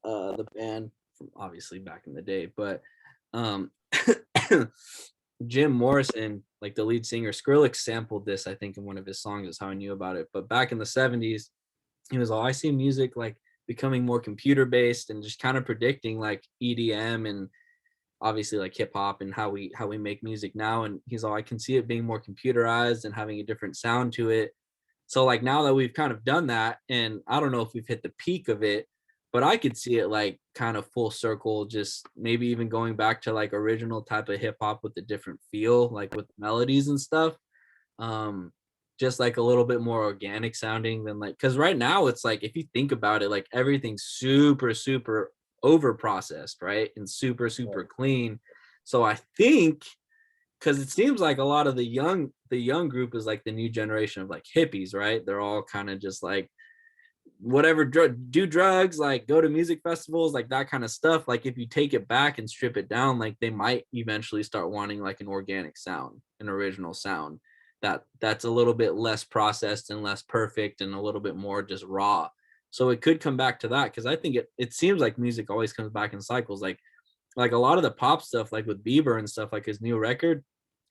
the band from obviously back in the day, but um Jim Morrison, like the lead singer, Skrillex sampled this, I think, in one of his songs, is how I knew about it. But back in the 70s, he was all I see music like becoming more computer based and just kind of predicting like EDM and obviously like hip hop and how we make music now. And he's all I can see it being more computerized and having a different sound to it. So like now that we've kind of done that, and I don't know if we've hit the peak of it, but I could see it like kind of full circle, just maybe even going back to like original type of hip hop with a different feel, like with melodies and stuff. Um, just like a little bit more organic sounding than like because right now it's like if you think about it, like everything's super, super over processed, right? And super, super Right. clean. So I think because it seems like a lot of the young group is like the new generation of like hippies, right? They're all kind of just like whatever, do drugs, like go to music festivals, like that kind of stuff. Like if you take it back and strip it down, like they might eventually start wanting like an organic sound, an original sound that's a little bit less processed and less perfect and a little bit more just raw. So it could come back to that, because I think it seems like music always comes back in cycles. Like a lot of the pop stuff, like with Bieber and stuff, like his new record,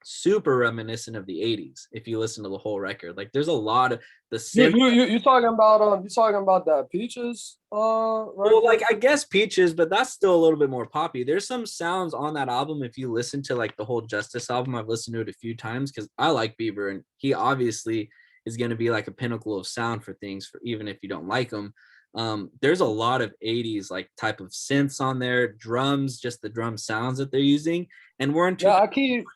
super reminiscent of the 80s. If you listen to the whole record, like there's a lot of the synth. You talking about that Peaches Well, record? like I guess Peaches, but that's still a little bit more poppy. There's some sounds on that album. If you listen to like the whole Justice album, I've listened to it a few times because I like Bieber, and he obviously is going to be like a pinnacle of sound for things, for even if you don't like him. There's a lot of 80s like type of synths on there, drums, just the drum sounds that they're using. And we're into, Yeah, I keep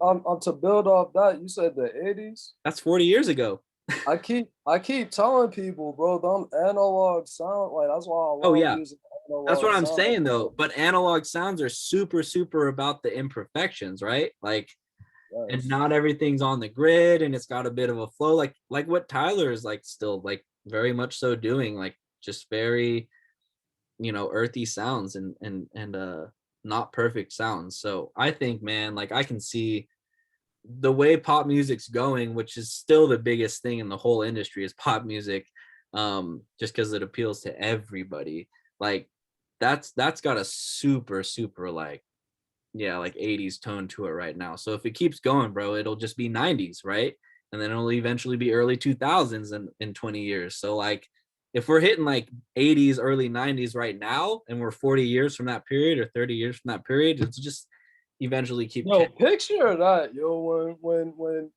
to build off that. You said the 80s. that's 40 years ago. I keep telling people, bro, them analog sound, like that's why I Oh love yeah, using that's analog what I'm sound. saying though. But analog sounds are super about the imperfections, right? Like, and Yes. not everything's on the grid, and it's got a bit of a flow, like what Tyler is like still like very much so doing, like just very, earthy sounds and not perfect sounds. So I think, man, like I can see the way pop music's going, which is still the biggest thing in the whole industry is pop music, just because it appeals to everybody. Like that's got a super like, yeah, like 80s tone to it right now. So if it keeps going, bro, it'll just be 90s, right? And then it'll eventually be early 2000s in 20 years. So like if we're hitting like 80s, early 90s right now, and we're 40 years from that period or 30 years from that period, it's just eventually keep Yo, picture that, yo, when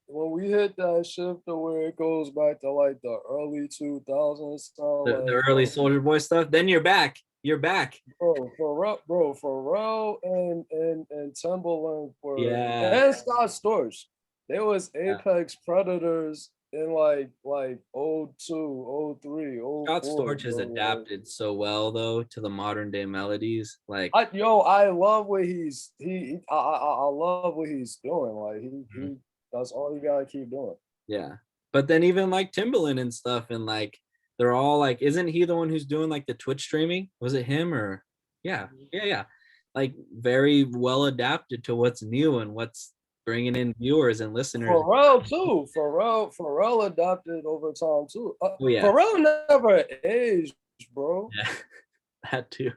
we hit that shift to where it goes back to like the early 2000s, sound the like, early bro, Soldier Boy stuff, then you're back. You're back. Pharrell and Timberland were, Yeah. and Scott Storch, they was Yeah. apex predators in like oh 02, oh 03, oh Scott 04, Storch has bro. Like, adapted so well though to the modern day melodies. Like, I love what I love what he's doing. Like he that's all you gotta keep doing. yeah. But then even like Timbaland and stuff, and like they're all like, isn't he the one who's doing like the Twitch streaming? Was it him or yeah. Like very well adapted to what's new and what's bringing in viewers and listeners. Pharrell too. Pharrell adapted over time too. Oh yeah. Pharrell never aged, bro. Yeah. That too.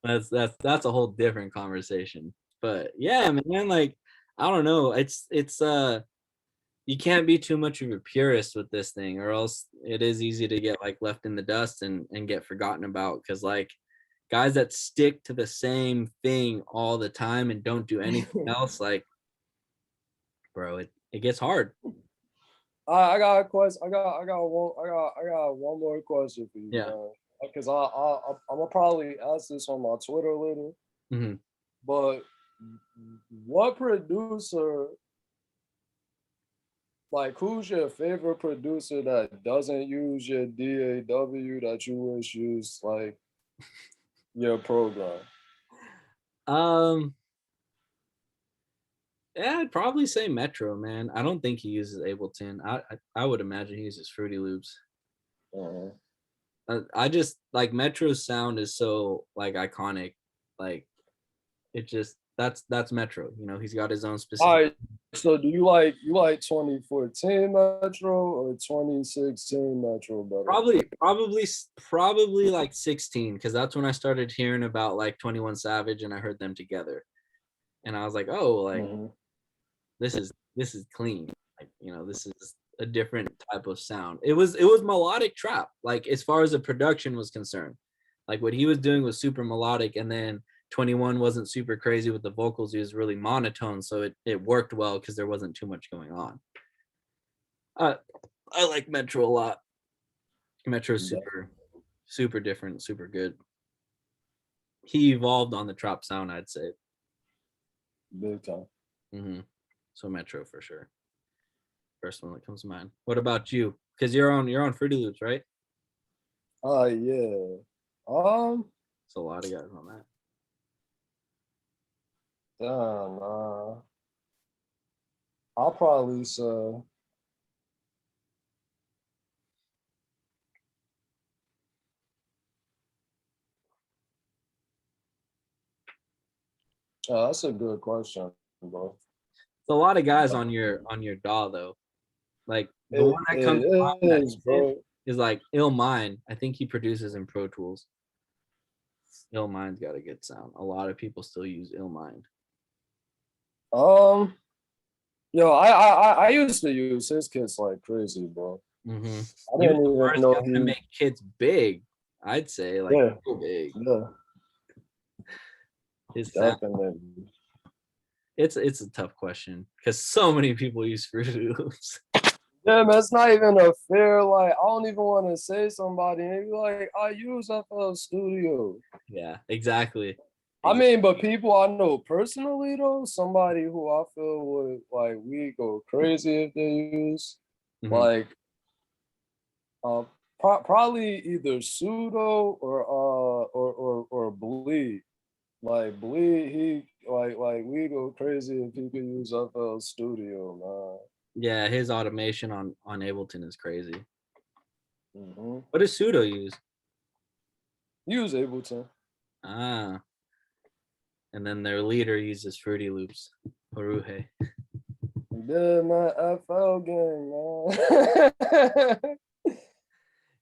That's a whole different conversation. But yeah, man, like I don't know. It's you can't be too much of a purist with this thing, or else it is easy to get like left in the dust and get forgotten about. Because like guys that stick to the same thing all the time and don't do anything else, like bro, it gets hard. I got a question. I got one more question for you, Yeah. man. Because I'm gonna probably ask this on my Twitter later. Mm-hmm. But what producer, like, who's your favorite producer that doesn't use your DAW that you wish used like your program? Um. Yeah, I'd probably say Metro, man. I don't think he uses Ableton. I would imagine he uses Fruity Loops. Uh-huh. I just like Metro's sound is so like iconic. Like it just that's Metro. He's got his own All specific. right. So do you like 2014 Metro or 2016 Metro better? Probably like 16, because that's when I started hearing about like 21 Savage, and I heard them together, and I was like, oh, like Mm-hmm. this is clean. Like this is a different type of sound. It was melodic trap. Like as far as the production was concerned, like what he was doing was super melodic, and then 21 wasn't super crazy with the vocals. He was really monotone, so it worked well because there wasn't too much going on. I like Metro a lot. Metro's super different, super good. He evolved on the trap sound, I'd say. Big time. So Metro for sure. First one that comes to mind. What about you? Because you're on Fruity Loops, right? Yeah. It's a lot of guys on that. Damn, I'll probably say. That's a good question, bro. It's a lot of guys on your DAW though. Like the one that comes to mind It that is, bro. is like Ill Mind. I think he produces in Pro Tools. Ill Mind's got a good sound. A lot of people still use Ill Mind. Yo, I used to use his kits like crazy, bro. Mm-hmm. I didn't even know he make kits big. I'd say like so big. Yeah, His sound. definitely. It's a tough question because so many people use Fruity Loops. Yeah, man, it's not even a fair, like, I don't even want to say somebody and be like, I use FL Studio. Yeah, exactly. I mean, but people I know personally though, somebody who I feel would like we go crazy if they use like probably either Pseudo or Bleed. Like Bleed, he like we go crazy if he could use FL Studio, man. Yeah, his automation on Ableton is crazy. Mm-hmm. What does Pseudo use? Use Ableton. Ah, and then their leader uses Fruity Loops. Horuhe. Yeah, man, FL game, man.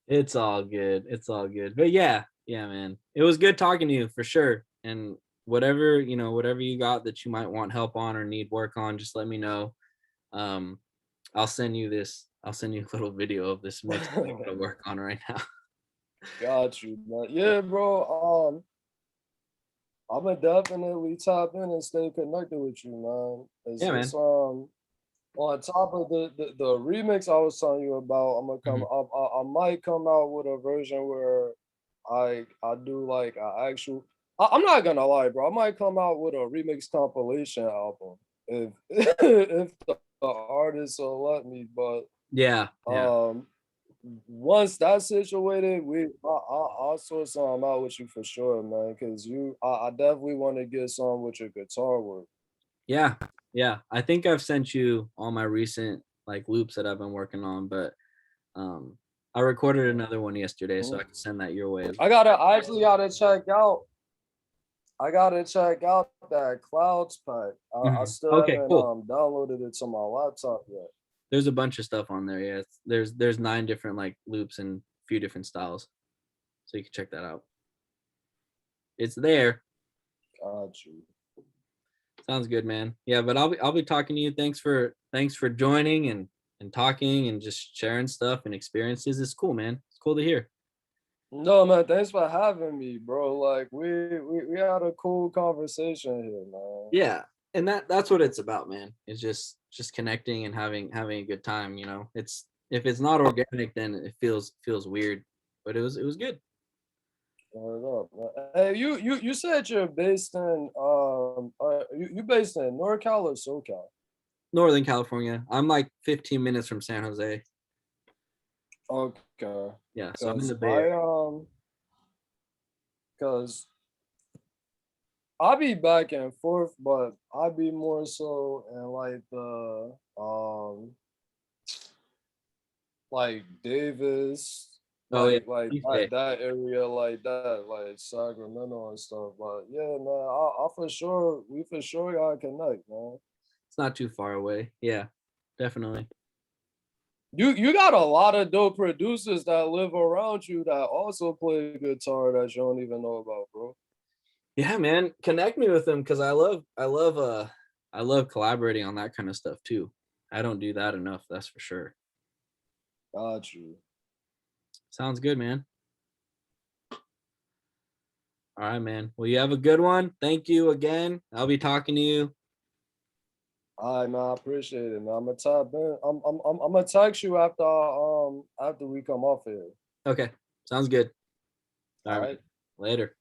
It's all good. It's all good. But yeah, man. It was good talking to you for sure. And whatever, whatever you got that you might want help on or need work on, just let me know. I'll send you a little video of this mix I'm gonna work on right now. Got you, man. Yeah, bro. I'm gonna definitely tap in and stay connected with you, man. Yeah, man. On top of the remix I was telling you about, I'm gonna come. I might come out with a version where I do like an actual. I'm not gonna lie, bro. I might come out with a remix compilation album if if the artist will let me. But Yeah. once that's situated, I'll sort something out with you for sure, man. Because I definitely want to get some with your guitar work. Yeah. I think I've sent you all my recent like loops that I've been working on, but I recorded another one yesterday, so I can send that your way. I actually gotta check out. I gotta check out that Clouds pack. I still haven't downloaded it to my laptop yet. There's a bunch of stuff on there. Yeah, there's 9 different like loops and a few different styles, so you can check that out. It's there. Got you. Sounds good, man. Yeah, but I'll be talking to you. Thanks for joining and talking and just sharing stuff and experiences. It's cool, man. It's cool to hear. No, man, thanks for having me, bro. Like we had a cool conversation here, man. Yeah, and that's what it's about, man. It's just connecting and having a good time. It's if it's not organic, then it feels weird. But it was good. Hey, you said you're based in you based in NorCal or SoCal? Northern California. I'm like 15 minutes from San Jose. Okay. Yeah, so I'm in the Bay Area. Cause I'll be back and forth, but I'll be more so in like the like Davis, like that area, like that, like Sacramento and stuff. But yeah, man, I we for sure gotta connect, man. It's not too far away. Yeah, definitely. You got a lot of dope producers that live around you that also play guitar that you don't even know about, bro. Yeah, man, connect me with them because I love collaborating on that kind of stuff too. I don't do that enough, that's for sure. Got you. Sounds good, man. All right, man. Well, you have a good one. Thank you again. I'll be talking to you. All right, man. I appreciate it, man. I'm gonna tap in. I'm gonna text you after we come off here. Okay, sounds good. All right. Later.